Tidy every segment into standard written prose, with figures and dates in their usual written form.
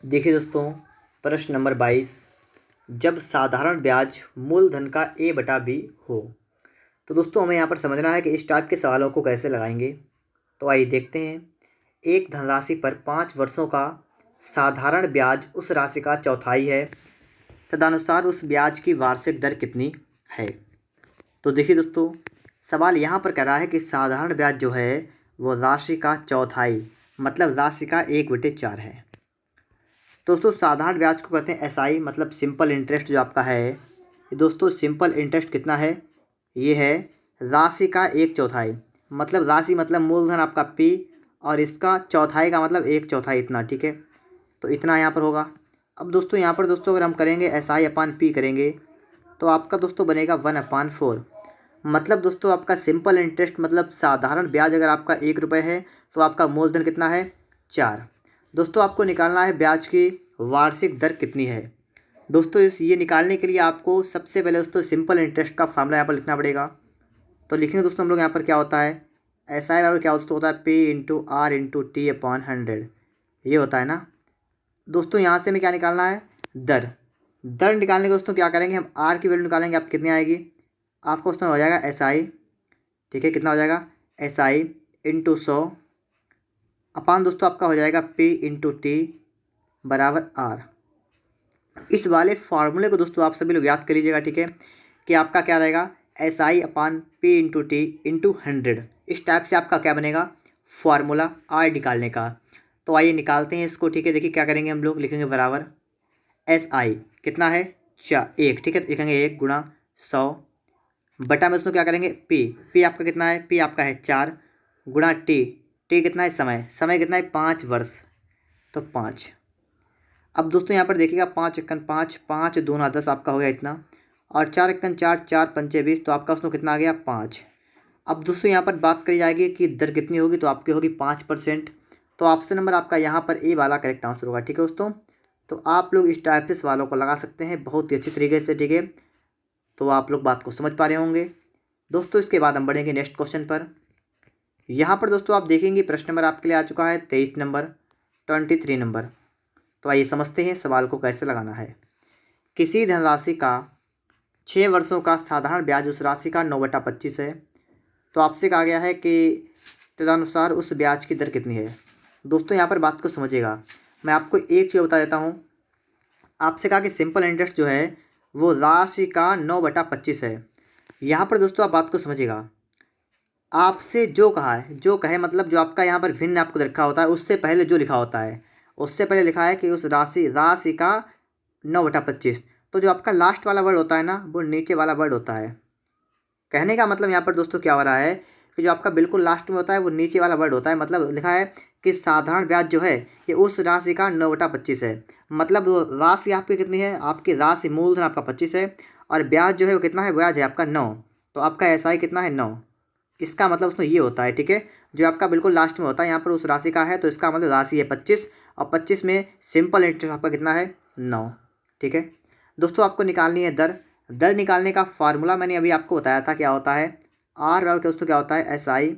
देखिए दोस्तों, प्रश्न नंबर 22। जब साधारण ब्याज मूलधन का ए बटा बी हो। तो दोस्तों हमें यहाँ पर समझना है कि इस टाइप के सवालों को कैसे लगाएंगे। तो आइए देखते हैं। एक धनराशि पर 5 वर्षों का साधारण ब्याज उस राशि का चौथाई है, तदनुसार उस ब्याज की वार्षिक दर कितनी है। तो देखिए दोस्तों, सवाल यहाँ पर कह रहा है कि साधारण ब्याज जो है वो राशि का चौथाई, मतलब राशि का 1/4 है। तो दोस्तों साधारण ब्याज को कहते हैं एसआई, मतलब सिंपल इंटरेस्ट जो आपका है। ये दोस्तों सिंपल इंटरेस्ट कितना है, ये है राशि का 1/4, मतलब राशि मतलब मूलधन आपका पी, और इसका चौथाई का मतलब 1/4 इतना, ठीक है। तो इतना यहाँ पर होगा। अब दोस्तों यहाँ पर दोस्तों अगर हम करेंगे एसआई अपान पी करेंगे तो आपका दोस्तों बनेगा 1/4। मतलब दोस्तों आपका सिंपल इंटरेस्ट मतलब साधारण ब्याज अगर आपका 1 रुपये है तो आपका मूलधन कितना है 4। दोस्तों आपको निकालना है ब्याज की वार्षिक दर कितनी है। दोस्तों ये निकालने के लिए आपको सबसे पहले दोस्तों सिंपल इंटरेस्ट का फार्मूला यहाँ पर लिखना पड़ेगा। तो लिखेंगे दोस्तों हम लोग यहाँ पर क्या होता है, एसआई बराबर क्या दोस्तों होता है P into R into T upon 100, ये होता है ना। दोस्तों यहाँ से हमें क्या निकालना है, दर। दर निकालने के दोस्तों क्या करेंगे, हम आर की वैल्यू निकालेंगे, आप कितनी आएगी आपको दोस्तों हो जाएगा एसआई, ठीक है। कितना हो जाएगा एसआई इंटू 100 अपान दोस्तों आपका हो जाएगा पी इंटू टी बराबर आर। इस वाले फार्मूले को दोस्तों आप सभी लोग याद कर लीजिएगा, ठीक है, कि आपका क्या रहेगा एसआई अपान पी इंटू टी इंटू 100। इस टाइप से आपका क्या बनेगा फार्मूला आर निकालने का। तो आइए निकालते हैं इसको, ठीक है। देखिए क्या करेंगे हम लोग, लिखेंगे बराबर एसआई कितना है 1, ठीक है। लिखेंगे 1 गुणा 100 बटा में उसमें क्या करेंगे पी आपका कितना है, पी आपका है 4 गुणा टी कितना है समय कितना है 5 वर्ष, तो 5। अब दोस्तों यहाँ पर देखिएगा 5 एकन 5, 5 दूना 10 आपका हो गया इतना, और 4 एकन 4, 4 पंचे 20, तो आपका उसमें कितना आ गया 5। अब दोस्तों यहाँ पर बात करी जाएगी कि दर कितनी होगी, तो आपकी होगी 5%। तो ऑप्शन नंबर आपका यहाँ पर ए वाला करेक्ट आंसर होगा, ठीक है दोस्तों। तो आप लोग इस टाइप से सवालों को लगा सकते हैं बहुत ही अच्छी तरीके से, ठीक है। तो आप लोग बात को समझ पा रहे होंगे दोस्तों। इसके बाद हम बढ़ेंगे नेक्स्ट क्वेश्चन पर। यहाँ पर दोस्तों आप देखेंगे प्रश्न नंबर आपके लिए आ चुका है 23 नंबर, 23 नंबर। तो आइए समझते हैं सवाल को कैसे लगाना है। किसी धनराशि का 6 वर्षों का साधारण ब्याज उस राशि का 9/25 है। तो आपसे कहा गया है कि तदनुसार उस ब्याज की दर कितनी है। दोस्तों यहाँ पर बात को समझिएगा, मैं आपको एक चीज़ बता देता हूँ। आपसे कहा कि सिंपल इंटरेस्ट जो है वो राशि का 9/25 है। यहाँ पर दोस्तों आप बात को समझिएगा, आपसे जो कहा है, जो कहे मतलब जो आपका यहाँ पर भिन्न आपको रखा होता है उससे पहले जो लिखा होता है, उससे पहले लिखा है कि उस राशि का 9/25। तो जो आपका लास्ट वाला वर्ड होता है ना वो नीचे वाला वर्ड होता है। कहने का मतलब यहाँ पर दोस्तों क्या हो रहा है कि जो आपका बिल्कुल लास्ट में होता है वो नीचे वाला वर्ड होता है। मतलब लिखा है कि साधारण ब्याज जो है ये उस राशि का 9/25 है। मतलब वो राशि आपकी कितनी है, आपकी राशि मूलधन आपका 25 है, और ब्याज जो है वो कितना है, ब्याज है आपका 9। तो आपका एसआई कितना है 9। इसका मतलब उसमें ये होता है, ठीक है, जो आपका बिल्कुल लास्ट में होता है यहाँ पर उस राशि का है, तो इसका मतलब राशि है 25, और 25 में सिंपल इंटरेस्ट आपका कितना है 9, ठीक है। दोस्तों आपको निकालनी है दर। दर निकालने का फार्मूला मैंने अभी आपको बताया था क्या होता है, आर बराबर दोस्तों क्या होता है एसआई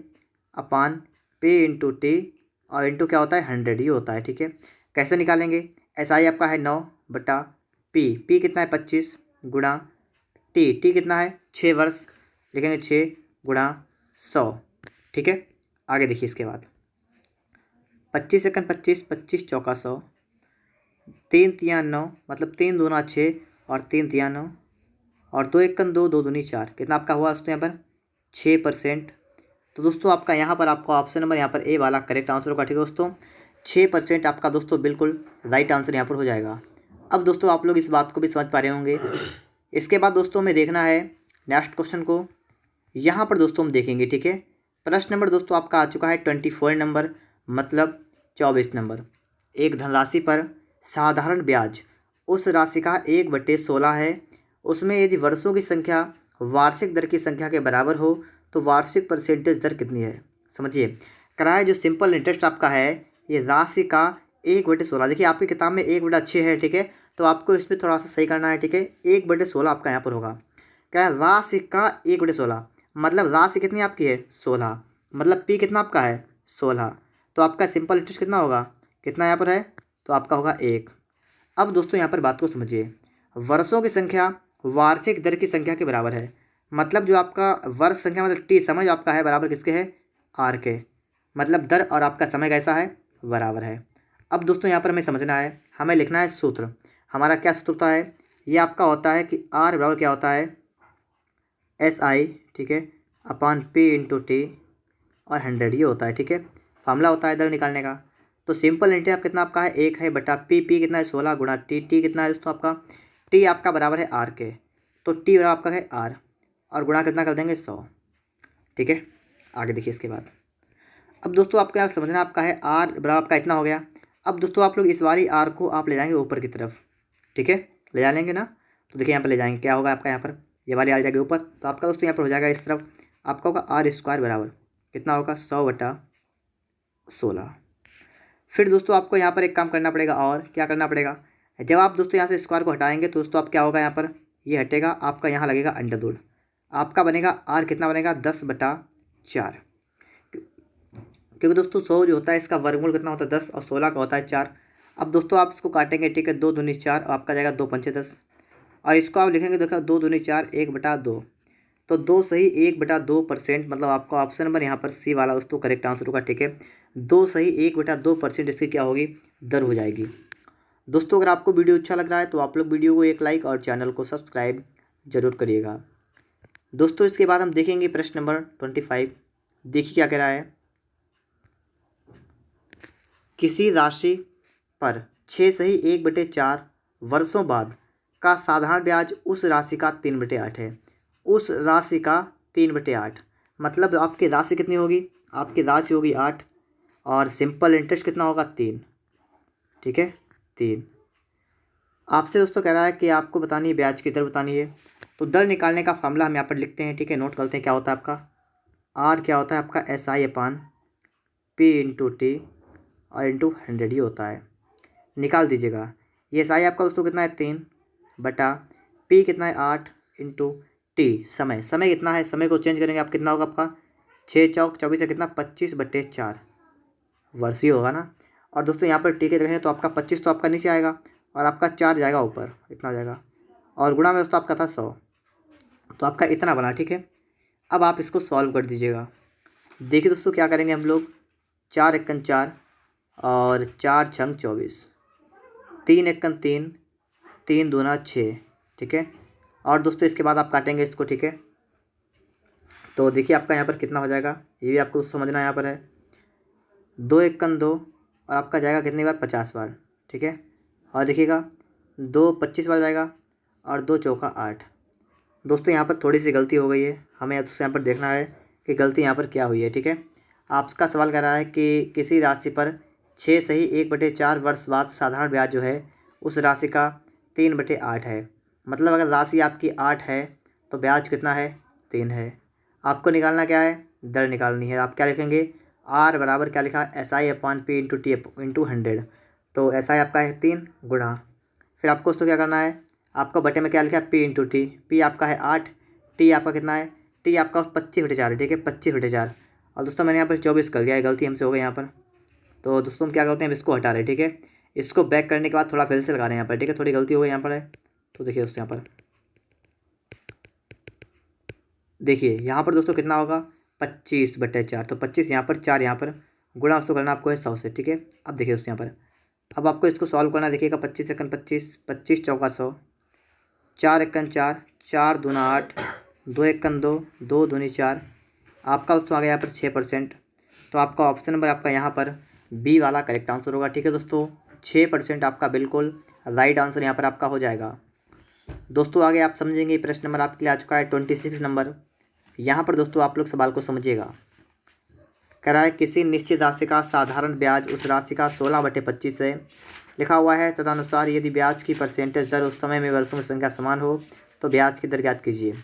अपान पी इंटू टी और इंटू क्या होता है 100, ये होता है, ठीक है। कैसे निकालेंगे, एसआई आपका है 9 बटा पी कितना है 25 गुणा टी कितना है 6 वर्ष, लिखेंगे 6 गुणा 100, ठीक है। आगे देखिए इसके बाद 25 एकन 25, 25 चौका 100, 3 तिया 9, मतलब 3 दूना 6 और 3 तिया 9, और 2 एकन 2, 2 दूनी 4, कितना आपका हुआ दोस्तों यहाँ पर 6%। तो दोस्तों आपका यहाँ पर आपका ऑप्शन नंबर यहाँ पर ए वाला करेक्ट आंसर होगा, ठीक है दोस्तों। 6% आपका दोस्तों बिल्कुल राइट आंसर यहाँ पर हो जाएगा। अब दोस्तों आप लोग इस बात को भी समझ पा रहे होंगे। इसके बाद दोस्तों हमें देखना है नेक्स्ट क्वेश्चन को। यहाँ पर दोस्तों हम देखेंगे, ठीक है। प्रश्न नंबर दोस्तों आपका आ चुका है 24 नंबर, मतलब 24 नंबर। एक धनराशि पर साधारण ब्याज उस राशि का 1/16 है। उसमें यदि वर्षों की संख्या वार्षिक दर की संख्या के बराबर हो तो वार्षिक परसेंटेज दर कितनी है। समझिए कराया जो सिंपल इंटरेस्ट आपका है ये राशि का 1/16। देखिए आपकी किताब में 1/6 है, ठीक है, तो आपको इसमें थोड़ा सा सही करना है, ठीक है। 1/16 आपका यहाँ पर होगा। क्या है, राशि का 1/16, मतलब राशि कितनी आपकी है 16, मतलब पी कितना आपका है 16। तो आपका सिंपल इंटरेस्ट कितना होगा, कितना यहाँ पर है तो आपका होगा 1। अब दोस्तों यहाँ पर बात को समझिए, वर्षों की संख्या वार्षिक दर की संख्या के बराबर है। मतलब जो आपका वर्ष संख्या मतलब टी समय जो आपका है बराबर किसके है, आर के। मतलब दर और आपका समय कैसा है, बराबर है। अब दोस्तों यहाँ पर हमें समझना है, हमें लिखना है सूत्र। हमारा क्या सूत्र होता है, ये आपका होता है कि आर बराबर क्या होता है, एस आई, ठीक है, अपॉन पी इंटू टी और 100 ये होता है, ठीक है। फार्मूला होता है दर निकालने का। तो सिंपल इंटू आप कितना आपका है 1 है बटा पी, पी कितना है 16 गुणा टी, टी कितना है दोस्तों आपका, टी आपका बराबर है आर के। तो टी बराबर आपका है आर और गुणा कितना कर देंगे 100, ठीक है। आगे देखिए इसके बाद, अब दोस्तों आपको यहाँ समझना आपका है आर बराबर आपका इतना हो गया। अब दोस्तों आप लोग इस वाली आर को आप ले जाएंगे ऊपर की तरफ, ठीक है, ले जा लेंगे ना। तो देखिए यहाँ पर ले जाएंगे, क्या होगा आपका यहाँ पर, ये वाली आ जाएगी ऊपर, तो आपका दोस्तों यहाँ पर हो जाएगा इस तरफ आपका होगा आर स्क्वायर बराबर कितना होगा 100 बटा 16। फिर दोस्तों आपको यहाँ पर एक काम करना पड़ेगा, और क्या करना पड़ेगा, जब आप दोस्तों यहाँ से स्क्वायर को हटाएंगे तो दोस्तों आप क्या होगा यहाँ पर, ये हटेगा आपका, यहाँ लगेगा अंडर रूट, आपका बनेगा आर कितना बनेगा 10 बटा 4। क्योंकि दोस्तों 100 जो होता है इसका वर्गमूल कितना होता है 10 और 16 का होता है 4। अब दोस्तों आप इसको काटेंगे, ठीक है, 2 दूनी 4 और आपका जाएगा 2 पंचे 10 और इसको आप लिखेंगे देखो 2 दूनी 4 1 बटा 2। तो 2 सही 1 बटा 2%, मतलब आपका ऑप्शन नंबर यहाँ पर सी वाला दोस्तों करेक्ट आंसर होगा, ठीक है। 2 सही 1 बटा 2% इसकी क्या होगी, दर हो जाएगी। दोस्तों अगर आपको वीडियो अच्छा लग रहा है तो आप लोग वीडियो को एक लाइक और चैनल को सब्सक्राइब जरूर करिएगा। दोस्तों इसके बाद हम देखेंगे प्रश्न नंबर 25। देखिए क्या कह रहा है, किसी राशि पर 6 सही 1/4 वर्षों बाद का साधारण ब्याज उस राशि का 3/8 है। उस राशि का 3/8 मतलब आपकी राशि कितनी होगी, आपकी राशि होगी 8 और सिंपल इंटरेस्ट कितना होगा 3, ठीक है, 3। आपसे दोस्तों कह रहा है कि आपको बतानी है ब्याज की दर बतानी है। तो दर निकालने का फार्मूला हम यहाँ पर लिखते हैं, ठीक है, नोट करते हैं क्या होता है आपका, आर क्या होता है आपका S I upon P into T और इंटू 100 ये होता है, निकाल दीजिएगा। ये एस आई आपका दोस्तों कितना है 3 बटा पी कितना है 8 इंटू टी समय, समय कितना है, समय को चेंज करेंगे आप कितना होगा आपका 6 चौक 24 है कितना 25/4 वर्षीय होगा ना। और दोस्तों यहाँ पर टी के रखें तो आपका 25 तो आपका नीचे आएगा और आपका 4 जाएगा ऊपर, इतना हो जाएगा और गुणा में दोस्तों आपका था 100, तो आपका इतना बना, ठीक है। अब आप इसको सॉल्व कर दीजिएगा। देखिए दोस्तों क्या करेंगे हम लोग, 4 एकन 4 और 4 छंग 24, 3 एकन 3, 3 दूना 6, ठीक है। और दोस्तों इसके बाद आप काटेंगे इसको, ठीक है। तो देखिए आपका यहाँ पर कितना हो जाएगा, ये भी आपको समझना यहाँ पर है, 2 एकन 2 और आपका जाएगा कितनी बार 50 बार, ठीक है। और देखिएगा 2 25 बार जाएगा और 2 चौका 8। दोस्तों यहाँ पर थोड़ी सी गलती हो गई है, हमें यहाँ पर देखना है कि गलती यहाँ पर क्या हुई है, ठीक है। आपका सवाल कर रहा है कि किसी राशि पर 6 सही 1/4 वर्ष बाद साधारण ब्याज जो है उस राशि का 3/8 है। मतलब अगर राशि आपकी 8 है तो ब्याज कितना है 3 है। आपको निकालना क्या है, दर निकालनी है। आप क्या लिखेंगे, आर बराबर क्या लिखा S I upon P into T into 100। तो एस आई आपका है 3 गुणा, फिर आपको उसको क्या करना है, आपका बटे में क्या लिखा है पी इंटू टी, पी आपका है 8, टी आपका कितना है, टी आपका 25/4 है, ठीक है, 25/4। और दोस्तों मैंने यहाँ पर 24 कर दिया है, गलती हमसे हो गई यहाँ पर। तो दोस्तों हम क्या करते हैं, इसको हटा रहे हैं, ठीक है। इसको बैक करने के बाद थोड़ा फिर से लगा रहे हैं यहाँ पर, ठीक है, थोड़ी गलती हो गई यहाँ पर है। तो देखिए दोस्तों यहाँ पर देखिए यहाँ पर दोस्तों कितना होगा 25/4, तो 25 यहाँ पर 4 यहाँ पर गुणा उसको करना आपको है 100 से, ठीक है। अब देखिए दोस्तों यहाँ पर अब आपको इसको सॉल्व करना, देखिएगा 25 एकन 25, 25 चौका 100, 4 एकन 4, 4 दूना 8, 2 एकन 2, 2 दूनी 4, आपका दोस्तों आ गया यहाँ पर 6%। तो आपका ऑप्शन नंबर आपका यहाँ पर बी वाला करेक्ट आंसर होगा, ठीक है दोस्तों। 6% आपका बिल्कुल राइट आंसर यहाँ पर आपका हो जाएगा। दोस्तों आगे आप समझेंगे, प्रश्न नंबर आपके लिए आ चुका है 26 नंबर। यहाँ पर दोस्तों आप लोग सवाल को समझिएगा। कह रहा है किसी निश्चित राशि का साधारण ब्याज उस राशि का 16/25 है। लिखा हुआ है तदनुसार यदि ब्याज की परसेंटेज दर उस समय में वर्षों की संख्या समान हो तो ब्याज की दर ज्ञात कीजिए।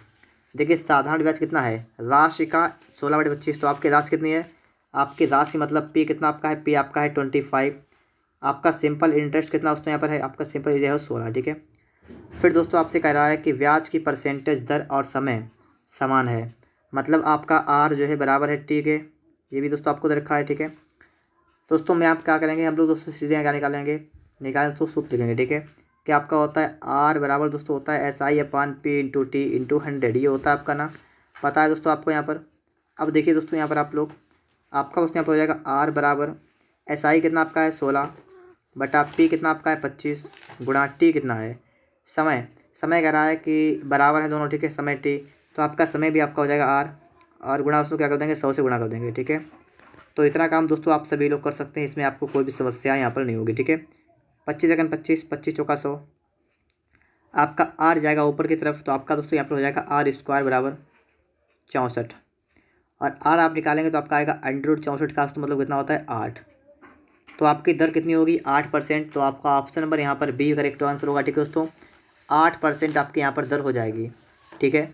देखिए साधारण ब्याज कितना है, राशि का 16/25, तो आपकी राशि कितनी है, आपकी राशि मतलब पी कितना आपका है, पी आपका है 25। आपका सिंपल इंटरेस्ट कितना दोस्तों यहाँ पर है, आपका सिंपल जो है 16, ठीक है। फिर दोस्तों आपसे कह रहा है कि ब्याज की परसेंटेज दर और समय समान है, मतलब आपका आर जो है बराबर है टी के, ये भी दोस्तों आपको दे रखा है, ठीक है। दोस्तों में आप क्या करेंगे, हम लोग दोस्तों सीधे क्या निकालेंगे, निकालें तो सूत्र लिखेंगे, ठीक है। क्या आपका होता है आर बराबर दोस्तों होता है SI/P इंटू टी इंटू 100, ये होता है आपका ना, पता है दोस्तों आपको यहाँ पर। अब देखिए दोस्तों यहाँ पर आप लोग, आपका दोस्तों यहाँ पर हो जाएगा आर बराबर SI कितना आपका है 16 बटा पी कितना आपका है 25 गुणा टी कितना है समय, समय कह रहा है कि बराबर है दोनों, ठीक है, समय टी, तो आपका समय भी आपका हो जाएगा आर, और गुणा उसको क्या कर देंगे 100 से गुणा कर देंगे, ठीक है। तो इतना काम दोस्तों आप सभी लोग कर सकते हैं, इसमें आपको कोई भी समस्या यहाँ पर नहीं होगी, ठीक है। 25 सेकंड 25, 25 चौका 100, आपका आर जाएगा ऊपर की तरफ, तो आपका दोस्तों यहाँ पर हो जाएगा R² बराबर 64, और आर आप निकालेंगे तो आपका आएगा √64 का, तो मतलब कितना होता है 8। तो आपकी दर कितनी होगी 8%, तो आपका ऑप्शन नंबर यहाँ पर बी करेक्ट आंसर होगा, ठीक है दोस्तों। 8% आपके यहाँ पर दर हो जाएगी, ठीक है।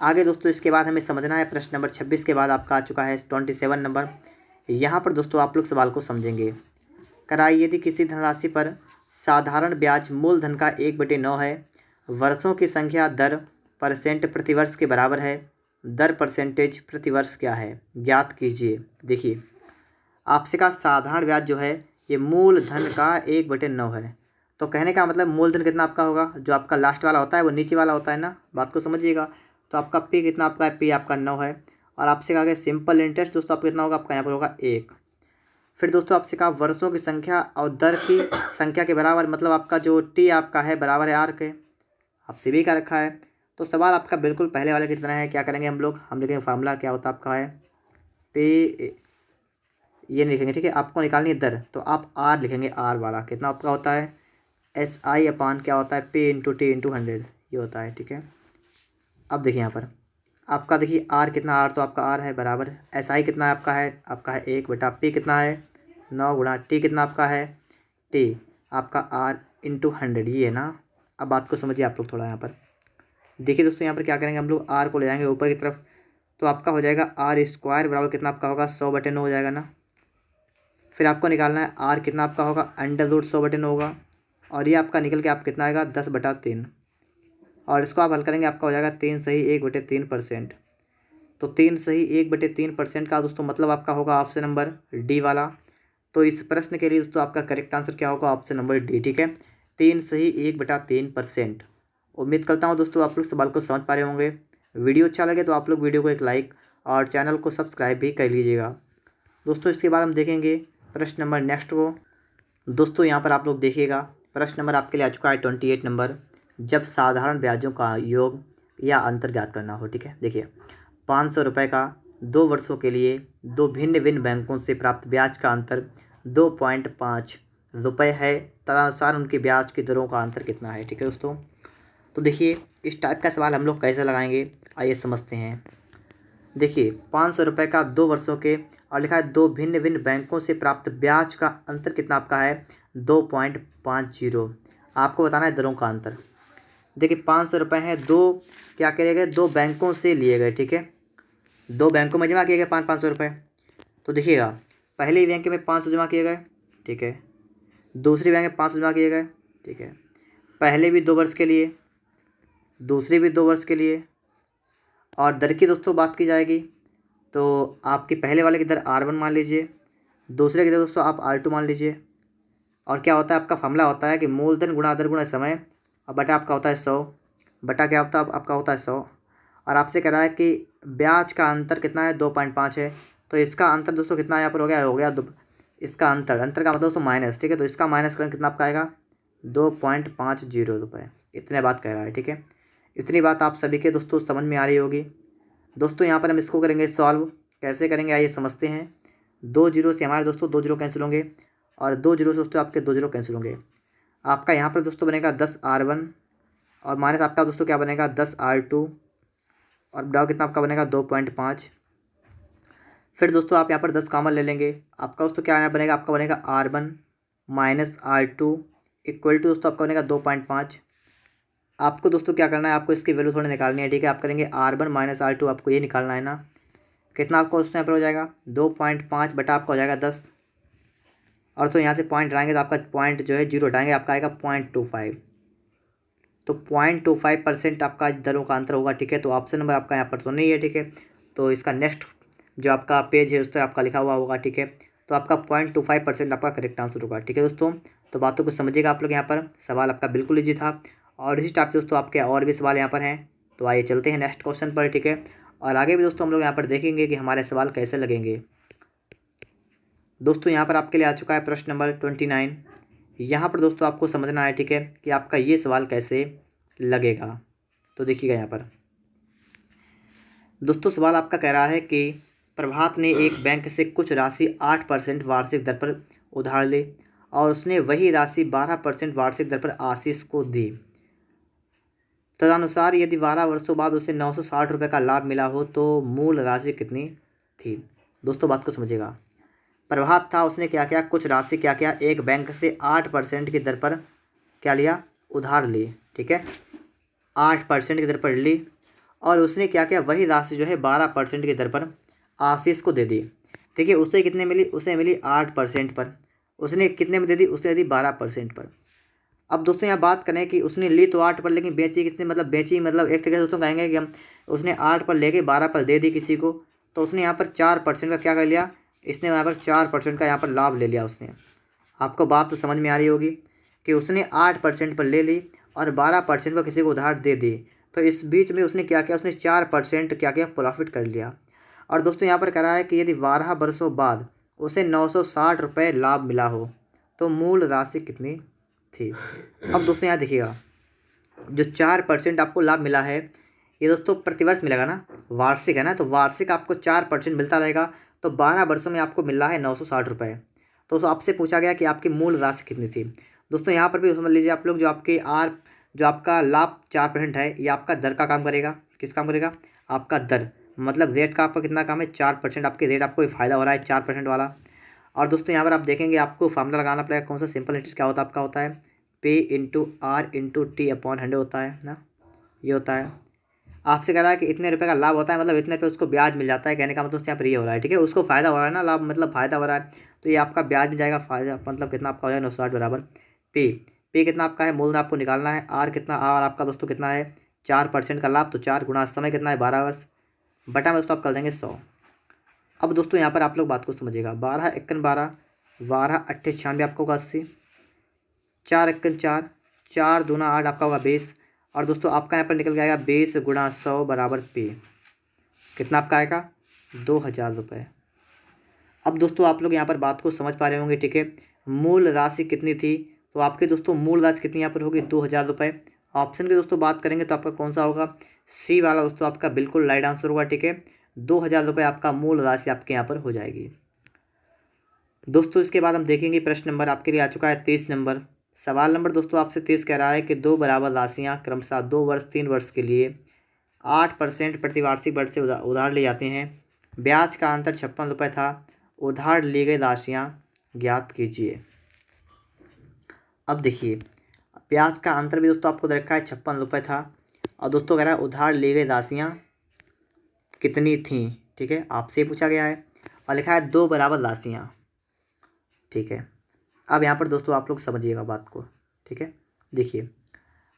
आगे दोस्तों इसके बाद हमें समझना है प्रश्न नंबर 26 के बाद आपका आ चुका है 27 नंबर। यहाँ पर दोस्तों आप लोग सवाल को समझेंगे। कराई यदि किसी धनराशि पर साधारण ब्याज मूलधन का 1/9 है, वर्षों की संख्या दर % प्रतिवर्ष के बराबर है, दर % प्रतिवर्ष क्या है ज्ञात कीजिए। देखिए आपसे का साधारण ब्याज जो है ये मूलधन का 1/9 है, तो कहने का मतलब मूलधन कितना आपका होगा, जो आपका लास्ट वाला होता है वो नीचे वाला होता है ना, बात को समझिएगा। तो आपका पी कितना आपका है, पी आपका 9 है, और आपसे कहा गया सिंपल इंटरेस्ट दोस्तों आपका कितना होगा, आपका यहाँ पर होगा 1। फिर दोस्तों आपसे कहा वर्षों की संख्या और दर की संख्या के बराबर, मतलब आपका जो टी आपका है बराबर है आर के, आपसे भी का रखा है। तो सवाल आपका बिल्कुल पहले वाले की तरह है। क्या करेंगे हम लोग, हम लिखेंगे फार्मूला क्या होता है आपका है पे, ये नहीं लिखेंगे, ठीक है। आपको निकालनी है दर, तो आप आर लिखेंगे, आर वाला कितना आपका होता है SI/ क्या होता है पे इंटू टी इंटू 100, ये होता है, ठीक है। अब देखिए यहाँ पर आपका देखिए आर कितना, आर तो आपका आर है बराबर SI कितना है आपका है 1 बटा पी कितना है 9 गुणा टी कितना आपका है टी आपका आर इंटू 100, ये है ना। अब बात को समझिए आप लोग थोड़ा यहाँ पर देखिए दोस्तों, यहाँ पर क्या करेंगे हम लोग आर को ले जाएंगे ऊपर की तरफ, तो आपका हो जाएगा R² बराबर कितना आपका होगा 100/9 हो जाएगा ना। फिर आपको निकालना है आर कितना आपका होगा √100/9 होगा, और ये आपका निकल के आप कितना आएगा 10/3, और इसको आप हल करेंगे आपका हो जाएगा 3 सही 1/3%। तो 3 सही 1/3% का दोस्तों मतलब आपका होगा ऑप्शन नंबर डी वाला। तो इस प्रश्न के लिए दोस्तों आपका करेक्ट आंसर क्या होगा, ऑप्शन नंबर डी, ठीक है। 3 सही 1/3%। उम्मीद करता हूँ दोस्तों आप लोग सवाल को समझ पा रहे होंगे। वीडियो अच्छा लगे तो आप लोग वीडियो को एक लाइक और चैनल को सब्सक्राइब भी कर लीजिएगा दोस्तों। इसके बाद हम देखेंगे प्रश्न नंबर नेक्स्ट को। दोस्तों यहाँ पर आप लोग देखिएगा प्रश्न नंबर आपके लिए आ चुका है 28 नंबर, जब साधारण ब्याजों का योग या अंतर ज्ञात करना हो, ठीक है। देखिए 500 रुपये का 2 वर्षों के लिए 2 भिन्न भिन्न बैंकों से प्राप्त ब्याज का अंतर 2.5 रुपये है, तदनुसार उनके ब्याज की दरों का अंतर कितना है, ठीक है दोस्तों। तो देखिए इस टाइप का सवाल हम लोग कैसे लगाएंगे, आइए समझते हैं। देखिए 500 रुपये का 2 वर्षों के, और लिखा है 2 भिन्न भिन्न बैंकों से प्राप्त ब्याज का अंतर कितना आपका है 2.50, आपको बताना है दरों का अंतर। देखिए 500 रुपये हैं, दो क्या किए गए, 2 बैंकों से लिए गए, ठीक है। 2 बैंकों में जमा किए गए 500 रुपये। तो देखिएगा पहले बैंक में 500 जमा किए गए, ठीक है, दूसरी बैंक में 500 जमा किए गए, ठीक है। पहले भी 2 वर्ष के लिए, दूसरी भी 2 वर्ष के लिए, और दर की दोस्तों बात की जाएगी तो आपकी पहले वाले की दर R1 मान लीजिए, दूसरे की दर दोस्तों आप R2 मान लीजिए। और क्या होता है आपका फॉर्मूला होता है कि मूलधन गुणा दर गुणा समय, और बटा आपका होता है 100, बटा क्या होता है आपका होता है 100। और आपसे कह रहा है कि ब्याज का अंतर कितना है 2.5 है, तो इसका अंतर दोस्तों कितना यहाँ पर हो गया इसका अंतर का मतलब दोस्तों माइनस, ठीक है। तो इसका माइनस करें कितना आपका आएगा 2.50 रुपये, इतने बात कह रहा है, ठीक है। इतनी बात आप सभी के दोस्तों समझ में आ रही होगी। दोस्तों यहाँ पर हम इसको करेंगे सॉल्व, कैसे करेंगे आइए समझते हैं। 2 जीरो से हमारे दोस्तों 2 जीरो कैंसिल होंगे, और 2 जीरो से दोस्तों आपके 2 जीरो कैंसिल होंगे। आपका यहाँ पर दोस्तों बनेगा 10R1, और माइनस आपका दोस्तों क्या बनेगा 10R2, और डाउ कितना आपका बनेगा 2.5। फिर दोस्तों आप यहाँ पर 10 कॉमन ले लेंगे, आपका दोस्तों क्या यहाँ बनेगा, आपका बनेगा R1 minus R2 equal to दोस्तों आपका बनेगा 2.5। आपको दोस्तों क्या करना है, आपको इसकी वैल्यू थोड़ी निकालनी है, ठीक है। आप करेंगे R1 माइनस R2, आपको ये निकालना है ना। कितना आपको दोस्तों यहाँ पर हो जाएगा 2.5 बटा आपका हो जाएगा 10, और तो यहाँ से पॉइंट हटाएंगे तो आपका पॉइंट जो है जीरो हटाएंगे, आपका आएगा 0.25। तो 0.25% आपका दरों का अंतर होगा, ठीक है। तो ऑप्शन नंबर आपका यहाँ पर तो नहीं है, ठीक है। तो इसका नेक्स्ट जो आपका पेज है उस पर आपका लिखा हुआ होगा, ठीक है। तो आपका 0.25% आपका करेक्ट आंसर होगा, ठीक है दोस्तों। तो बातों को समझिएगा आप लोग। यहाँ पर सवाल आपका बिल्कुल ईजी था। और इसी टाइप से दोस्तों आपके और भी सवाल यहाँ पर हैं। तो आइए चलते हैं नेक्स्ट क्वेश्चन पर, ठीक है। और आगे भी दोस्तों हम लोग यहाँ पर देखेंगे कि हमारे सवाल कैसे लगेंगे। दोस्तों यहाँ पर आपके लिए आ चुका है प्रश्न नंबर 29। यहाँ पर दोस्तों आपको समझना है, ठीक है, कि आपका ये सवाल कैसे लगेगा। तो देखिएगा यहाँ पर दोस्तों सवाल आपका कह रहा है कि प्रभात ने एक बैंक से कुछ राशि 8% वार्षिक दर पर उधार ली और उसने वही राशि 12% वार्षिक दर पर आशीष को दी। तदनुसार यदि 12 वर्षों बाद उसे 960 रुपये का लाभ मिला हो तो मूल राशि कितनी थी। दोस्तों बात को समझिएगा। प्रभात था, उसने क्या किया, कुछ राशि क्या किया, एक बैंक से 8% की दर पर क्या लिया, उधार ली, ठीक है, 8% की दर पर ली और उसने क्या किया, वही राशि जो है 12% की दर पर आशीष को दे दी। देखिए उसे कितने मिली, उसे मिली 8% पर। उसने कितने में दे दी, उसने दी 12% पर। अब दोस्तों यहाँ बात करें कि उसने ली तो 8 पर, लेकिन बेची कितने, मतलब बेची मतलब एक तरीके से दोस्तों कहेंगे कि हम उसने 8 पर लेके 12 पर दे दी किसी को, तो उसने यहाँ पर 4% का क्या कर लिया, इसने यहाँ पर 4% का यहाँ पर लाभ ले लिया उसने। आपको बात तो समझ में आ रही होगी कि उसने 8% पर ले ली और 12% का किसी को उधार दे दी, तो इस बीच में उसने क्या किया, उसने 4% क्या किया, प्रॉफिट कर लिया। और दोस्तों यहाँ पर कह रहा है कि यदि 12 वर्षों बाद उसे 960 रुपये लाभ मिला हो तो मूल राशि कितनी थी। अब दोस्तों यहाँ देखिएगा, जो 4% आपको लाभ मिला है ये दोस्तों प्रतिवर्ष मिलेगा ना, वार्षिक है ना, तो वार्षिक आपको 4% मिलता रहेगा। तो 12 वर्षों में आपको मिल रहा है 960 रुपये। तो आपसे पूछा गया कि आपकी मूल राशि कितनी थी। दोस्तों यहाँ पर भी समझ लीजिए आप लोग, जो आपका लाभ 4% है ये आपका दर का काम करेगा। किस काम करेगा, आपका दर, मतलब रेट का आपका कितना काम है, 4%। आपके रेट आपको फ़ायदा हो रहा है 4% वाला। और दोस्तों यहाँ पर आप देखेंगे आपको फार्मूला लगाना पड़ेगा। कौन सा, सिंपल इंटरेस्ट क्या होता है, आपका होता है P into R into T upon 100 होता है ना, ये होता है। आपसे कह रहा है कि इतने रुपए का लाभ होता है, मतलब इतने पे उसको ब्याज मिल जाता है, कहने का मतलब यहाँ पर ये हो रहा है, ठीक है, उसको फ़ायदा हो रहा है ना, लाभ मतलब फ़ायदा हो रहा है, तो ये आपका ब्याज मिल जाएगा। फ़ायदा मतलब कितना आपका हो जाएगा, 960 बराबर पे कितना आपका है, मूलधन आपको निकालना है। आर कितना, आर आपका दोस्तों कितना है, 4% का लाभ, तो 4 गुणा समय कितना है, 12 वर्ष, बटा में दोस्तों आप कर देंगे 100। अब दोस्तों यहाँ पर आप लोग बात को समझिएगा, 12 एकन 12, 12 अट्ठे 96 आपका होगा 80, 4 एकन 4, 4 दूना 8 आपका होगा 20। और दोस्तों आपका यहाँ पर निकल जाएगा 20 गुणा 100 बराबर पे, कितना आपका आएगा, 2000 रुपये। अब दोस्तों आप लोग यहाँ पर बात को समझ पा रहे होंगे, ठीक है। मूल राशि कितनी थी, तो आपके दोस्तों मूल राशि कितनी यहाँ पर होगी, 2000 रुपये। ऑप्शन की दोस्तों बात करेंगे तो आपका कौन सा होगा, सी वाला दोस्तों आपका बिल्कुल राइट आंसर होगा, ठीक है। 2000 रुपये आपका मूल राशि आपके यहाँ पर हो जाएगी। दोस्तों इसके बाद हम देखेंगे प्रश्न नंबर आपके लिए आ चुका है 23 नंबर। सवाल नंबर दोस्तों आपसे 23 कह रहा है कि दो बराबर राशियाँ क्रमशः 2 वर्ष 3 वर्ष के लिए 8% प्रतिवार्षिक दर से उधार ले जाते हैं। ब्याज का अंतर 56 रुपये था। उधार ली गई राशियाँ ज्ञात कीजिए। अब देखिए ब्याज का अंतर भी दोस्तों आपको दे रखा है 56 रुपये था, और दोस्तों कह रहा है उधार ली गई राशियाँ कितनी थीं, ठीक है, आपसे पूछा गया है और लिखा है 2 बराबर राशियाँ, ठीक है। अब यहाँ पर दोस्तों आप लोग समझिएगा बात को, ठीक है। देखिए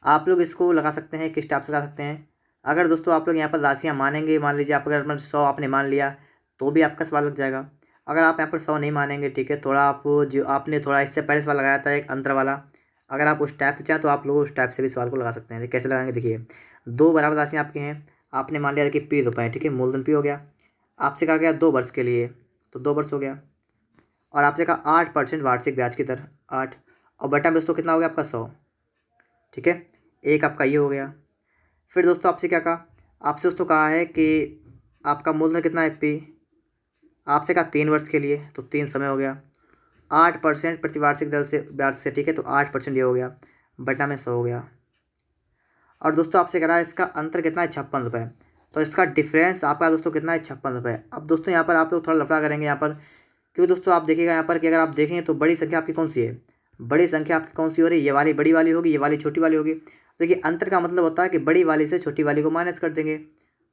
आप लोग इसको लगा सकते हैं, किस टाइप से लगा सकते हैं। अगर दोस्तों आप लोग यहाँ पर राशियाँ मानेंगे, मान लीजिए आप अगर 100 आपने मान लिया तो भी आपका सवाल लग जाएगा। अगर आप यहाँ पर 100 नहीं मानेंगे, ठीक है, थोड़ा आप जो आपने थोड़ा इससे पहले सवाल लगाया था एक अंतर वाला, अगर आप उस टाइप से चाहें तो आप लोग उस टाइप से भी सवाल को लगा सकते हैं। कैसे लगाएंगे, देखिए 2 बराबर राशियाँ आपकी हैं, आपने मान लिया कि पी रुपये, ठीक है, मूलधन पी हो गया। आपसे कहा गया 2 वर्ष के लिए, तो 2 वर्ष हो गया। और आपसे कहा 8% वार्षिक ब्याज की दर 8, और बटा में दोस्तों कितना हो गया आपका 100, ठीक है, एक आपका ये हो गया। फिर दोस्तों आपसे क्या कहा, आपसे दोस्तों कहा है कि आपका मूलधन कितना है पी, आपसे कहा 3 वर्ष के लिए, तो 3 समय हो गया। 8% प्रतिवार्षिक दर से ब्याज से, ठीक है, तो 8% ये हो गया, बटा में 100 हो गया। और दोस्तों आपसे कह रहा है इसका अंतर कितना है 56 रुपये, तो इसका डिफरेंस आपका दोस्तों कितना है 56 रुपये। अब दोस्तों यहाँ पर आप लोग थोड़ा लफड़ा करेंगे यहाँ पर, क्योंकि दोस्तों आप देखिएगा यहाँ पर कि अगर आप देखें तो बड़ी संख्या आपकी कौन सी है, बड़ी संख्या आपकी कौन सी हो रही है, ये वाली बड़ी वाली होगी, ये वाली छोटी वाली होगी। देखिए अंतर का मतलब होता है कि बड़ी वाली से छोटी वाली को माइनस कर देंगे।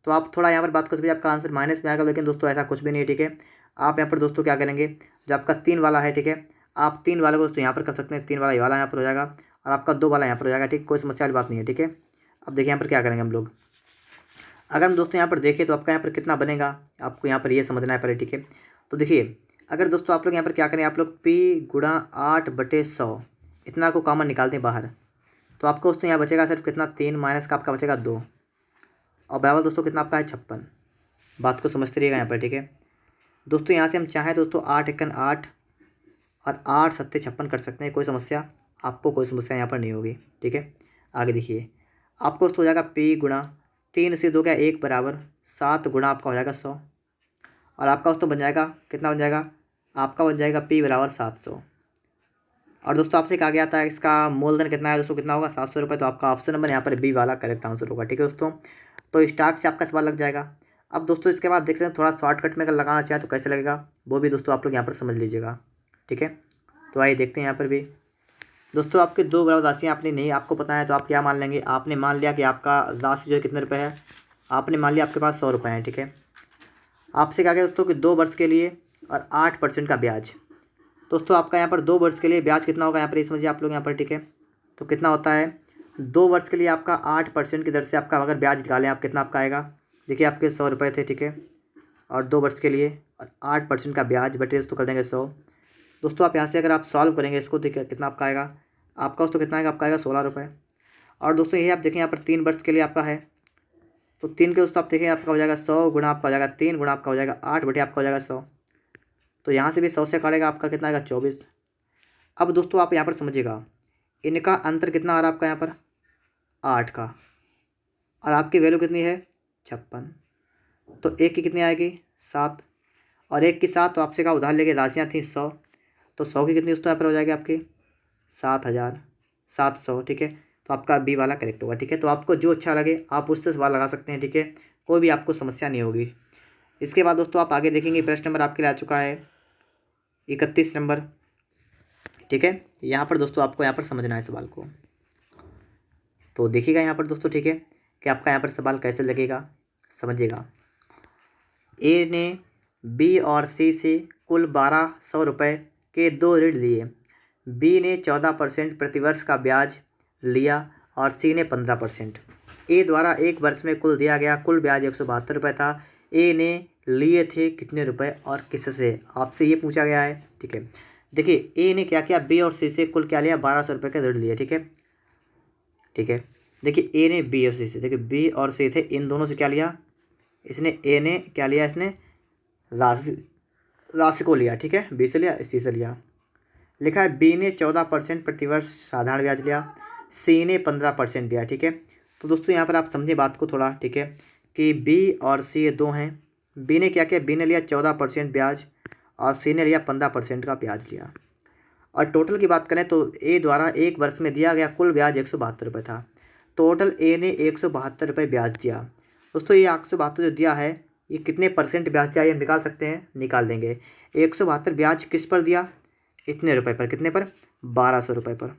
तो आप थोड़ा यहाँ पर बात कर सकते, आपका आंसर माइनस में आएगा, लेकिन दोस्तों ऐसा कुछ भी नहीं है, ठीक है। आप यहाँ पर दोस्तों क्या करेंगे, जो आपका 3 वाला है, ठीक है, आप 3 वाले को दोस्तों यहाँ पर कर सकते हैं, 3 वाला ये वाला यहाँ पर हो जाएगा, और आपका 2 वाला यहाँ पर हो जाएगा, ठीक, कोई समस्या वाली बात नहीं है, ठीक है। अब देखिए यहाँ पर क्या करेंगे हम लोग, अगर हम दोस्तों यहाँ पर देखें तो आपका यहाँ पर कितना बनेगा, आपको यहाँ पर ये समझना है पहले, ठीक है। तो देखिए अगर दोस्तों आप लोग यहाँ पर क्या करें, आप लोग पी गुणा 8/100 इतना को कॉमन निकालते हैं बाहर, तो आपको दोस्तों यहाँ बचेगा सिर्फ कितना, 3 माइनस का आपका बचेगा 2, और बराबर दोस्तों कितना आपका है 56। बात को समझते रहिएगा यहाँ पर, ठीक है दोस्तों। यहाँ से हम चाहें दोस्तों 8 एकन 8 और 8 सत्ते 56 कर सकते हैं, कोई समस्या आपको, कोई समस्या यहाँ पर नहीं होगी, ठीक है। आगे देखिए, आपको दोस्तों हो जाएगा P गुणा 3 से 2 क्या 1 बराबर 7 गुणा आपका हो जाएगा 100, और आपका दोस्तों बन जाएगा कितना, बन जाएगा आपका बन जाएगा P बराबर 700। और दोस्तों आपसे कहा गया था इसका मूलधन कितना है दोस्तों, कितना होगा 700 रुपये, तो आपका ऑप्शन नंबर यहाँ पर बी वाला करेक्ट आंसर होगा, ठीक है दोस्तों। तो इस टाइप से आपका सवाल लग जाएगा। अब दोस्तों इसके बाद देख सकते हैं थोड़ा शॉर्टकट में अगर लगाना चाहे तो कैसे लगेगा, वो भी दोस्तों आप लोग यहाँ पर समझ लीजिएगा, ठीक है। तो आइए देखते हैं यहाँ पर भी दोस्तों, आपके दो बराबर राशियाँ आपने नहीं आपको पता है तो आप क्या मान लेंगे। आपने मान लिया कि आपका राशि जो है कितने रुपये है, आपने मान लिया आपके पास 100 रुपये हैं, ठीक है। आपसे कहा गया दोस्तों कि 2 वर्ष के लिए और 8% का ब्याज। दोस्तों आपका यहाँ पर 2 वर्ष के लिए ब्याज कितना होगा, यहाँ पर ये समझिए आप लोग यहाँ पर, ठीक है। तो कितना होता है 2 वर्ष के लिए आपका 8% की दर से आपका अगर ब्याज निकालें आप, कितना आपका आएगा, देखिए आपके 100 रुपये थे, ठीक है, और 2 वर्ष के लिए और 8% का ब्याज बटे दोस्तों कर देंगे 100। दोस्तों आप यहाँ से अगर आप सॉल्व करेंगे इसको, देखिए कितना आपका आएगा, आपका दोस्तों कितना आएगा, आपका आएगा 16 रुपये। और दोस्तों यही आप देखें यहाँ पर 3 वर्ष के लिए आपका है, तो 3 के दोस्तों आप देखें आपका हो जाएगा 100 गुणा आपका हो जाएगा 3 गुणा आपका हो जाएगा 8 बटे आपका हो जाएगा 100। तो यहाँ से भी 100 से काटेगा आपका कितना आएगा 24। अब दोस्तों आप यहाँ पर समझिएगा, इनका अंतर कितना आ रहा है आपका यहाँ पर 8 का, और आपकी वैल्यू कितनी है 56, तो एक की कितनी आएगी 7, और एक की 7, तो आपसे कहा उधार लेके राशियाँ थी 100, तो 100 की कितनी दोस्तों यहाँ पर हो जाएगी आपकी 7,700, ठीक है। तो आपका बी वाला करेक्ट होगा, ठीक है। तो आपको जो अच्छा लगे आप उससे सवाल लगा सकते हैं, ठीक है, कोई भी आपको समस्या नहीं होगी। इसके बाद दोस्तों आप आगे देखेंगे प्रश्न नंबर आपके लिए आ चुका है 31 नंबर, ठीक है। यहाँ पर दोस्तों आपको यहाँ पर समझना है सवाल को, तो देखिएगा यहाँ पर दोस्तों, ठीक है, कि आपका यहाँ पर सवाल कैसे लगेगा, समझिएगा। ए ने बी और सी से कुल 1200 रुपये के 2 ऋण लिए। बी ने 14% प्रतिवर्ष का ब्याज लिया और सी ने 15%। ए द्वारा एक वर्ष में कुल दिया गया कुल ब्याज 172 रुपये था। ए ने लिए थे कितने रुपए और किससे, आपसे ये पूछा गया है, ठीक है। देखिए ए ने क्या किया, बी और सी से कुल क्या लिया 1200 रुपये के ऋण लिए, ठीक है, ठीक है। देखिए ए ने बी और सी से, देखिए बी और सी थे, इन दोनों से क्या लिया इसने, ए ने क्या लिया इसने राशि को लिया, ठीक है, बी से लिया सी से लिया। लिखा है बी ने 14% प्रतिवर्ष साधारण ब्याज लिया, सी ने 15% दिया, ठीक है। तो दोस्तों यहाँ पर आप समझिए बात को थोड़ा, ठीक है, कि बी और सी ये दो हैं। बी ने क्या किया, बी ने लिया 14% ब्याज और सी ने लिया 15% का ब्याज लिया। और टोटल की बात करें तो ए द्वारा एक वर्ष में दिया गया कुल ब्याज 172 रुपये था। टोटल ए ने 172 रुपये ब्याज दिया। दोस्तों ये 172 जो दिया है ये कितने परसेंट ब्याज दिया ये हम निकाल सकते हैं, निकाल देंगे। 172 ब्याज किस पर दिया, इतने रुपए पर, कितने पर 1200 रुपये पर,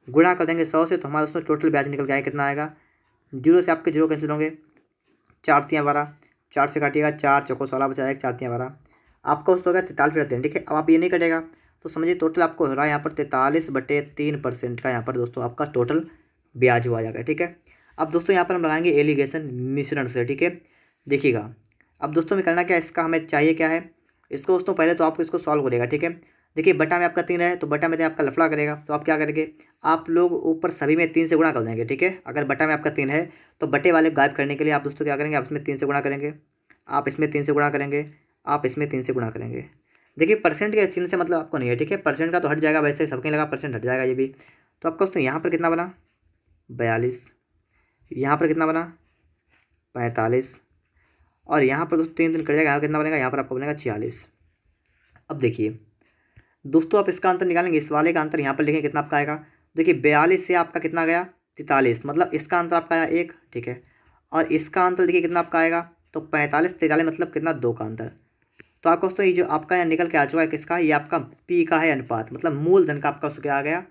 गुणा कर देंगे 100 से, तो हमारा दोस्तों टोटल ब्याज निकल के आए कितना आएगा। जीरो से आपके जीरो कैंसिल होंगे, 4 तियाँ 12, 4 से काटिएगा 4 चौको 16 बचाएगा 4 तियाँ 12, आपका दोस्तों हो गया 43 रहते हैं, ठीक है। अब आप ये नहीं कटेगा तो समझिए टोटल आपको हो रहा है यहाँ पर 43/3% का यहाँ पर दोस्तों आपका टोटल ब्याज हुआ जाएगा, ठीक है। अब दोस्तों यहाँ पर हम लगाएंगे एलिगेशन मिश्रण से, ठीक है। देखिएगा अब दोस्तों में करना क्या है, इसका हमें चाहिए क्या है, इसको दोस्तों पहले तो आपको इसको सॉल्व करेगा, ठीक है। देखिए बटा में आपका 3 है तो बटा में तो आपका लफड़ा करेगा, तो आप क्या करेंगे, आप लोग ऊपर सभी में 3 से गुणा कर देंगे, ठीक है। अगर बटा में आपका 3 है तो बटे वाले गायब करने के लिए आप दोस्तों क्या करेंगे, आप इसमें 3 से गुणा करेंगे, आप इसमें 3 से गुणा करेंगे, आप इसमें 3 से गुणा करेंगे। देखिए परसेंट के चिन्ह से मतलब आपको नहीं है, ठीक है, परसेंट का तो हट जाएगा, वैसे सबके लगा परसेंट हट जाएगा ये भी। तो आपका दोस्तों यहाँ पर कितना बना 42, यहाँ पर कितना बना 45, और यहाँ पर दोस्तों 3 कट जाएगा, यहाँ कितना बनेगा, यहाँ पर आपको बनेगा 46। अब देखिए दोस्तों आप इसका अंतर निकालेंगे, इस वाले का अंतर यहाँ पर लिखेंगे कितना आपका आएगा। देखिए 42 से आपका कितना गया 43, मतलब इसका अंतर आपका आया 1, ठीक है, और इसका अंतर देखिए कितना आपका आएगा, तो 45 43 मतलब कितना 2 का अंतर। तो आपका दोस्तों ये जो आपका यहाँ निकल के आ चुका है किसका, ये आपका पी का है अनुपात, मतलब मूलधन का आपका उसको क्या आ गया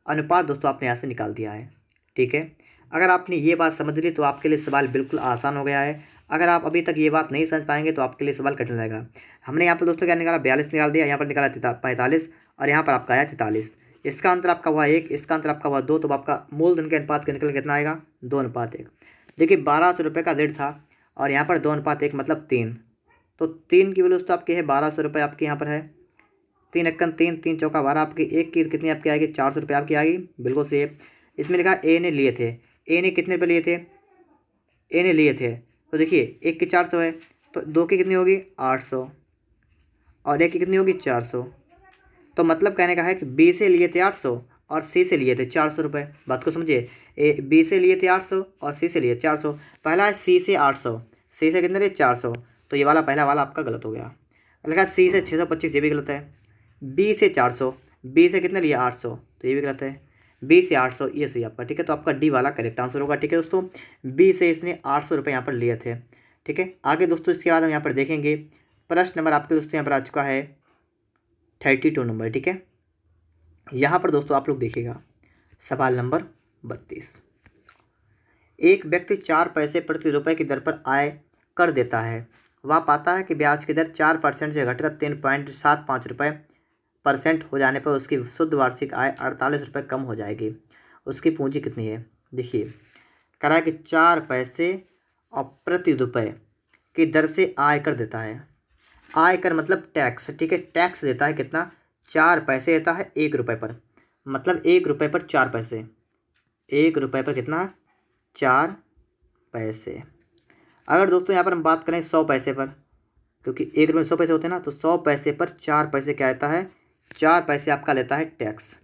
अनुपात, दोस्तों आपने यहाँ से निकाल दिया है, ठीक है। अगर आपने ये बात समझ ली तो आपके लिए सवाल बिल्कुल आसान हो गया है। अगर आप अभी तक ये बात नहीं समझ पाएंगे तो आपके लिए सवाल कठिन रहेगा। हमने यहाँ पर दोस्तों क्या निकाला 42 निकाल दिया, यहाँ पर निकाला 45, और यहाँ पर आपका आया 43। इसका अंतर आपका हुआ 1, इसका अंतर आपका हुआ 2, तो आपका मूलधन के अनुपात का निकल कितना आएगा 2:1। देखिए 1200 रुपये का ऋण था और यहाँ पर 2:1 मतलब 3, तो 3 की वैल्यू दोस्तों आपकी है 1200 रुपये आपके यहाँ पर है, तीन अक्कन तीन, तीन चौका 12, आपकी एक की कितनी आपकी आएगी 400 रुपये आपकी आएगी। बिल्कुल सही है। इसमें लिखा ए ने लिए थे, ए ने कितने रुपये लिए थे, ए ने लिए थे, तो देखिए एक की 400 है, तो दो की कितनी होगी 800, और एक की कितनी होगी 400। तो मतलब कहने का है कि बी से लिए थे 800 और सी से लिए थे 400 रुपये। बात को समझिए, ए बी से लिए थे 800 और सी से लिए 400। पहला है सी से 800, सी से कितने लिए 400, तो ये वाला पहला वाला आपका गलत हो गया। लिखा सी से 625, ये भी गलत है। बी से 400, बी से कितने लिए 800, तो ये भी गलत है। बी से 800, ये सही आपका, ठीक है। तो आपका डी वाला करेक्ट आंसर होगा, ठीक है दोस्तों। बी से इसने 800 रुपये यहाँ पर लिए थे, ठीक है। आगे दोस्तों इसके बाद हम यहाँ पर देखेंगे प्रश्न नंबर आपके दोस्तों यहाँ पर आ चुका है 32 नंबर, ठीक है। यहाँ पर दोस्तों आप लोग देखिएगा सवाल नंबर 32। एक व्यक्ति 4 पैसे प्रति रुपये की दर पर आय कर देता है। वह पाता है कि ब्याज की दर 4% से घटकर 3.75 रुपये % हो जाने पर उसकी शुद्ध वार्षिक आय 48 रुपये कम हो जाएगी। उसकी पूंजी कितनी है। देखिए कह रहा है कि 4 पैसे और प्रति रुपये की दर से आय कर देता है। आय कर मतलब टैक्स, ठीक है। टैक्स देता है कितना, 4 पैसे देता है 1 रुपये पर, मतलब 1 रुपये पर 4 पैसे, 1 रुपये पर कितना 4 पैसे। अगर दोस्तों यहाँ पर हम बात करें 100 पैसे पर, क्योंकि 1 रुपये में 100 पैसे होते हैं ना, तो 100 पैसे पर 4 पैसे क्या आता है, 4 पैसे आपका लेता है टैक्स।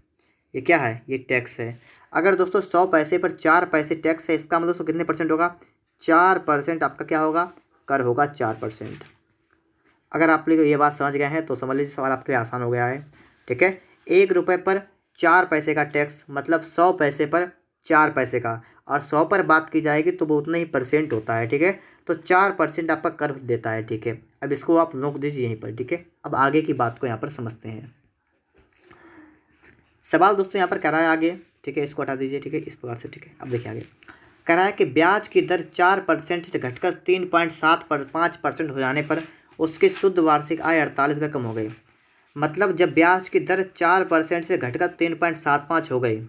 ये क्या है, ये टैक्स है। अगर दोस्तों 100 पैसे पर 4 पैसे टैक्स है, इसका मतलब दोस्तों कितने % होगा, 4% आपका क्या होगा, कर होगा 4%। अगर आप लोग ये बात समझ गए हैं तो समझ लीजिए सवाल आपके लिए आसान हो गया है, ठीक है। 1 रुपये पर 4 पैसे का टैक्स मतलब 100 पैसे पर 4 पैसे का, और 100 पर बात की जाएगी तो वो उतना ही % होता है, ठीक है। तो 4% आपका कर देता है, ठीक है। अब इसको आप रोक दीजिए यहीं पर, ठीक है। अब आगे की बात को यहाँ पर समझते हैं। सवाल दोस्तों यहाँ पर कह रहा है आगे, ठीक है, इसको हटा दीजिए, ठीक है, इस प्रकार से, ठीक है। अब देखिए आगे कह रहा है कि ब्याज की दर 4% से घटकर 3.75% हो जाने पर उसकी शुद्ध वार्षिक आय 48 रुपये कम हो गई। मतलब जब ब्याज की दर 4% से घटकर 3.75 हो गई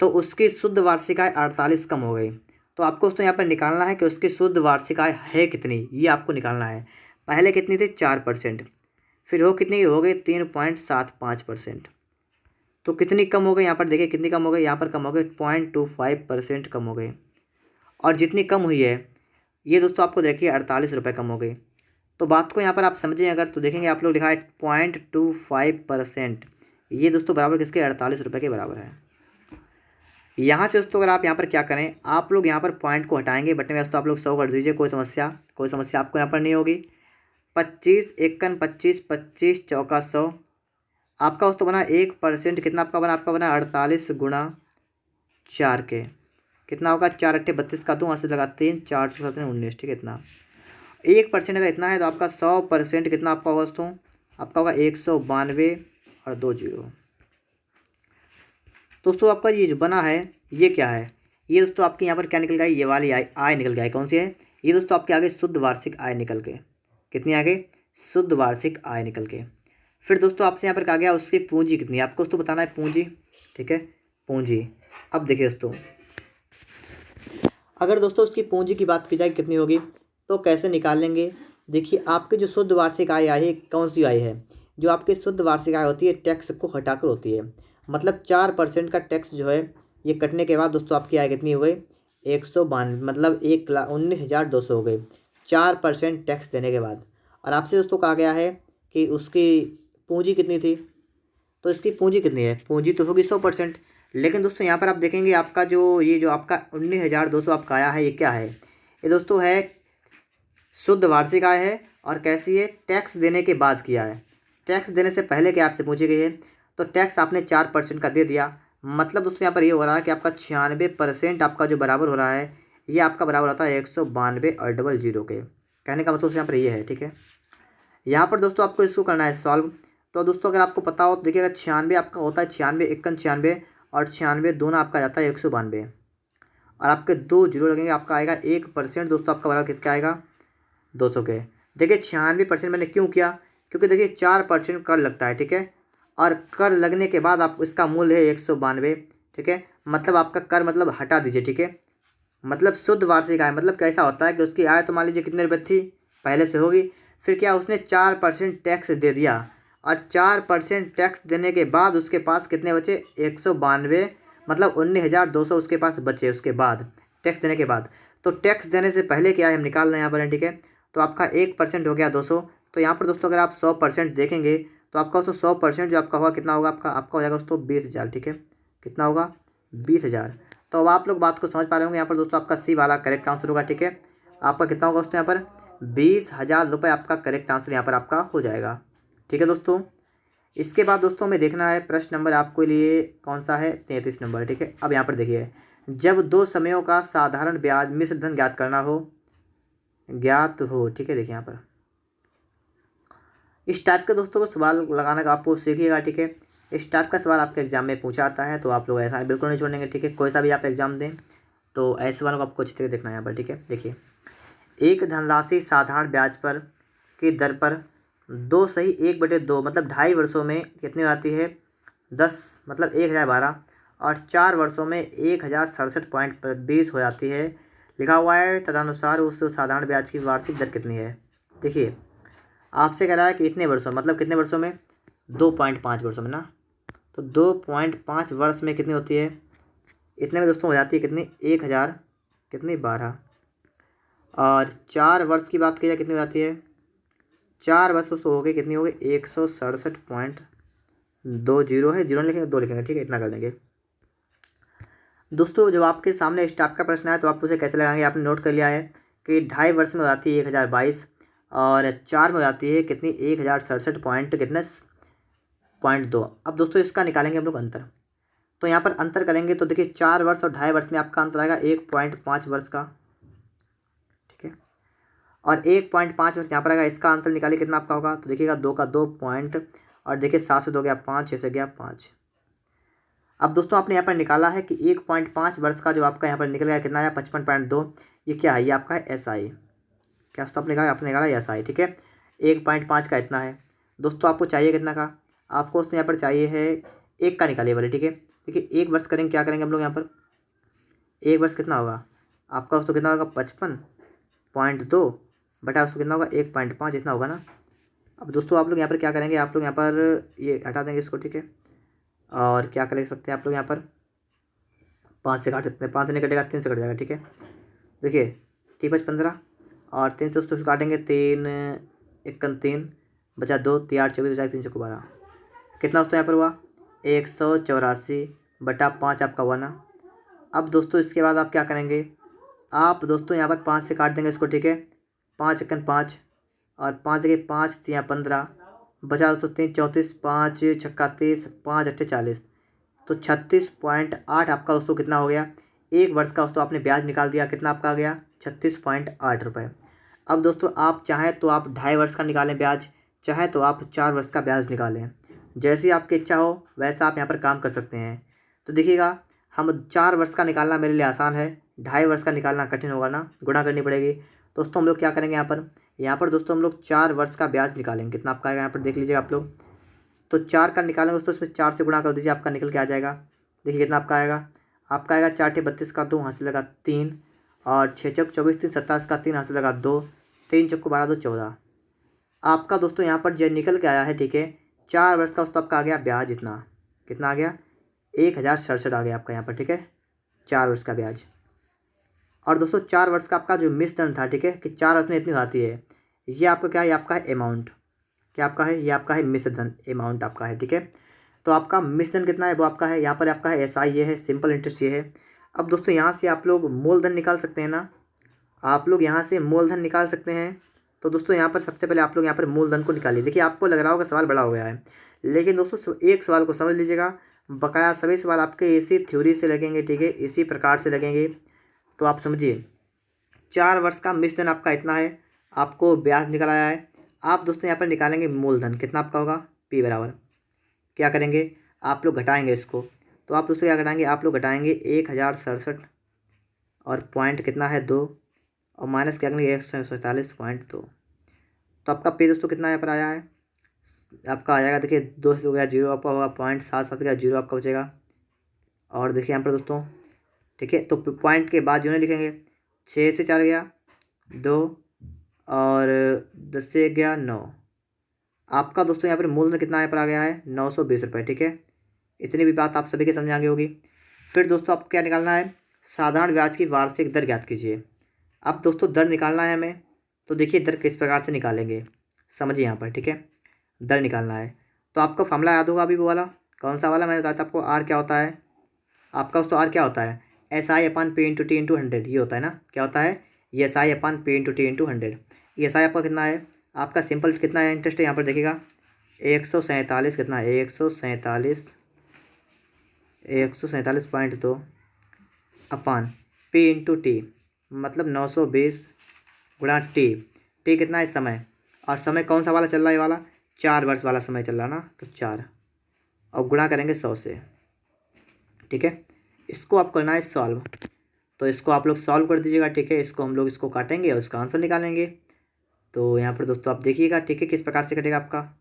तो उसकी शुद्ध वार्षिक आय 48 कम हो गई। तो आपको दोस्तों यहाँ पर निकालना है कि उसकी शुद्ध वार्षिक आय है कितनी, ये आपको निकालना है। पहले कितनी थी 4%, फिर हो कितनी हो गई 3.75%, तो कितनी कम हो गई यहाँ पर देखिए, कितनी कम हो गई, यहाँ पर कम हो गई 0.25% कम हो गई। और जितनी कम हुई है ये दोस्तों आपको देखिए 48 रुपये कम हो गई। तो बात को यहाँ पर आप समझें अगर, तो देखेंगे आप लोग लिखा है 0.25%, ये दोस्तों बराबर किसके 48 रुपये के बराबर है। यहाँ से दोस्तों अगर आप यहाँ पर क्या करें, आप लोग यहाँ पर पॉइंट को हटाएंगे, बटन में दोस्तों आप लोग 100 कर दीजिए, कोई समस्या आपको यहाँ पर नहीं होगी। 25 एकन 25, 25 चौका 100, आपका दोस्तों बना 1% कितना आपका बना 48 गुणा 4 के, कितना होगा 4 अट्ठे 32 का 2 वहाँ से लगाते हैं 4 7 19, ठीक है। इतना 1% अगर इतना है तो आपका 100% कितना आपका होगा दोस्तों, आपका होगा 192 और 2 जीरो। दोस्तों आपका ये जो बना है ये क्या है, ये दोस्तों आपके यहाँ पर क्या निकल गया, ये वाली आय निकल गया है। कौन सी है ये दोस्तों, आपके आगे शुद्ध वार्षिक आय निकल के, कितनी आगे शुद्ध वार्षिक आय निकल के। फिर दोस्तों आपसे यहाँ पर कहा गया उसकी पूंजी कितनी है, आपको दोस्तों बताना है पूंजी, ठीक है, पूंजी। अब देखिए दोस्तों अगर दोस्तों उसकी पूंजी की बात की जाए कितनी होगी तो कैसे निकाल लेंगे। देखिए आपकी जो शुद्ध वार्षिक आय आई है कौन सी आय है, जो आपकी शुद्ध वार्षिक आय होती है टैक्स को हटाकर होती है। मतलब 4% का टैक्स जो है ये कटने के बाद दोस्तों आपकी आय कितनी हो गई 192, मतलब 1,19,200 हो गई 4% टैक्स देने के बाद। और आपसे दोस्तों कहा गया है कि उसकी पूंजी कितनी थी, तो इसकी पूंजी कितनी है, पूंजी तो होगी 100%। लेकिन दोस्तों यहाँ पर आप देखेंगे आपका जो आपका 19,200 आपका आया है ये क्या है, ये दोस्तों है शुद्ध वार्षिक आय है। और कैसी है, टैक्स देने के बाद किया है, टैक्स देने से पहले क्या आपसे पूछी गई है, तो टैक्स आपने 4% का दे दिया। मतलब दोस्तों यहाँ पर ये हो रहा है कि आपका 96% आपका जो बराबर हो रहा है ये आपका बराबर होता है 192 और 00 के। कहने का मतलब यहाँ पर ये है, ठीक है। यहाँ पर दोस्तों आपको इसको करना है सॉल्व। तो दोस्तों अगर आपको पता हो तो देखिएगा 96 आपका होता है 96 एकन 96 और 96 दोनों आपका जाता है 192 और आपके 2 जीरो लगेंगे, आपका आएगा 1% दोस्तों आपका बराबर कितना आएगा 200 के। देखिए 96% मैंने क्यों किया, क्योंकि देखिए 4% कर लगता है, ठीक है। और कर लगने के बाद आप इसका मूल्य है 192, ठीक है। मतलब आपका कर मतलब हटा दीजिए, ठीक है। मतलब शुद्ध वार्षिक आय मतलब कैसा होता है कि उसकी आय तो मान लीजिए कितने रुपये थी पहले से होगी, फिर क्या उसने 4% टैक्स दे दिया, और 4% टैक्स देने के बाद उसके पास कितने बचे, 192, मतलब 19,200 उसके पास बचे उसके बाद, टैक्स देने के बाद। तो टैक्स देने से पहले क्या है हम निकाल रहे हैं यहाँ पर, ठीक है। तो आपका 1% हो गया 200। तो यहाँ पर दोस्तों अगर आप 100% देखेंगे तो आपका दोस्तों 100% जो आपका होगा कितना होगा, आपका हो जाएगा दोस्तों 20,000, ठीक है। कितना होगा, 20,000। तो अब आप लोग बात को समझ पा रहे होंगे। यहाँ पर दोस्तों आपका सी वाला करेक्ट आंसर होगा, ठीक है। आपका कितना होगा दोस्तों, यहाँ पर 20,000 रुपये आपका करेक्ट आंसर यहाँ पर आपका हो जाएगा, ठीक है दोस्तों। इसके बाद दोस्तों हमें देखना है प्रश्न नंबर आपके लिए कौन सा है, 33 नंबर, ठीक है। अब यहाँ पर देखिए, जब दो समयों का साधारण ब्याज मिश्र धन ज्ञात करना हो, ठीक है। देखिए यहाँ पर इस टाइप के दोस्तों को सवाल लगाने का आपको सीखिएगा, ठीक है। इस टाइप का सवाल आपके एग्जाम में पूछा आता है, तो आप लोग ऐसा बिल्कुल नहीं छोड़ेंगे, ठीक है। कोई सा भी आप एग्जाम दें तो ऐसे सवालों को आपको अच्छी तरह देखना है यहाँ पर, ठीक है। देखिए, एक धनराशि साधारण ब्याज पर की दर पर 2/1/2 मतलब 2.5 वर्षों में कितनी हो जाती है, 10 मतलब 1,012, और 4 वर्षों में 1,067.20 हो जाती है, लिखा हुआ है। तदनुसार उस साधारण ब्याज की वार्षिक दर कितनी है। देखिए, आपसे कह रहा है कि इतने वर्षों मतलब कितने वर्षों में, 2.5 वर्षों में ना। तो 2.5 वर्ष में कितनी होती है, इतने में दोस्तों हो जाती है कितनी, 1,000 कितनी 12, और 4 वर्ष की बात की जाए कितनी हो जाती है, 4 वर्ष तो हो गई, कितनी हो गई, 167.20 है, जीरो लिखेंगे 2 लिखेंगे, ठीक है। इतना कर देंगे दोस्तों। जब आपके सामने इस टाइप का प्रश्न है तो आप उसे कैसे लगाएंगे, आपने नोट कर लिया है कि 2.5 वर्ष में हो जाती है 1,022, और 4 में हो जाती है कितनी, 1,067 पॉइंट कितने, 0.2। अब दोस्तों इसका निकालेंगे हम लोग अंतर। तो यहाँ पर अंतर करेंगे तो देखिए 4 वर्ष और 2.5 वर्ष में आपका अंतर आएगा 1.5 वर्ष का, ठीक है। और 1.5 वर्ष यहाँ पर आएगा, इसका अंतर निकालिए कितना आपका होगा। तो देखिएगा 2 का 2 पॉइंट, और देखिए 7 से 2 गया 5, 6 से गया 5। अब दोस्तों आपने यहाँ पर निकाला है कि 1.5 वर्ष का जो आपका यहाँ पर निकल गया कितना आया, 55.2। ये क्या है, ये आपका है SI, क्या दोस्तों आपने निकाला SI, ठीक है। 1.5 का इतना है दोस्तों, आपको चाहिए कितना का, आपको उसने यहाँ पर चाहिए है 1 का निकालिए वाले, ठीक है। देखिए 1 वर्ष करेंगे, क्या करेंगे हम लोग यहाँ पर, 1 वर्ष कितना होगा आपका दोस्तों, कितना होगा 55.2 बटा उसको कितना होगा 1.5, इतना होगा ना। अब दोस्तों आप लोग यहाँ पर क्या करेंगे, आप लोग यहाँ पर ये हटा देंगे इसको, ठीक है। और क्या कर सकते हैं आप लोग यहाँ पर, 5 से काट सकते हैं, 5 से नहीं कटेगा 3 से कट जाएगा, ठीक है। देखिए 3×5 15, और 3 से उसको काटेंगे, 3 1 3 बचा 2, 3 8 24 बचा 3 4 12, कितना दोस्तों यहाँ पर हुआ 184/5 आपका हुआ ना। अब दोस्तों इसके बाद आप क्या करेंगे, आप दोस्तों यहाँ पर 5 से काट देंगे इसको, ठीक है। 5 1 5, और 5 जगह 5 3 15 बचा दोस्तों 3 34, 5 6 30, 5 8 40, तो 36.8 आपका दोस्तों कितना हो गया, 1 वर्ष का दोस्तों आपने ब्याज निकाल दिया, कितना आपका आ गया 36.8 रुपये। अब दोस्तों आप चाहें तो आप 2.5 वर्ष का निकालें ब्याज, चाहे तो आप 4 वर्ष का ब्याज निकालें, जैसी आपकी इच्छा हो वैसा आप यहाँ पर काम कर सकते हैं। तो देखिएगा, हम 4 वर्ष का निकालना मेरे लिए आसान है, 2.5 वर्ष का निकालना कठिन होगा ना, गुणा करनी पड़ेगी। दोस्तों हम लोग क्या करेंगे यहाँ पर दोस्तों हम लोग 4 वर्ष का ब्याज निकालेंगे, कितना आपका आएगा यहाँ पर देख लीजिएगा आप लोग। तो 4 का निकालेंगे दोस्तों, इसमें 4 से गुणा कर दीजिए, आपका निकल के आ जाएगा। देखिए कितना आपका आएगा, आपका आएगा 4 × 32 का 2 हाथ से लगा 3, और 6 चौक 24 3 27 का 3 हाथ से लगा 2, 3 चौक 12 2 14। आपका दोस्तों यहाँ पर जो निकल के आया है, ठीक है, 4 वर्ष का दोस्तों आपका आ गया ब्याज, इतना कितना आ गया 1,067 आ गया आपका यहाँ पर, ठीक है, 4 वर्ष का ब्याज। और दोस्तों 4 वर्ष का आपका जो मिस धन था, ठीक है, कि 4 वर्ष में इतनी आती है, ये आपका क्या है, ये आपका है अमाउंट, क्या आपका है, ये आपका है मिश्र धन अमाउंट आपका है, ठीक है। तो आपका मिश्र धन कितना है वो आपका है, यहाँ पर आपका है SI, ये है सिंपल इंटरेस्ट, ये है। अब दोस्तों यहाँ से आप लोग मूलधन निकाल सकते हैं ना, आप लोग यहाँ से मूलधन निकाल सकते हैं। तो दोस्तों यहाँ पर सबसे पहले आप लोग यहाँ पर मूलधन को निकालिए। देखिए आपको लग रहा होगा सवाल बड़ा हो गया है, लेकिन दोस्तों एक सवाल को समझ लीजिएगा, बकाया सभी सवाल आपके इसी थ्योरी से लगेंगे, ठीक है, इसी प्रकार से लगेंगे। तो आप समझिए 4 वर्ष का मिश्र धन आपका इतना है, आपको ब्याज निकल आया है। आप दोस्तों यहाँ पर निकालेंगे मूलधन, कितना आपका होगा P बराबर, क्या करेंगे आप लोग घटाएंगे इसको। तो आप दोस्तों क्या घटाएंगे, आप लोग घटाएंगे 1,067 और पॉइंट कितना है 2, और माइनस क्या करेंगे 147.2। तो आपका P दोस्तों कितना यहाँ पर आया है, आपका आ जाएगा, देखिए 2 से हो गया 0, आपका होगा 0.77 का 0 आपका बचेगा। और देखिए यहाँ पर दोस्तों, ठीक है, तो पॉइंट के बाद जो नहीं लिखेंगे, 6 से 4 गया 2, और 10 से गया 9, आपका दोस्तों यहाँ पर मूलधन कितना यहाँ पर आ गया है 920 रुपये। ठीक है, इतनी भी बात आप सभी के समझ आ गई होगी। फिर दोस्तों आपको क्या निकालना है, साधारण ब्याज की वार्षिक दर ज्ञात कीजिए। अब दोस्तों दर निकालना है हमें, तो देखिए दर किस प्रकार से निकालेंगे, समझिए यहाँ पर। ठीक है, दर निकालना है तो आपको फॉर्मूला याद होगा अभी वो वाला, कौन सा वाला, मैंने बताया था आपको। आर क्या होता है आपका दोस्तों, आर क्या होता है, SI/P/T/100, ये होता है ना। क्या होता है, ये SI/P/T/100। ये SI आपका कितना है, आपका सिंपल कितना है इंटरेस्ट है यहाँ पर देखिएगा 147, कितना है 147.2 अपान P/T, मतलब 920 गुणा टी। टी कितना है समय, और समय कौन सा वाला चल रहा है, ये वाला 4 वर्ष वाला समय चल रहा है ना, तो 4 और गुणा करेंगे 100 से। ठीक है, इसको आप करना है सॉल्व, तो इसको आप लोग सॉल्व कर दीजिएगा। ठीक है, इसको हम लोग इसको काटेंगे और इसका आंसर निकालेंगे। तो यहाँ पर दोस्तों आप देखिएगा, ठीक है, किस प्रकार से कटेगा आपका।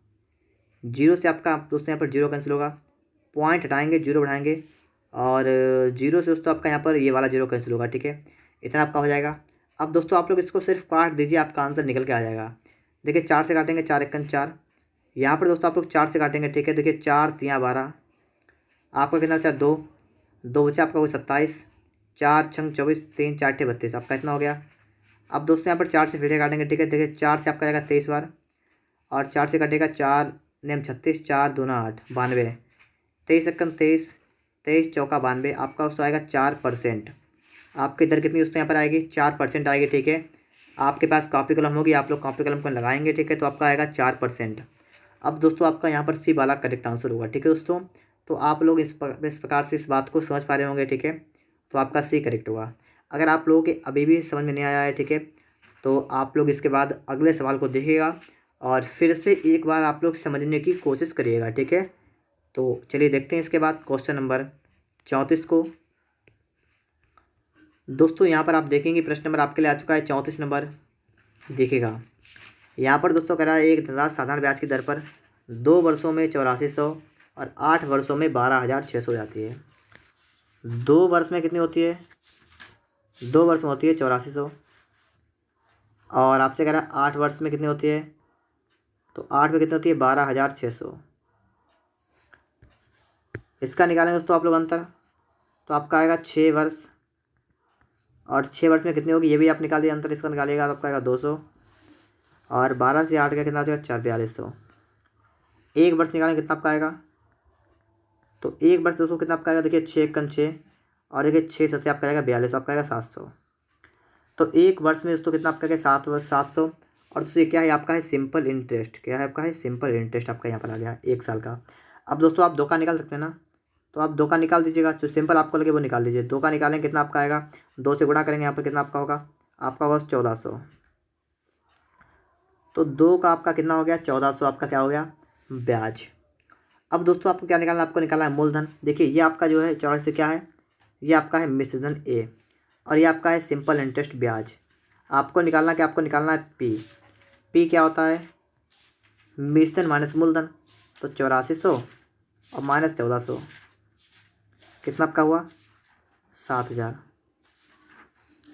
जीरो से आपका दोस्तों यहाँ पर जीरो कैंसिल होगा, पॉइंट हटाएंगे, जीरो बढ़ाएंगे, और जीरो से दोस्तों आपका यहाँ पर ये वाला जीरो कैंसिल होगा। ठीक है, इतना आपका हो जाएगा। अब दोस्तों आप लोग इसको सिर्फ काट दीजिए, आपका आंसर निकल के आ जाएगा। देखिए 4 से काटेंगे, 4 1 4, यहाँ पर दोस्तों आप लोग 4 से काटेंगे। ठीक है, देखिए 4 3 12, आपका कितना बचा 2, 2 बचा आपका कोई 27, 4 6 24, 3 4 32, आपका इतना हो गया। अब दोस्तों यहाँ पर 4 से फिर से काटेंगे। ठीक है, देखिए 4 से आपका जाएगा 23 बार, और 4 से कटेगा 4 नेम 36, 4 दूना 8 92, 23 1 23, 23 चौका 92, आपका उसको आएगा 4%। आपकी दर कितनी दोस्तों यहाँ पर आएगी, 4% आएगी। ठीक है, आपके पास कॉपी कलम होगी, आप लोग कॉपी कलम को लगाएंगे। ठीक है, तो आपका आएगा 4%। अब दोस्तों आपका यहाँ पर सी वाला करेक्ट आंसर होगा। ठीक है दोस्तों, तो आप लोग इस प्रकार से इस बात को समझ पा रहे होंगे। ठीक है, तो आपका सी करेक्ट होगा। अगर आप लोगों के अभी भी समझ में नहीं आया है, ठीक है, तो आप लोग इसके बाद अगले सवाल को देखिएगा और फिर से एक बार आप लोग समझने की कोशिश करिएगा। ठीक है, तो चलिए देखते हैं इसके बाद क्वेश्चन नंबर 34 को। दोस्तों यहाँ पर आप देखेंगे प्रश्न नंबर आपके लिए आ चुका है 34 नंबर। देखिएगा यहाँ पर दोस्तों कह रहा है एक धनराशि साधारण ब्याज की दर पर 2 वर्षों में 8400 और 8 वर्षों में 12600 हो जाती है। 2 वर्ष में कितनी होती है, 2 वर्ष में होती है 8400, और आपसे कह रहा है 8 वर्ष में कितनी होती है, तो 8 में कितनी होती है 12600। इसका निकालेंगे दोस्तों आप लोग अंतर, तो आपका आएगा 6 वर्ष, और 6 वर्ष में कितनी होगी ये भी आप निकाल दिए अंतर, इसका निकालिएगा तो आपका आएगा 200, और 12 से 8 का कितना हो जाएगा 4200। 1 वर्ष निकालेंगे कितना आपका आएगा, तो 1 वर्ष दोस्तों कितना आपका आएगा, देखिए 6 कन 6, और देखिए 6 7 आपका आएगा 42, आपका आएगा 700। तो 1 वर्ष में दोस्तों कितना आपका आएगा 7 वर्ष 700, और दोस्तों ये क्या है आपका है सिंपल इंटरेस्ट, क्या है आपका है सिंपल इंटरेस्ट, आपका यहाँ पर आ गया 1 साल का। अब दोस्तों आप 2 का निकाल सकते हैं ना, तो आप 2 का निकाल दीजिएगा, जो सिंपल आपको लगे वो निकाल लीजिए। 2 का निकालेंगे कितना आपका आएगा, 2 से गुणा करेंगे यहाँ पर कितना आपका होगा, आपका होगा 1400। तो 2 का आपका कितना हो गया 1400, आपका क्या हो गया ब्याज। अब दोस्तों आपको क्या निकालना है, आपको निकालना है मूलधन। देखिए ये आपका जो है 8400 क्या है, ये आपका है मिश्रधन ए, और ये आपका है सिंपल इंटरेस्ट ब्याज। आपको निकालना क्या, आपको निकालना है पी। पी क्या होता है, मिश्रधन माइनस मूलधन, तो 8400 और माइनस 1400 कितना आपका हुआ 7000,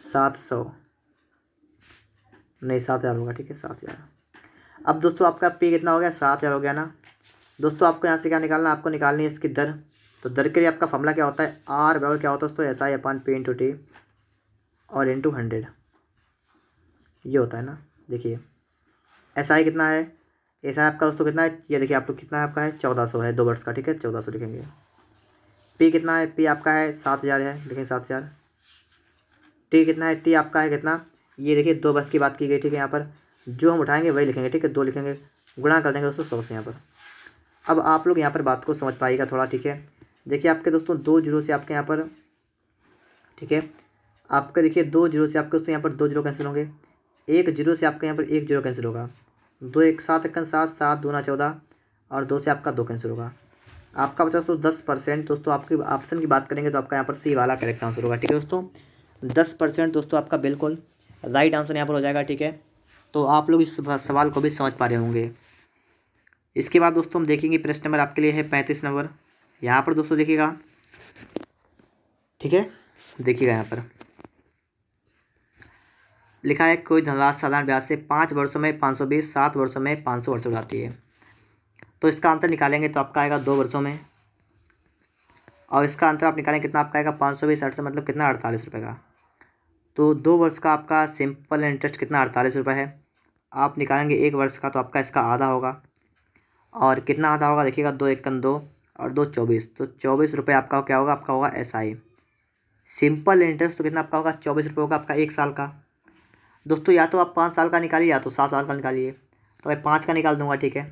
700 नहीं 7000 होगा। ठीक है 7000। अब दोस्तों आपका पी कितना हो गया 7000 हो गया ना। दोस्तों आपको यहाँ से क्या निकालना है, आपको निकालनी है इसकी दर। तो दर के लिए आपका फॉर्मूला क्या होता है, आर बराबर क्या होता है दोस्तों SI/P/T और इंटू 100, ये होता है ना। देखिए SI कितना है, SI आपका दोस्तों कितना है, ये देखिए आप लोग कितना है आपका है 1400 है 2 वर्ष का। ठीक है 1400 लिखेंगे। पी कितना है, पी आपका है 7000 है, लिखेंगे 7000। टी कितना है, टी आपका है कितना, ये देखिए 2 वर्ष की बात की गई। ठीक है, यहाँ पर जो हम उठाएंगे वही लिखेंगे। ठीक है 2 लिखेंगे, गुणा कर देंगे दोस्तों 100 से यहाँ पर। अब आप लोग यहाँ पर बात को समझ पाइएगा थोड़ा। ठीक है, देखिए आपके दोस्तों 2 जीरो से आपके यहाँ पर, ठीक है आपके देखिए 2 जीरो से आपके दोस्तों यहाँ पर 2 जीरो कैंसिल होंगे, 1 जीरो से आपके यहाँ पर 1 जीरो कैंसिल होगा, 2 1 7 1 7 7 दूना 14, और 2 से आपका 2 कैंसिल होगा। आपका बचा दोस्तों 10%। दोस्तों आपकी ऑप्शन की बात करेंगे तो आपका यहाँ पर सी वाला करेक्ट आंसर होगा। ठीक है दोस्तों 10% दोस्तों आपका बिल्कुल राइट आंसर यहाँ पर हो जाएगा। ठीक है, तो आप लोग इस सवाल को भी समझ पा रहे होंगे। इसके बाद दोस्तों हम देखेंगे प्रश्न नंबर आपके लिए है 35 नंबर। यहाँ पर दोस्तों देखिएगा, ठीक है देखिएगा यहाँ पर लिखा है कोई धनराशि साधारण ब्याज से 5 वर्षों में 520, 7 वर्षों में 500 वर्ष हो जाती है। तो इसका अंतर निकालेंगे तो आपका आएगा 2 वर्षों में, और इसका अंतर आप निकालेंगे कितना आपका आएगा 520 से मतलब कितना 48 रुपये का। तो 2 वर्ष का आपका सिंपल इंटरेस्ट कितना 48 रुपये है। आप निकालेंगे 1 वर्ष का तो आपका इसका आधा होगा, और कितना आधा होगा देखिएगा, 2 एकम 2 और 2 24, तो 24 रुपये आपका क्या होगा, आपका होगा SI सिंपल इंटरेस्ट। तो कितना आपका होगा 24 रुपये होगा आपका 1 साल का। दोस्तों या तो आप 5 साल का निकालिए या तो 7 साल का निकालिए, तो मैं 5 का निकाल दूंगा, ठीक है।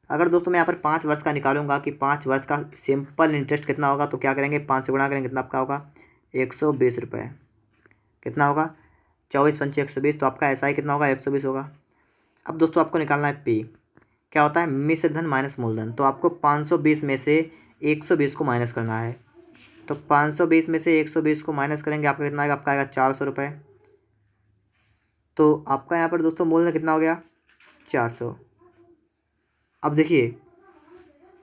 अगर दोस्तों मैं यहाँ पर 5 वर्ष का निकालूंगा कि 5 वर्ष का सिंपल इंटरेस्ट कितना होगा, तो क्या करेंगे 5 से गुणा करेंगे, कितना आपका होगा 120 रुपये। कितना होगा 24 पंचे 120, तो आपका SI कितना होगा 120 होगा। अब दोस्तों आपको निकालना है P, क्या होता है मिश्र धन माइनस मूलधन। तो आपको 520 में से 120 को माइनस करना है। तो 520 में से 120 को माइनस करेंगे, आपका कितना आएगा, आपका आएगा 400 रुपये। तो आपका यहाँ पर दोस्तों मूलधन कितना हो गया 400। अब देखिए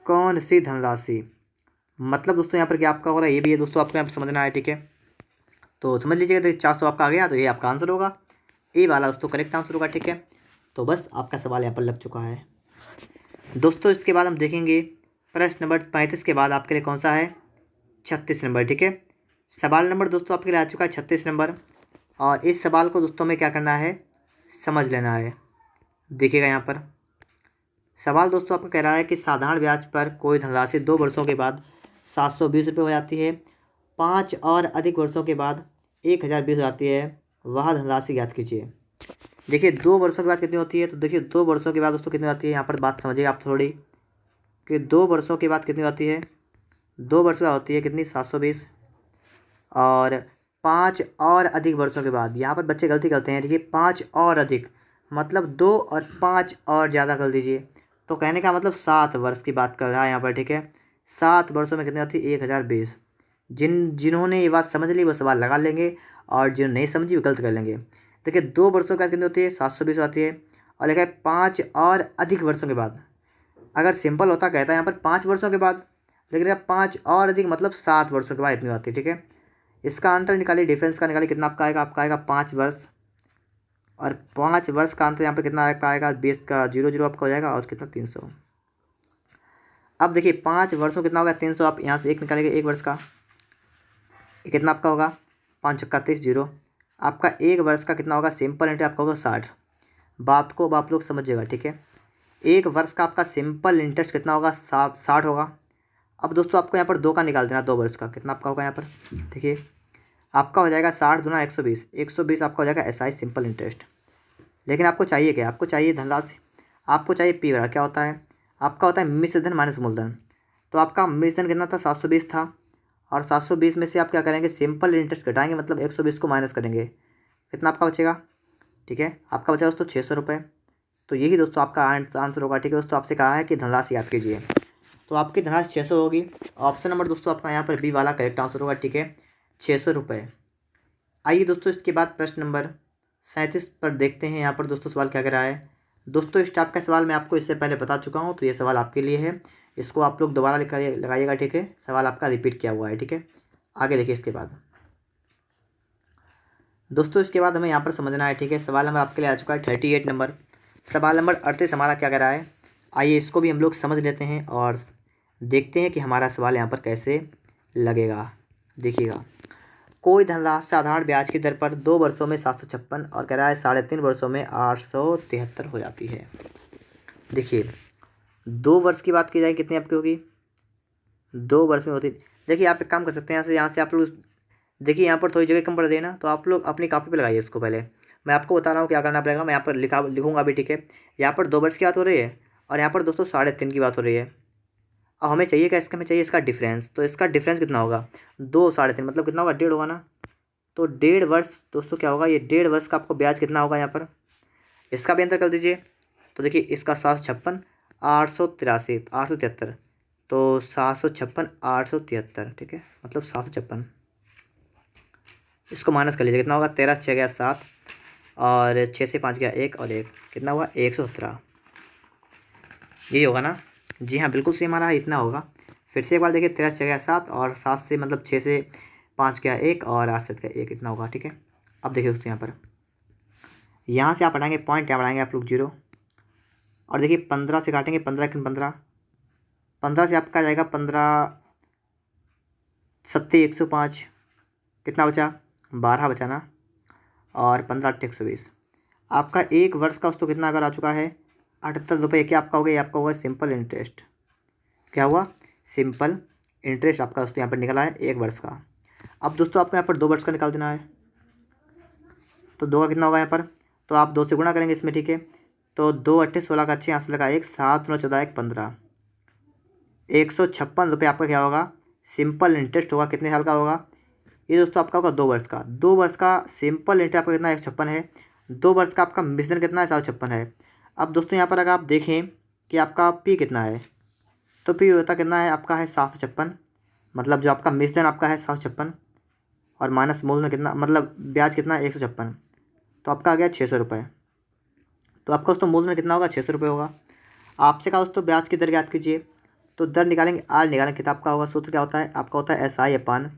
कौन सी धनराशि, मतलब दोस्तों यहाँ पर क्या आपका हो रहा है, ये भी है दोस्तों आपको यहाँ पर समझना है, ठीक है। तो समझ लीजिएगा, देखिए 400 आपका आ गया, तो ये आपका आंसर होगा, ए वाला दोस्तों करेक्ट आंसर होगा, ठीक है। तो बस आपका सवाल यहाँ पर लग चुका है दोस्तों। इसके बाद हम देखेंगे प्रश्न नंबर 35 के बाद आपके लिए कौन सा है 36 नंबर, ठीक है। सवाल नंबर दोस्तों आपके लिए आ चुका है 36 नंबर, और इस सवाल को दोस्तों में क्या करना है समझ लेना है। देखिएगा यहाँ पर सवाल दोस्तों आपका कह रहा है कि साधारण ब्याज पर कोई धनराशि 2 वर्षों के बाद 720 रुपये हो जाती है, 5 और अधिक वर्षों के बाद 1020 हो जाती है, वह धनराशि ज्ञात कीजिए। देखिए 2 वर्षों के बाद कितनी होती है, तो देखिए 2 वर्षों के बाद दोस्तों कितनी होती है, यहाँ पर बात समझिए आप थोड़ी, कि 2 वर्षों के बाद कितनी होती है, 2 वर्ष का होती है कितनी 720, और 5 और अधिक वर्षों के बाद, यहाँ पर बच्चे गलती करते हैं, देखिए 5 और अधिक मतलब 2 और 5 और ज़्यादा कर दीजिए, तो कहने का मतलब 7 वर्ष की बात कर रहा है यहाँ पर, ठीक है। 7 वर्षों में कितनी होती है 1020। जिन्होंने ये बात समझ ली वो सवाल लगा लेंगे, और जिन्होंने नहीं समझी वो गलत कर लेंगे। देखिए 2 वर्षों के बाद कितनी होती है 720 आती है, और लिखा है 5 और अधिक वर्षों के बाद। अगर सिंपल होता कहता है यहाँ पर 5 वर्षों के बाद, लेकिन 5 और अधिक मतलब 7 वर्षों के बाद इतनी आती है, ठीक है। इसका आंसर निकालिए, डिफरेंस का निकालिए, कितना आपका आएगा, आपका आएगा 5 वर्ष, और 5 वर्ष का अंतर यहाँ पर कितना आएगा 20 का 0 आपका हो जाएगा, और कितना 300। अब देखिए 5 वर्षों कितना होगा 300, आप यहाँ से 1 निकालेंगे 1 वर्ष का, कितना आपका होगा 5 छक्का 30 0। आपका 1 वर्ष का कितना होगा सिंपल इंटरेस्ट आपका होगा 60। बात को अब आप लोग समझिएगा, ठीक है। 1 वर्ष का आपका सिंपल इंटरेस्ट कितना होगा 60 होगा। अब दोस्तों आपको यहाँ पर 2 का निकाल देना, 2 वर्ष का कितना आपका होगा यहाँ पर, देखिए आपका हो जाएगा 60 दूना 120, 120 आपका हो जाएगा SI सिंपल इंटरेस्ट। लेकिन आपको चाहिए क्या, आपको चाहिए धनराशि, आपको चाहिए P वाला, क्या होता है आपका होता है मिश्र धन माइनस मूलधन। तो आपका मिश्र धन कितना था 720 था, और 720 में से आप क्या करेंगे सिंपल इंटरेस्ट घटाएंगे, मतलब 120 को माइनस करेंगे, कितना आपका बचेगा, ठीक है। आपका बचा दोस्तों 600 रुपये। तो यही दोस्तों आपका आंसर होगा, ठीक है दोस्तों। आपसे कहा है कि धनराशि याद कीजिए, तो आपकी धनराशि 600 होगी। ऑप्शन नंबर दोस्तों आपका यहाँ पर बी वाला करेक्ट आंसर होगा, ठीक है 600 रुपये। आइए दोस्तों इसके बाद प्रश्न नंबर 37 पर देखते हैं। यहाँ पर दोस्तों सवाल क्या कर रहा है। दोस्तों इस टाइप का सवाल मैं आपको इससे पहले बता चुका हूँ, तो ये सवाल आपके लिए है, इसको आप लोग दोबारा लगाइएगा, ठीक है। सवाल आपका रिपीट किया हुआ है, ठीक है। आगे देखिए इसके बाद दोस्तों, इसके बाद हमें यहाँ पर समझना है, ठीक है। सवाल नंबर आपके लिए आ चुका है 38 नंबर। सवाल नंबर 38 हमारा क्या कर रहा है, आइए इसको भी हम लोग समझ लेते हैं और देखते हैं कि हमारा सवाल यहाँ पर कैसे लगेगा। देखिएगा, कोई धनराशि साधारण ब्याज की दर पर 2 वर्षों में 756 और कह रहा है 3.5 वर्षों में 873 हो जाती है। देखिए 2 वर्ष की बात की जाए कितनी आपकी होगी, 2 वर्ष में होती। देखिए आप एक काम कर सकते हैं, यहाँ से आप लोग देखिए यहाँ पर थोड़ी जगह कम पड़ देना, तो आप लोग अपनी कॉपी पे लगाइए इसको। पहले मैं आपको बता रहा हूँ क्या करना पड़ेगा, मैं यहाँ पर लिखूँगा भी, ठीक है। यहाँ पर 2 वर्ष की बात हो रही है, और यहाँ पर दोस्तों 3.5 की बात हो रही है। अब हमें चाहिए क्या, इसका हमें चाहिए इसका डिफरेंस। तो इसका डिफरेंस कितना होगा 2 3.5 मतलब कितना होगा 1.5 होगा ना। तो 1.5 वर्ष दोस्तों क्या होगा, ये 1.5 वर्ष का आपको ब्याज कितना होगा यहाँ पर, इसका भी अंतर कर दीजिए। तो देखिए इसका 756 873, तो 756 873, ठीक है, मतलब 756। इसको माइनस कर लीजिए, कितना होगा 13 से 6 गया 7, और 6 से 5 गया 1 और 1, कितना हुआ 117। यही होगा ना, जी हाँ बिल्कुल सही हमारा इतना होगा। फिर से एक बार देखिए 13 से 6 गया 7, और 7 से मतलब 6 से 5 गया 1, और 8 से 7 गया 1, इतना होगा, ठीक है। अब देखिए दोस्तों यहाँ से आप हटाएंगे पॉइंट, क्या बढ़ाएंगे आप लोग 0, और देखिए 15 से काटेंगे 15 15, 15 से आपका आ जाएगा 15 सत्ते 105, कितना बचा 12 बचा ना, और 15 8 120। आपका एक वर्ष का दोस्तों कितना अगर आ चुका है 78 रुपये। क्या आपका हो गया, ये आपका होगा सिंपल इंटरेस्ट। क्या हुआ, सिंपल इंटरेस्ट आपका दोस्तों यहाँ पर निकला है एक वर्ष का। अब दोस्तों आपको यहाँ पर 2 वर्ष का निकाल देना है, तो 2 का कितना होगा यहाँ पर, तो आप 2 से गुणा करेंगे इसमें, ठीक है। तो 2 8 16 का 6 यहाँ से लगा 1, 7 9 14 1 15, 156 रुपये आपका क्या होगा, सिंपल इंटरेस्ट होगा। कितने साल का होगा ये दोस्तों, आपका होगा 2 वर्ष का। 2 वर्ष का सिंपल इंटरेस्ट आपका कितना 156 है। 2 वर्ष का आपका मिश्रण कितना है 756 है। अब दोस्तों यहाँ पर अगर आप देखें कि आपका पी कितना है, तो पी होता कितना है आपका है 756, मतलब जो आपका मिश्रण आपका है 756, और माइनस मूलधन कितना, मतलब ब्याज कितना है 156, तो आपका आ गया 600 रुपये। तो आपका दोस्तों मूलधन कितना होगा 600 रुपये होगा। आपसे कहा दोस्तों ब्याज की दर याद कीजिए, तो दर निकालेंगे, आर निकालेंगे, किताब का होगा सूत्र क्या होता है आपका, होता है SI अपान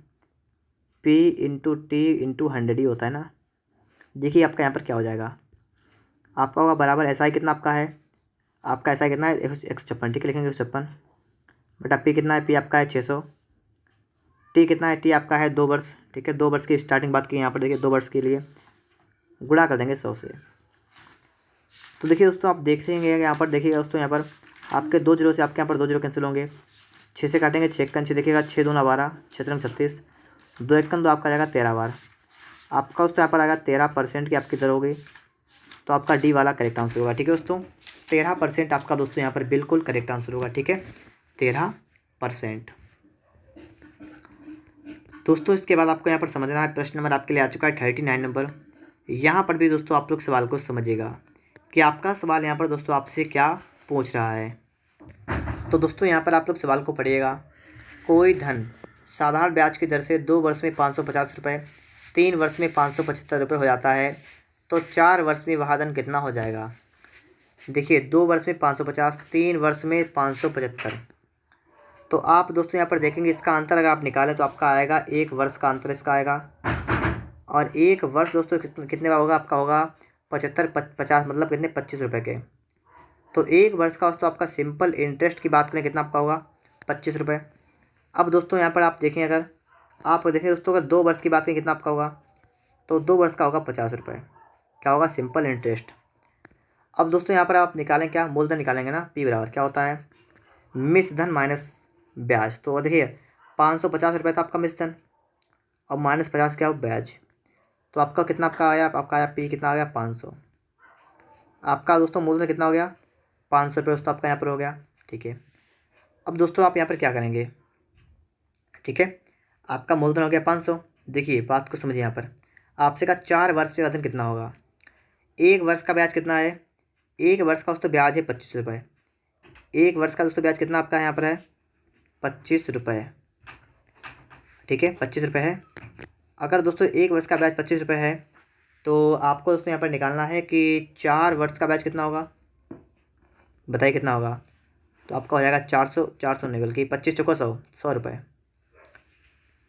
P इंटू टी इंटू 100 ही होता है ना। देखिए आपका यहाँ पर क्या हो जाएगा, आपका होगा बराबर SI कितना आपका है, आपका SI कितना है 156, ठीक है, लिखेंगे 156 बटा P कितना है, P आपका है 600, टी कितना है, टी आपका है 2 वर्ष, ठीक है। 2 वर्ष की स्टार्टिंग बात की यहाँ पर, देखिए 2 वर्ष के लिए गुणा कर देंगे 100 से। तो देखिए दोस्तों आप देखेंगे यहाँ पर, देखिएगा दोस्तों यहाँ पर आपके 2 जीरो से आपके यहाँ पर 2 जीरो कैंसिल होंगे, 6 से काटेंगे 6 1 6, देखिएगा 6 दूना 12, 6 3 36, 2 1 2 आपका जाएगा 13 बार। आपका दोस्तों यहाँ पर आएगा 13% की आपकी दर होगी, तो आपका डी वाला करेक्ट आंसर होगा, ठीक है दोस्तों। 13% आपका दोस्तों यहाँ पर बिल्कुल करेक्ट आंसर होगा, ठीक है, 13%। दोस्तों इसके बाद आपको यहाँ पर समझना है, प्रश्न नंबर आपके लिए आ चुका है 39 नंबर। यहाँ पर भी दोस्तों आप लोग सवाल को समझिएगा कि आपका सवाल यहाँ पर दोस्तों आपसे क्या पूछ रहा है। तो दोस्तों यहाँ पर आप लोग सवाल को पढ़िएगा। कोई धन साधारण ब्याज की दर से 2 वर्ष में 550 रुपये, 3 वर्ष में 575 रुपये हो जाता है, तो 4 वर्ष में वह धन कितना हो जाएगा। देखिए 2 वर्ष में 550, 3 वर्ष में 575, तो आप दोस्तों यहाँ पर देखेंगे इसका अंतर अगर आप निकालें तो आपका आएगा 1 वर्ष का अंतर इसका आएगा, और 1 वर्ष दोस्तों कितने का होगा, आपका होगा 75 50, मतलब कितने 25 रुपये के। तो 1 वर्ष का दोस्तों आपका सिंपल इंटरेस्ट की बात करें कितना आपका होगा 25 रुपये। अब दोस्तों यहाँ पर आप देखें, अगर आप देखें दोस्तों अगर 2 वर्ष की बात करें कितना आपका होगा, तो 2 वर्ष का होगा 50 रुपये, क्या होगा सिंपल इंटरेस्ट। अब दोस्तों यहाँ पर आप निकालें क्या, मूलधन निकालेंगे ना, पी बराबर क्या होता है मिश्र धन माइनस ब्याज। तो देखिए 550 रुपये था आपका मिश्र धन, और माइनस 50 क्या हो ब्याज, तो आपका कितना आपका आया, आपका आया पी कितना आ गया 500। आपका दोस्तों मूलधन कितना हो गया 500 रुपये दोस्तों आपका यहाँ पर हो गया, ठीक है। अब दोस्तों आप यहाँ पर क्या करेंगे, ठीक है, आपका मूलधन हो गया 500। देखिए बात को समझिए, यहाँ पर आपसे का 4 वर्ष में वेतन कितना होगा, 1 वर्ष का ब्याज कितना है, 1 वर्ष का दोस्तों ब्याज है 25 रुपये, 1 वर्ष का दोस्तों ब्याज कितना आपका यहाँ पर है 25 रुपये, ठीक है 25 रुपये है। अगर दोस्तों 1 वर्ष का ब्याज 25 रुपये है, तो आपको दोस्तों यहाँ पर निकालना है कि 4 वर्ष का ब्याज कितना होगा, बताइए कितना होगा। तो आपका हो जाएगा 400 नहीं बल्कि 25 चौको 100 रुपये।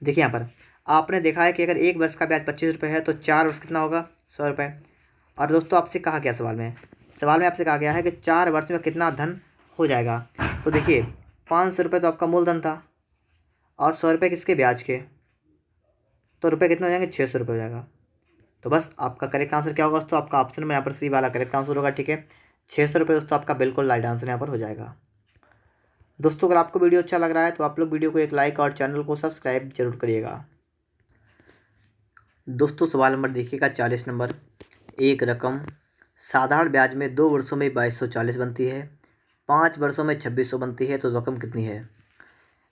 देखिए यहाँ पर आपने देखा है कि अगर 1 वर्ष का ब्याज 25 रुपये है, तो 4 वर्ष कितना होगा 100 रुपये। और दोस्तों आपसे कहा गया सवाल में आपसे कहा गया है कि 4 वर्ष में कितना धन हो जाएगा। तो देखिए 500 रुपये तो आपका मूलधन था, और 100 रुपये किसके ब्याज के, तो रुपये कितने हो जाएंगे 600 रुपये हो जाएगा। तो बस आपका करेक्ट आंसर क्या होगा दोस्तों, आपका ऑप्शन में यहाँ पर सी वाला करेक्ट आंसर होगा, ठीक है 600 रुपये दोस्तों आपका बिल्कुल राइट आंसर यहाँ पर हो जाएगा। दोस्तों अगर आपको वीडियो अच्छा लग रहा है तो आप लोग वीडियो को एक लाइक और चैनल को सब्सक्राइब जरूर करिएगा। दोस्तों सवाल नंबर देखिएगा 40 नंबर। एक रकम साधारण ब्याज में 2 वर्षों में 2240 बनती है, 5 वर्षों में 2600 बनती है, तो रकम कितनी है।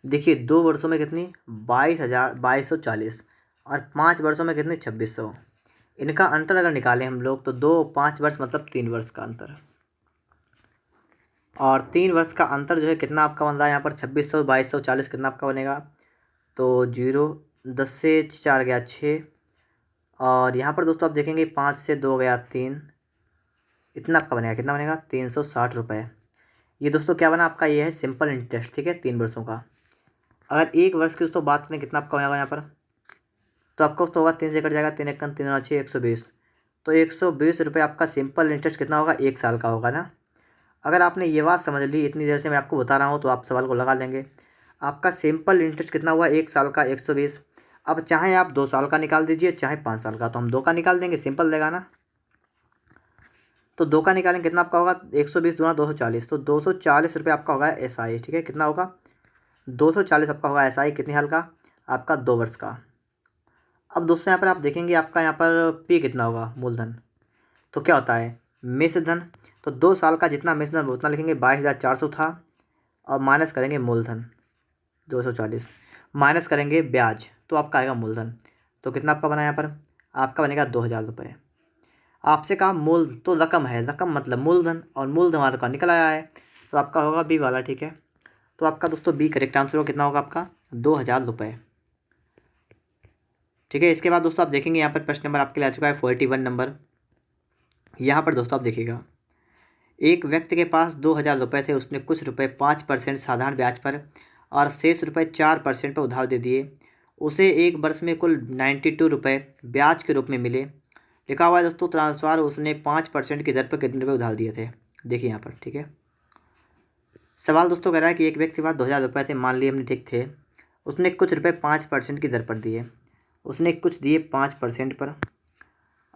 देखिए 2 वर्षों में कितनी 2240, और 5 वर्षों में कितनी 2600। इनका अंतर अगर निकालें हम लोग तो 2 5 वर्ष मतलब 3 वर्ष का अंतर, और 3 वर्ष का अंतर जो है कितना आपका बन रहा है यहाँ पर 2600 2240 कितना आपका बनेगा, तो 0 10 से 4 गया 6, और यहाँ पर दोस्तों आप देखेंगे 5 से 2 गया 3, इतना आपका बनेगा, कितना बनेगा 360 रुपये। ये दोस्तों क्या बना आपका, ये है सिंपल इंटरेस्ट, ठीक है 3 वर्षों का। अगर 1 वर्ष की दोस्तों बात करें कितना आपका होगा यहाँ पर, तो आपका दोस्तों होगा 3 से कट जाएगा 3 1 3 6 120, तो 120 रुपये आपका सिंपल इंटरेस्ट कितना होगा 1 साल का होगा ना। अगर आपने ये बात समझ ली, इतनी देर से मैं आपको बता रहा हूँ, तो आप सवाल को लगा लेंगे। आपका सिंपल इंटरेस्ट कितना हुआ, 1 साल का 120। अब चाहे आप 2 साल का निकाल दीजिए, चाहे 5 साल का, तो हम 2 का निकाल देंगे, सिंपल देगा ना। तो 2 का निकालेंगे, कितना आपका होगा, 120 दूना 240, तो 240 रुपये आपका होगा SI। ठीक है, कितना होगा, 240 आपका होगा SI। कितने साल का, आपका 2 वर्ष का। अब दोस्तों यहाँ पर आप देखेंगे आपका यहाँ पर P कितना होगा, मूलधन। तो क्या होता है, मिश्र धन। तो 2 साल का जितना मिश्र धन उतना लिखेंगे, 22,400 था, और माइनस करेंगे मूलधन 240, माइनस करेंगे ब्याज, तो आपका आएगा मूलधन। तो कितना आपका बना यहाँ पर, आपका बनेगा 2,000 रुपये। आपसे कहा मूल, तो रकम है, रकम मतलब मूलधन, और मूलधन हमारे का निकल आया है, तो आपका होगा B वाला। ठीक है, तो आपका दोस्तों B करेक्ट आंसर होगा। कितना होगा आपका, 2,000 रुपये। ठीक है, इसके बाद दोस्तों आप देखेंगे यहाँ पर प्रश्न नंबर आपके लिए आ चुका है 41 नंबर। यहाँ पर दोस्तों आप देखिएगा, एक व्यक्ति के पास 2,000 रुपये थे, उसने कुछ रुपए 5% साधारण ब्याज पर और शेष रुपए 4% पर उधार दे दिए। उसे 1 वर्ष में कुल 92 रुपये ब्याज के रूप में मिले। लिखा हुआ है दोस्तों, तदनुसार उसने 5% की दर पर कितने रुपये उधार दिए थे। देखिए यहाँ पर, ठीक है, सवाल दोस्तों कह रहा है कि एक व्यक्ति के पास 2,000 रुपये थे, मान लिए हमने, ठीक थे, उसने कुछ रुपए 5% की दर पर दिए, उसने कुछ दिए 5% पर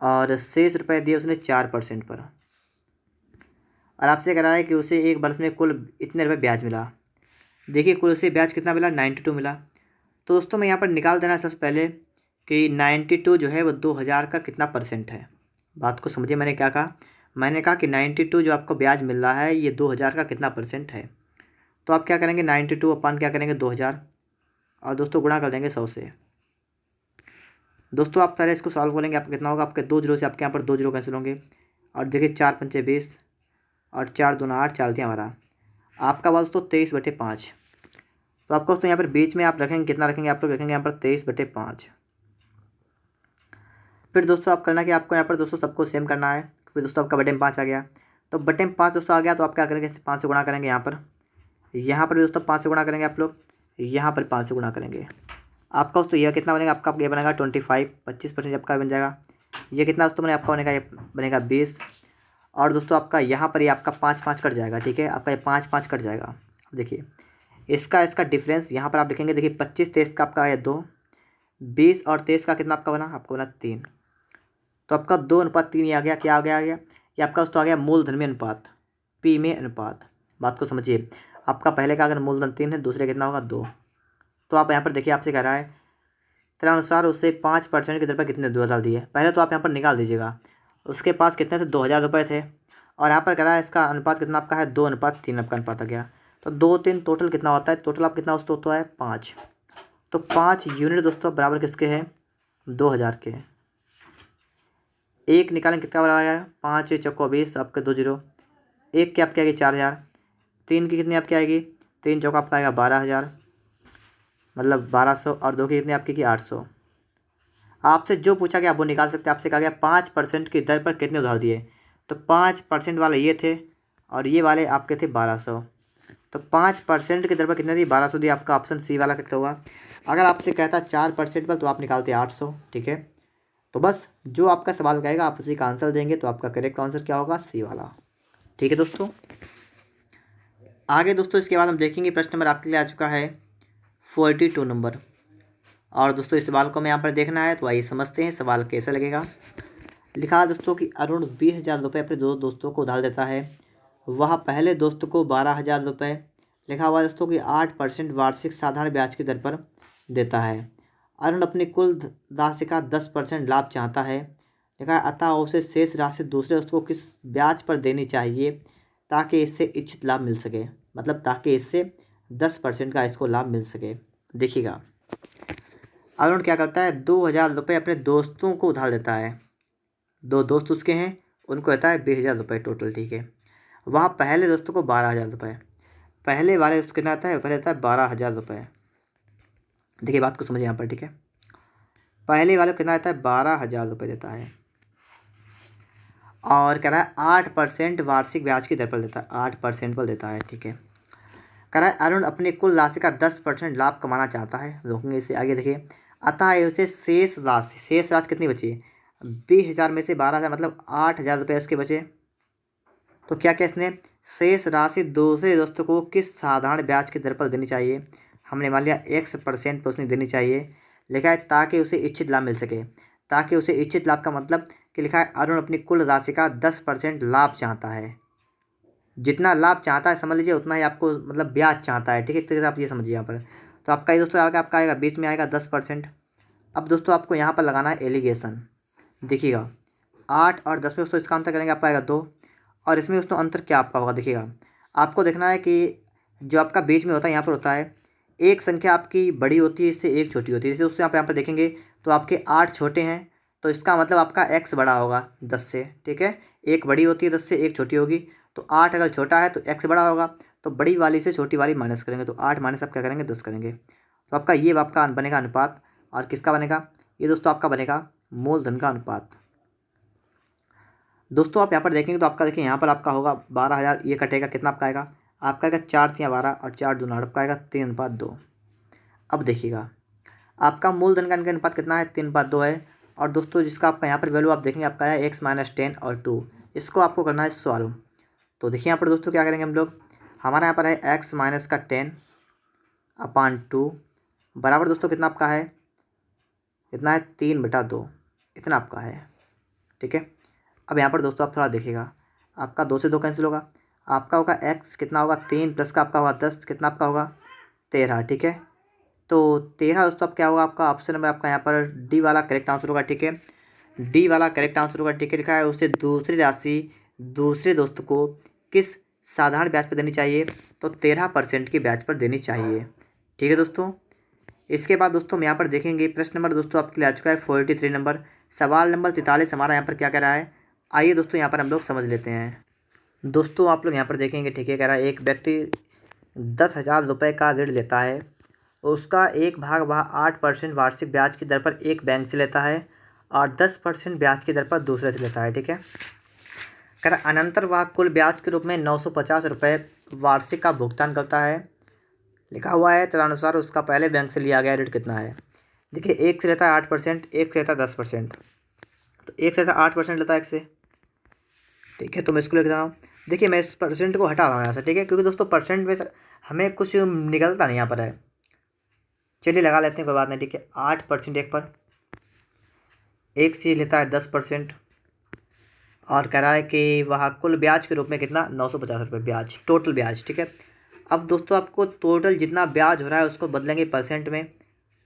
और शेष रुपए दिए उसने 4% पर, और आपसे कह रहा है कि उसे 1 वर्ष में कुल इतने रुपये ब्याज मिला। देखिए कुल उसे ब्याज कितना मिला, 92 मिला। तो दोस्तों मैं यहाँ पर निकाल देना सबसे पहले कि 92 जो है वो 2,000 का कितना परसेंट है। बात को समझिए, मैंने क्या कहा, मैंने कहा कि 92 जो आपको ब्याज मिल रहा है ये 2,000 का कितना परसेंट है। तो आप क्या करेंगे, 92 अपन क्या करेंगे 2,000, और दोस्तों गुणा कर देंगे 100 से। दोस्तों आप पहले इसको सॉल्व करेंगे, आपका कितना होगा, आपके 2 जीरो से आपके यहाँ पर 2 जीरो कैंसिल होंगे, और देखिए 4 पंचे 20 और 4 दूना 8, चालते हैं हमारा, आपका दोस्तों 23/5। तो आपको दोस्तों यहाँ पर बीच में आप रखेंगे, कितना रखेंगे, आप लोग रखेंगे यहाँ पर 23/5। फिर दोस्तों आप करना कि आपको यहाँ पर दोस्तों सबको सेम करना है। फिर दोस्तों आपका बटे में 5 आ गया, तो बटे में 5 दोस्तों आ गया, तो आप क्या करेंगे, 5 से गुणा करेंगे यहाँ पर भी दोस्तों 5 से गुणा करेंगे आप लोग, यहाँ पर 5 से गुणा करेंगे। आपका दोस्तों यह कितना बनेगा, आपका ये बनेगा 25, 25% आपका बन जाएगा। ये कितना दोस्तों बनेगा, आपका बनेगा, ये बनेगा 20, और दोस्तों आपका यहाँ पर ये आपका 5 कट जाएगा। ठीक है, आपका ये 5 कट जाएगा। अब देखिए इसका डिफरेंस यहाँ पर आप लिखेंगे, देखिए 25 23 का आपका है 2, 20 और 23 का कितना आपका बना, आपको बना 3। तो आपका 2:3 ये आ गया, क्या आ गया, ये आपका दोस्तों आ गया मूलधन में अनुपात, P में अनुपात। बात को समझिए, आपका पहले का अगर मूलधन 3 है, दूसरे कितना होगा 2। तो आप यहाँ पर देखिए, आपसे कह रहा है तेरा अनुसार उससे 5% की दर पर कितने 2,000 दिए। पहले तो आप यहाँ पर निकाल दीजिएगा, उसके पास कितने थे, 2,000 रुपये थे, और यहाँ पर कह रहा है इसका अनुपात कितना आपका है, 2:3 आपका अनुपात आ गया। तो 2-3 टोटल कितना होता है, टोटल आप कितना दोस्तों होता है 5। तो 5 यूनिट दोस्तों बराबर किसके हैं, 2,000 के। एक निकालें, कितना बराबर आएगा, 5 चौको 20, आपके 2 जीरो, एक की आपकी आएगी 4,000, 3 की कितनी आपकी आएगी, 3 चौका आपका आएगा 12,000, मतलब 1,200, और 2 की कितनी आपकी की 800। आपसे जो पूछा गया आप वो निकाल सकते हैं। आपसे कहा गया 5% की दर पर कितने उधार दिए, तो 5% वाले ये थे, और ये वाले आपके थे 1,200। तो 5% की दर पर कितने दी, 1,200 दी, आपका ऑप्शन C वाला करेक्ट होगा। अगर आपसे कहता 4% पर, तो आप निकालते 800। ठीक है, तो बस जो आपका सवाल कहेगा आप उसी का आंसर देंगे, तो आपका करेक्ट आंसर क्या होगा, C वाला। ठीक है दोस्तों, आगे दोस्तों इसके बाद हम देखेंगे प्रश्न नंबर आपके लिए आ चुका है 42 नंबर। और दोस्तों इस सवाल को मैं यहाँ पर देखना है, तो आइए समझते हैं सवाल कैसा लगेगा। लिखा है दोस्तों कि अरुण 20,000 रुपये अपने 2 दोस्तों को उधार देता है। वह पहले दोस्त को 12,000 रुपये, लिखा हुआ है दोस्तों कि 8% वार्षिक साधारण ब्याज की दर पर देता है। अरुण अपनी कुल राशि का 10% लाभ चाहता है। लिखा है अतः उसे शेष राशि दूसरे दोस्त को किस ब्याज पर देनी चाहिए ताकि इससे इच्छित लाभ मिल सके, मतलब ताकि इससे 10% का इसको लाभ मिल सके। देखिएगा, अरुण क्या करता है, 2,000 रुपये अपने दोस्तों को उधार देता है। 2 दोस्त उसके हैं, उनको देता है 20,000 रुपये टोटल। ठीक है, वहाँ पहले दोस्तों को 12,000 रुपये, पहले वाले दोस्त कितना आता है, पहले देता है 12,000 रुपये। देखिए बात को समझिए यहाँ पर। ठीक है, पहले वाले को कितना देता है, 12,000 रुपये देता है, और कह रहा है 8% वार्षिक ब्याज की दर पर देता है, 8% पर देता है। ठीक है, कह रहा है अरुण अपनी कुल राशि का 10% लाभ कमाना चाहता है। रोकेंगे इसे आगे, देखिए अतः उसे शेष राशि कितनी बची, 20,000 में से 12,000 मतलब 8,000 रुपये उसके बचे। तो क्या क्या इसने शेष राशि दूसरे दोस्तों को किस साधारण ब्याज की दर पर देनी चाहिए। हमने मान लिया X% पर उसने देनी चाहिए। लिखा है ताकि उसे इच्छित लाभ मिल सके। ताकि उसे इच्छित लाभ का मतलब कि लिखा है अरुण अपनी कुल राशि का 10% लाभ चाहता है। जितना लाभ चाहता है समझ लीजिए उतना ही आपको मतलब ब्याज चाहता है। ठीक है, एक तरीके से आप ये समझिए यहाँ पर। तो आपका ये दोस्तों आएगा, आपका आएगा बीच में आएगा 10%। अब दोस्तों आपको यहाँ पर लगाना है एलिगेशन। देखिएगा 8 और 10 में दोस्तों इसका अंतर करेंगे, आपका आएगा 2। और इसमें दोस्तों अंतर क्या आपका होगा, देखिएगा आपको देखना है कि जो आपका बीच में होता है यहाँ पर होता है एक संख्या आपकी बड़ी होती है, इससे एक छोटी होती है। जैसे दोस्तों यहाँ पर देखेंगे तो आपके 8 छोटे हैं, तो इसका मतलब आपका x बड़ा होगा 10 से। ठीक है, एक बड़ी होती है 10 से, एक छोटी होगी। तो 8 अगर छोटा है तो x बड़ा होगा, तो बड़ी वाली से छोटी वाली माइनस करेंगे, तो 8 माइनस आप क्या करेंगे 10 करेंगे। तो आपका ये आपका बनेगा अनुपात। और किसका बनेगा, ये दोस्तों आपका बनेगा मूलधन का अनुपात। दोस्तों आप यहाँ पर देखेंगे तो आपका देखिए यहाँ पर आपका होगा 12,000, ये कटेगा कितना आपका आएगा, आपका आएगा 4 तियाँ 12 और 4 दूना 8, आपका आएगा 3:2। अब देखिएगा आपका मूलधन का अनुपात कितना है, 3:2 है। और दोस्तों जिसका आपका यहाँ पर वैल्यू आप देखेंगे आपका है x-10 और 2। इसको आपको करना है सॉल्व। तो देखिए यहाँ पर दोस्तों क्या करेंगे हम लोग, हमारा यहाँ पर है x-10/2 बराबर दोस्तों कितना आपका है, कितना है 3/2, इतना आपका है। ठीक है, अब यहाँ पर दोस्तों आप थोड़ा देखिएगा, आपका 2 से 2 कैंसिल होगा, आपका होगा x कितना होगा 3 प्लस का आपका होगा 10, कितना आपका होगा 13। ठीक है, तो 13 दोस्तों अब क्या होगा, आपका ऑप्शन नंबर आपका यहाँ पर डी वाला करेक्ट आंसर होगा। ठीक है, डी वाला करेक्ट आंसर होगा। ठीक है, लिखा है उसे दूसरी राशि दूसरे दोस्त को किस साधारण ब्याज पर देनी चाहिए, तो 13% की ब्याज पर देनी चाहिए। ठीक है दोस्तों, इसके बाद दोस्तों हम यहाँ पर देखेंगे प्रश्न नंबर दोस्तों आपके लिए आ चुका है 43 नंबर। सवाल नंबर 43 हमारा यहाँ पर क्या कह रहा है, आइए दोस्तों यहाँ पर हम लोग समझ लेते हैं। दोस्तों आप लोग यहाँ पर देखेंगे, ठीक है, कह रहा है एक व्यक्ति 10,000 रुपये का ऋण लेता है, उसका एक भाग वह 8% वार्षिक ब्याज की दर पर एक बैंक से लेता है और 10% ब्याज की दर पर दूसरे से लेता है। ठीक है, कह रहा अनंतर वह कुल ब्याज के रूप में 950 रुपये वार्षिक का भुगतान करता है। लिखा हुआ है तदनुसार उसका पहले बैंक से लिया गया ऋण कितना है। देखिए एक से लेता है 8%, एक से लेता है 10%। तो एक से लेता है 8% लेता है एक से। ठीक है, तो मैं इसको लिख रहा हूँ। देखिए मैं इस परसेंट को हटा रहा हूँ यहाँ से। ठीक है, क्योंकि दोस्तों परसेंट में हमें कुछ निकलता नहीं यहाँ पर है। चलिए लगा लेते हैं, कोई बात नहीं। ठीक है, 8% एक पर, एक से लेता है 10% और कह रहा है कि वह कुल ब्याज के रूप में कितना 950 रुपये ब्याज, टोटल ब्याज। ठीक है, अब दोस्तों आपको टोटल जितना ब्याज हो रहा है उसको बदलेंगे परसेंट में।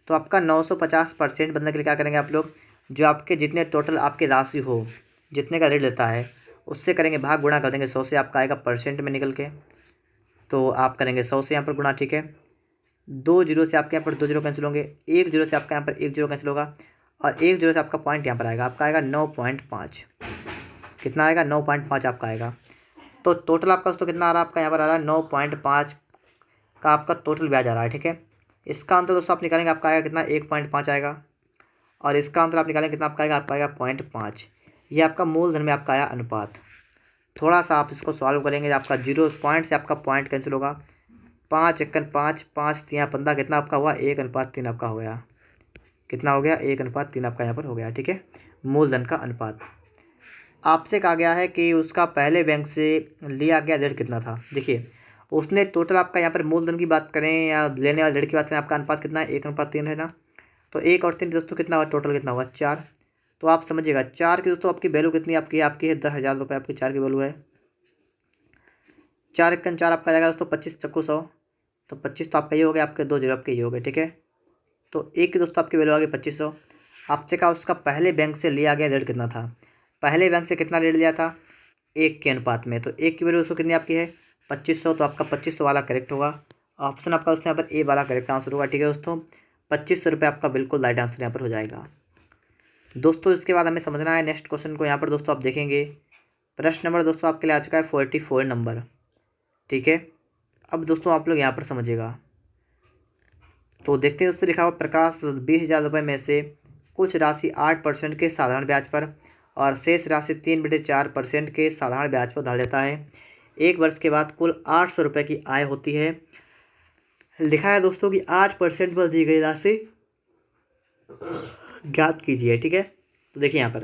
तो आपका 950% बदलने के लिए क्या करेंगे आप लोग, जो आपके जितने टोटल आपकी राशि हो, जितने का ऋण लेता है उससे करेंगे भाग, गुणा कर देंगे 100 से, आपका आएगा परसेंट में निकल के। तो आप करेंगे 100 से यहाँ पर गुणा। ठीक है, 2 जीरो से आपके यहाँ पर 2 जीरो कैंसिल होंगे, 1 जीरो से आपका यहाँ पर 1 जीरो कैंसिल होगा और 1 जीरो से आपका पॉइंट यहाँ पर आएगा, आपका आएगा 9.5। कितना आएगा 9.5 आपका आएगा। तो टोटल आपका दोस्तों कितना आ रहा है, आपका यहाँ पर आ रहा है 9.5 का आपका टोटल ब्याज आ रहा है। ठीक है, इसका अंतर दोस्तों आप निकालेंगे, आपका आएगा कितना 1.5 आएगा और इसका अंतर आप निकालेंगे कितना आपका आएगा, आपका आएगा 0.5। ये आपका मूलधन में आपका आया अनुपात। थोड़ा सा आप इसको सॉल्व करेंगे, आपका 0 पॉइंट से आपका पॉइंट कैंसिल होगा, 5 एकन 5, 5 तियाँ 15, कितना आपका हुआ 1:3 आपका हो गया। कितना हो गया 1:3 आपका यहाँ पर हो गया। ठीक है, मूलधन का अनुपात। आपसे कहा गया है कि उसका पहले बैंक से लिया गया ऋण कितना था। देखिए उसने टोटल आपका यहाँ पर मूलधन की बात करें या लेने वाले ऋण की बात करें, आपका अनुपात कितना है 1:3 है ना। तो 1 और 3 दोस्तों कितना हुआ, टोटल कितना हुआ 4। तो आप समझिएगा 4 की दोस्तों आपकी वैल्यू कितनी आपकी है 10,000 रुपये आपकी 4 की वैल्यू है। 4 एकन 4 आपका जाएगा दोस्तों 25 चक्कू 100, तो 25 तो आपका ये हो गया, आपके 2 जीरो आपके ये हो गए। ठीक है, तो एक की दोस्तों आपकी वैल्यू आ गई 2500। आपसे कहा उसका पहले बैंक से लिया गया ऋण कितना था। पहले बैंक से कितना ऋण लिया था, 1 के अनुपात में। तो 1 की वैल्यू दोस्तों कितनी आपकी है 2500, तो आपका 2500 वाला करेक्ट होगा। ऑप्शन आपका दोस्तों यहाँ पर ए वाला करेक्ट आंसर होगा। ठीक है दोस्तों, 2500 रुपये आपका बिल्कुल राइट आंसर यहाँ पर हो जाएगा। दोस्तों इसके बाद हमें समझना है नेक्स्ट क्वेश्चन को। यहाँ पर दोस्तों आप देखेंगे प्रश्न नंबर दोस्तों आपके लिए आ चुका है 44 नंबर। ठीक है, अब दोस्तों आप लोग यहाँ पर समझिएगा। तो देखते हैं दोस्तों, लिखा हुआ प्रकाश 20,000 रुपये में से कुछ राशि 8% के साधारण ब्याज पर और शेष राशि 3/4% के साधारण ब्याज पर उधार देता है। एक वर्ष के बाद कुल 800 रुपये की आय होती है। लिखा है दोस्तों कि 8% पर दी गई राशि ज्ञात कीजिए। ठीक है, तो देखिए यहाँ पर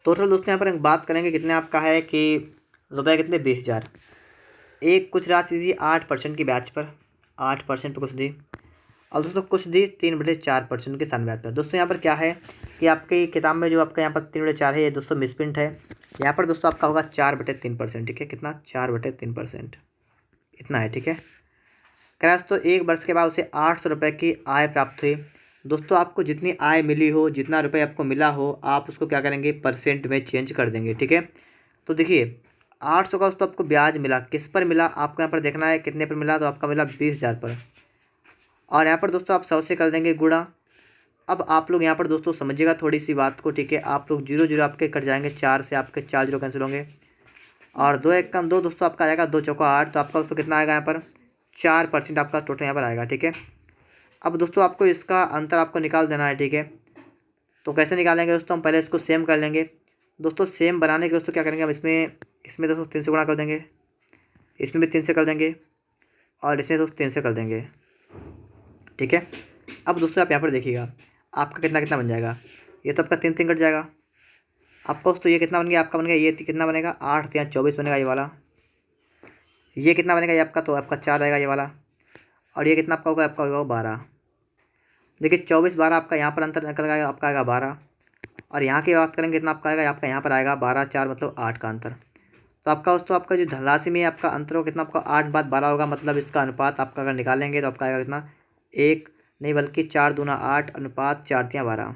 टोटल दोस्तों यहाँ पर बात करेंगे कितने आपका है कि रुपये कितने 20,000। एक कुछ राशि दी 8% की ब्याज पर, 8% पर कुछ दी, और दोस्तों कुछ दी 3/4% के साथ ब्याज पर। दोस्तों यहाँ पर क्या है कि आपकी किताब में जो आपका यहाँ पर 3/4 है, ये दोस्तों मिसप्रिंट है। यहाँ पर दोस्तों आपका होगा 4/3%। ठीक है, कितना 4/3%, इतना है। ठीक है, कह रहा है दोस्तों 1 वर्ष के बाद उसे 800 रुपये की आय प्राप्त हुई। दोस्तों आपको जितनी आय मिली हो, जितना रुपये आपको मिला हो, आप उसको क्या करेंगे, परसेंट में चेंज कर देंगे। ठीक है, तो देखिए 800 का दोस्तों आपको ब्याज मिला, किस पर मिला आपको यहाँ पर देखना है, कितने पर मिला, तो आपका मिला 20,000 पर। और यहाँ पर दोस्तों आप 100 से कर देंगे गुणा। अब आप लोग यहाँ पर दोस्तों समझिएगा थोड़ी सी बात को। ठीक है, आप लोग 0 0 आपके कट जाएंगे, 4 से आपके 4 0 कैंसिल होंगे, और 2 1 कम 2 दोस्तों आपका आएगा 2 चौका 8, तो आपका दोस्तों कितना आएगा यहाँ पर 4% आपका टोटल यहाँ पर आएगा। ठीक है, अब दोस्तों आपको इसका अंतर आपको निकाल देना है। ठीक है, तो कैसे निकालेंगे दोस्तों, हम पहले इसको सेम कर लेंगे। दोस्तों सेम बनाने के दोस्तों क्या करेंगे, हम इसमें दोस्तों 3 से गुणा कर देंगे, इसमें भी 3 से कर देंगे, और इसमें दोस्तों 3 से कर देंगे। ठीक है, अब दोस्तों आप यहाँ पर देखिएगा आपका कितना कितना बन जाएगा। ये तो आपका 3 कट जाएगा, आपका दोस्तों ये कितना बन गया, आपका बन गया ये कितना बनेगा 8 3 24 बनेगा ये वाला। ये कितना बनेगा, ये आपका तो आपका 4 आएगा ये वाला, और ये कितना आपका होगा, आपका होगा 12। देखिए 24 12 आपका यहाँ पर अंतर निकल आएगा, आपका आएगा 12, और यहाँ की बात करेंगे कितना आपका आएगा, आपका यहाँ पर आएगा 12 4 मतलब 8 का अंतर। तो आपका दोस्तों आपका जो धनराशि में आपका अंतर हो कितना, आपका 8/12 होगा। मतलब इसका अनुपात आपका अगर निकालेंगे तो आपका आएगा कितना, 1 नहीं बल्कि 4 दूना 8 अनुपात 4 3 12,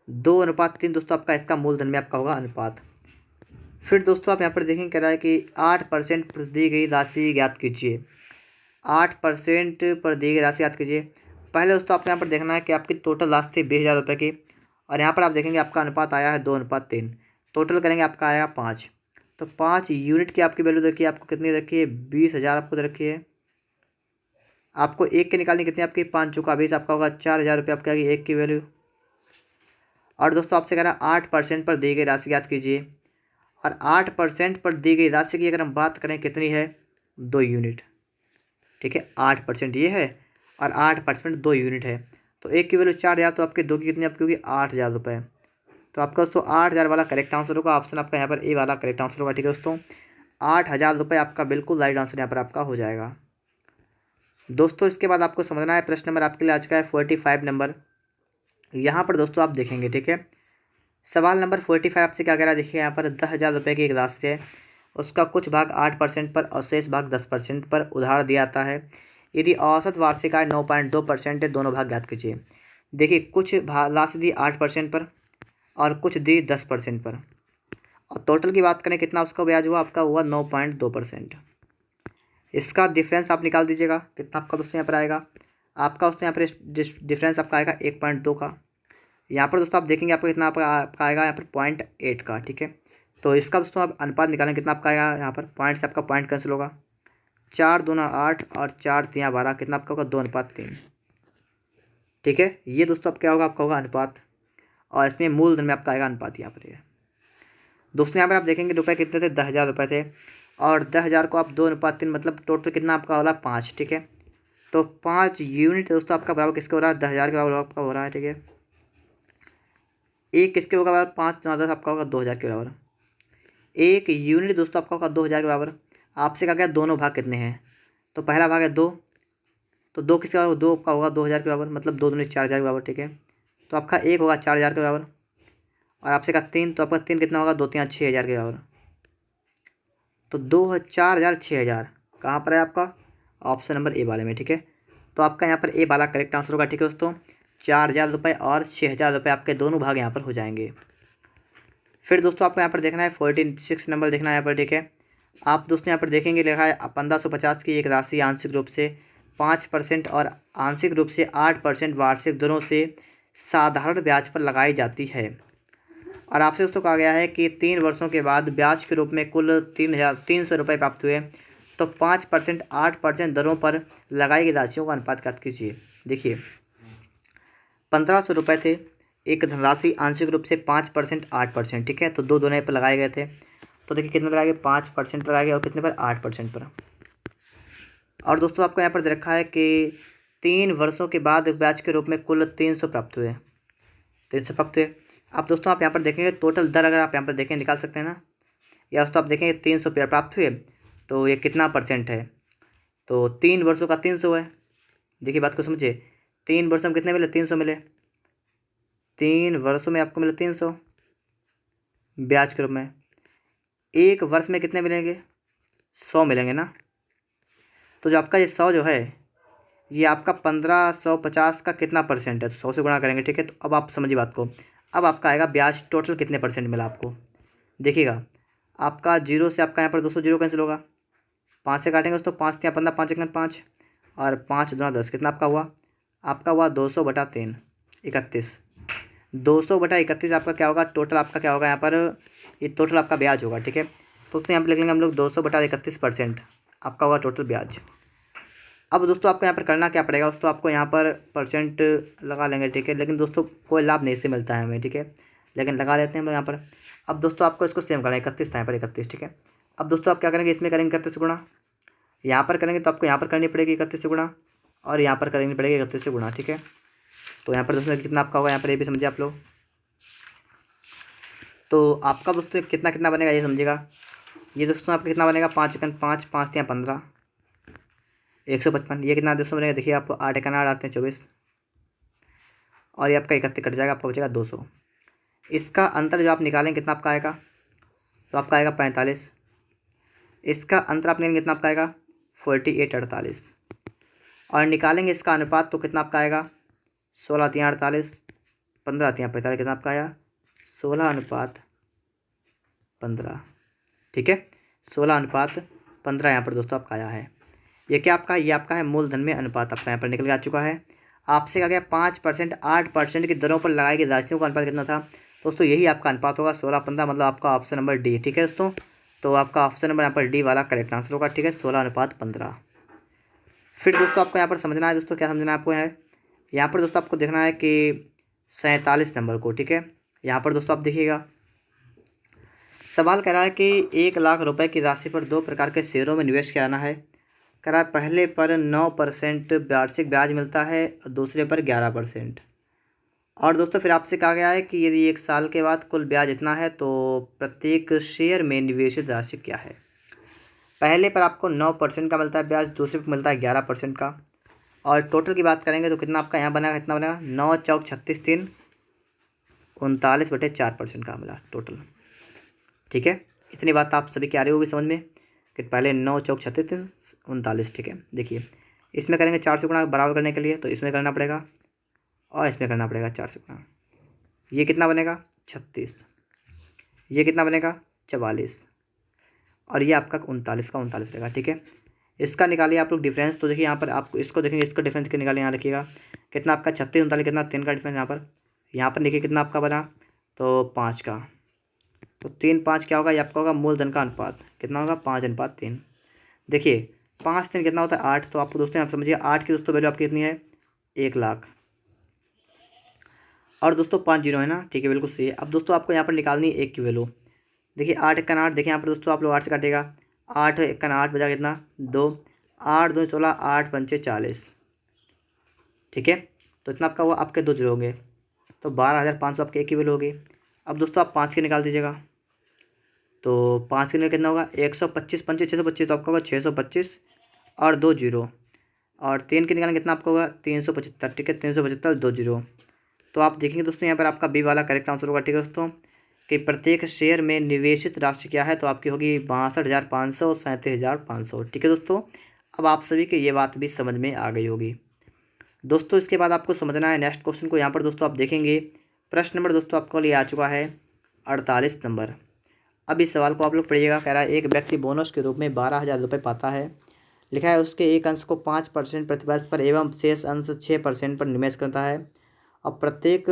2:3 दोस्तों आपका इसका मूलधन में आपका होगा अनुपात। फिर दोस्तों आप यहाँ पर देखेंगे कह रहा है कि 8% पर दी गई राशि ज्ञात कीजिए। 8% पर दी गई राशि ज्ञात कीजिए। पहले दोस्तों आपको यहाँ पर देखना है कि आपकी टोटल राशि थी 20,000 रुपये की, और यहाँ पर आप देखेंगे आपका अनुपात आया है 2:3, टोटल करेंगे आपका आएगा 5। तो 5 यूनिट की आपकी वैल्यू रखी है, आपको कितनी रखी है 20,000 आपको रखी है। आपको एक के निकालनी कितनी, आपकी 5 चौका 20, आपका होगा 4,000 रुपये आपकी आएगी एक की वैल्यू। और दोस्तों आपसे कह रहा है 8% पर दी गई राशि ज्ञात कीजिए, और 8% पर दी गई राशि की अगर हम बात करें कितनी है 2 यूनिट। ठीक है, 8% ये है और 8% 2 यूनिट है, तो एक की वैल्यू 4,000, तो आपके दो की कितनी आपकी होगी 8,000 रुपये। तो आपका दोस्तों 8,000 वाला करेक्ट आंसर होगा, ऑप्शन आपका यहाँ पर ए वाला करेक्ट आंसर होगा। ठीक है दोस्तों, 8,000 रुपये आपका बिल्कुल राइट आंसर यहाँ पर आपका हो जाएगा। दोस्तों इसके बाद आपको समझना है प्रश्न नंबर आपके लिए आज का है 45 नंबर। यहाँ पर दोस्तों आप देखेंगे, ठीक है, सवाल नंबर 45 आपसे क्या कह रहा है, देखिए यहाँ पर 10,000 रुपये की एक राशि है, उसका कुछ भाग 8% पर और शेष भाग 10% पर उधार दिया जाता है। यदि औसत वार्षिक आय 9.2% है, दोनों भाग ज्ञात कीजिए। देखिए कुछ राशि दी 8% पर और कुछ दी 10% पर, और टोटल की बात करें कितना उसका ब्याज हुआ, आपका हुआ 9.2%। इसका डिफरेंस आप निकाल दीजिएगा, कितना आपका दोस्तों यहाँ पर आएगा, आपका दोस्तों यहाँ पर डिफरेंस आपका आएगा 1.2 का। यहाँ पर दोस्तों आप देखेंगे आपको कितना आपका आएगा यहाँ पर 0.8 का। ठीक है, तो इसका दोस्तों आप अनुपात निकालें कितना आपका आएगा, यहाँ पर पॉइंट से आपका पॉइंट कैंसिल होगा, 4 दूना 8 और 4 3 12, कितना आपका होगा 2:3। ठीक है, ये दोस्तों आप क्या होगा, आपका होगा अनुपात, और इसमें मूलधन में आपका आएगा अनुपात यहाँ पर। दोस्तों यहाँ पर आप देखेंगे रुपये कितने थे, 10,000 रुपये थे, और 10,000 को आप 2:3 मतलब टोटल कितना आपका हो रहा है 5। ठीक है, तो 5 यूनिट दोस्तों आपका बराबर किसके हो रहा है, 10,000 के बराबर आपका हो रहा है। ठीक है, एक किसके होगा बराबर, 5 9 10 आपका होगा 2,000 के बराबर। एक यूनिट दोस्तों आपका होगा 2,000 के बराबर। आपसे कहा गया दोनों भाग कितने हैं, तो पहला भाग है 2, तो 2 किसके बराबर, 2 का होगा 2,000 के बराबर, मतलब 2 दूनी 4,000 के बराबर। ठीक है, तो आपका एक होगा 4,000 के बराबर, और आपसे कहा 3, तो आपका 3 कितना होगा, 2 3 6,000 के बराबर। तो 2 4,000 6,000 कहाँ पर है आपका, ऑप्शन नंबर ए वाले में। ठीक है, तो आपका यहाँ पर ए वाला करेक्ट आंसर होगा। ठीक है दोस्तों, 4,000 रुपये और 6,000 रुपये आपके दोनों भाग यहाँ पर हो जाएंगे। फिर दोस्तों आपको यहाँ पर देखना है 46 नंबर देखना है यहाँ पर। ठीक है, आप दोस्तों यहाँ पर देखेंगे लिखा है 1550 की एक राशि आंशिक रूप से 5% और आंशिक रूप से 8% वार्षिक दरों से साधारण ब्याज पर लगाई जाती है, और आपसे दोस्तों कहा गया है कि 3 वर्षों के बाद ब्याज के रूप में कुल 3,300 रुपये प्राप्त हुए, तो 5% 8% दरों पर लगाई गई राशियों का अनुपात ज्ञात कीजिए। देखिए 1,500 रुपये थे, एक धनराशि आंशिक रूप से 5% 8%। ठीक है, तो दो दोनों पर लगाए गए थे, तो देखिए कितने लगाए गए, 5% पर लगाए गए और कितने पर 8% पर। और दोस्तों आपको यहाँ पर दे रखा है कि 3 वर्षों के बाद ब्याज के रूप में कुल 300 प्राप्त हुए, 300 प्राप्त हुए। अब दोस्तों आप यहाँ पर देखेंगे टोटल दर, अगर आप यहाँ पर देखें निकाल सकते हैं ना, या दोस्तों आप देखेंगे 300 प्राप्त हुए, तो ये कितना परसेंट है, तो 3 वर्षों का 300 है। देखिए बात को समझिए, 3 वर्षों में कितने मिले, 300 मिले, 3 वर्षों में आपको मिले 300 ब्याज के रूप में। 1 वर्ष में कितने मिलेंगे, 100 मिलेंगे ना। तो जो आपका ये 100 जो है, ये आपका 1550 का कितना परसेंट है, तो 100 से गुणा करेंगे, ठीक है। तो अब आप समझिए बात को, अब आपका आएगा ब्याज टोटल कितने परसेंट मिला आपको। देखिएगा आपका 0 से आपका यहाँ पर दोस्तों 0 कैंसिल होगा, 5 से काटेंगे दोस्तों, 5 या 15, 5 1 5 और 5 दूना 10, कितना आपका हुआ, आपका हुआ 200/3 31। 200/31 आपका क्या होगा, टोटल आपका क्या होगा यहाँ पर, ये टोटल आपका ब्याज होगा, ठीक है। तो उसमें यहाँ पर लिख लेंगे हम लोग 200/31% आपका होगा टोटल ब्याज। अब दोस्तों आपको यहाँ पर करना क्या पड़ेगा, दोस्तों आपको यहाँ पर परसेंट लगा लेंगे, ठीक है। लेकिन दोस्तों कोई लाभ नहीं से मिलता है हमें, ठीक है, लेकिन लगा लेते हैं हम लोग यहाँ पर। अब दोस्तों आपको इसको सेम करना है, 31 था यहाँ पर 31, ठीक है। अब दोस्तों आप क्या करेंगे, इसमें करेंगे 31 से गुणा, यहाँ पर करेंगे तो आपको यहाँ पर करनी पड़ेगी 31 से गुणा, और यहाँ पर करनी पड़ेगी 31 से गुणा, ठीक है। तो यहाँ पर दोस्तों कितना आपका होगा, यहाँ पर ये भी समझिए आप लोग। तो आपका दोस्तों कितना कितना बनेगा ये समझिएगा। ये दोस्तों आपका कितना बनेगा, 5 1 5 5 या 15 155। ये कितना दोस्तों बनेगा, देखिए आपको 8 1 8 आते हैं 24, और ये आपका 31 कट जाएगा, आपका बचेगा 200। इसका अंतर जो आप निकालेंगे कितना आपका आएगा, तो आपका आएगा 45। इसका अंतर आप निकालेंगे कितना आपका आएगा, 48 48। और निकालेंगे इसका अनुपात तो कितना आपका आएगा, 16 3 48, 15 3 45, कितना आपका आया 16:15, ठीक है। 16:15 यहाँ पर दोस्तों आपका आया है। ये क्या आपका, ये आपका है मूलधन में अनुपात, आपका यहाँ पर निकल के आ चुका है। आपसे कहा गया 5% 8% की दरों पर लगाई गई राशियों का अनुपात कितना था, दोस्तों यही आपका अनुपात होगा 16:15, मतलब आपका ऑप्शन नंबर डी, ठीक है दोस्तों। तो आपका ऑप्शन नंबर यहाँ पर डी वाला करेक्ट आंसर होगा, ठीक है, 16:15। फिर दोस्तों आपको यहाँ पर समझना है, दोस्तों क्या समझना है आपको है, यहाँ पर दोस्तों आपको देखना है कि 47 नंबर को, ठीक है। यहाँ पर दोस्तों आप देखिएगा सवाल कह रहा है कि 1 लाख रुपए की राशि पर 2 प्रकार के शेयरों में निवेश किया है। कह रहा है पहले पर 9% वार्षिक ब्याज मिलता है और दूसरे पर 11%। और दोस्तों फिर आपसे कहा गया है कि यदि 1 साल के बाद कुल ब्याज इतना है तो प्रत्येक शेयर में निवेशित राशि क्या है। पहले पर आपको 9% का मिलता है ब्याज, दूसरे पर मिलता है 11% का। और टोटल की बात करेंगे तो कितना आपका यहाँ बनेगा, कितना बनेगा 9 चौक 36 3 39/4% का मिला टोटल, ठीक है। इतनी बात आप सभी की आ रही होगी समझ में कि पहले 9 चौक 36 3 39, ठीक है। देखिए इसमें करेंगे 4 से गुणा बराबर करने के लिए, तो इसमें करना पड़ेगा और इसमें करना पड़ेगा 4 से गुणा। ये कितना बनेगा 36, ये कितना बनेगा 44, और ये आपका 39 का 39 रहेगा, ठीक है। इसका निकालिए आप लोग डिफरेंस, तो देखिए यहाँ पर आपको इसको देखेंगे, इसका डिफरेंस के निकालिए, यहाँ रखिएगा कितना आपका 36 39 कितना 3 का डिफरेंस यहाँ पर देखिए कितना आपका बना, तो 5 का, तो 3 5 क्या होगा, ये आपका होगा मूलधन का अनुपात कितना होगा 5:3। देखिए 5 3 कितना होता है 8, तो आपको दोस्तों आप समझिए 8 की दोस्तों वैल्यू आपकी कितनी है 1 लाख, और दोस्तों 5 0 है ना, ठीक है बिल्कुल सही है। अब दोस्तों आपको यहाँ पर निकालनी है 1 की वैल्यू। देखिए 8 1 8, देखिए यहाँ पर दोस्तों आप लोग 8 से काटेगा, 8 1 8 बजा कितना 2, 8 2 16, 8 5 40, ठीक है। तो इतना आपका हुआ, आपके 2 0 होंगे, तो 12,500 आपके 1 की वैल्यू होगी। अब दोस्तों आप 5 के निकाल दीजिएगा, तो 5 के लिए कितना होगा 125 5 625, तो आपका होगा 625 और 2 0, और 3 के निकालेंगे कितना आपका होगा 375, ठीक है 375 2 0। तो आप देखेंगे दोस्तों यहाँ पर आपका बी वाला करेक्ट आंसर होगा, ठीक है दोस्तों, कि प्रत्येक शेयर में निवेशित राशि क्या है, तो आपकी होगी 62,500 और 37,500, ठीक है दोस्तों। अब आप सभी को ये बात भी समझ में आ गई होगी दोस्तों। इसके बाद आपको समझना है नेक्स्ट क्वेश्चन को। यहाँ पर दोस्तों आप देखेंगे प्रश्न नंबर दोस्तों आपको लिए आ चुका है 48 नंबर। अब इस सवाल को आप लोग पढ़िएगा। कह रहा है एक व्यक्ति बोनस के रूप में 12,000 रुपये पाता है। लिखा है उसके एक अंश को 5% प्रतिवर्ष पर एवं शेष अंश 6% पर निवेश करता है। अब प्रत्येक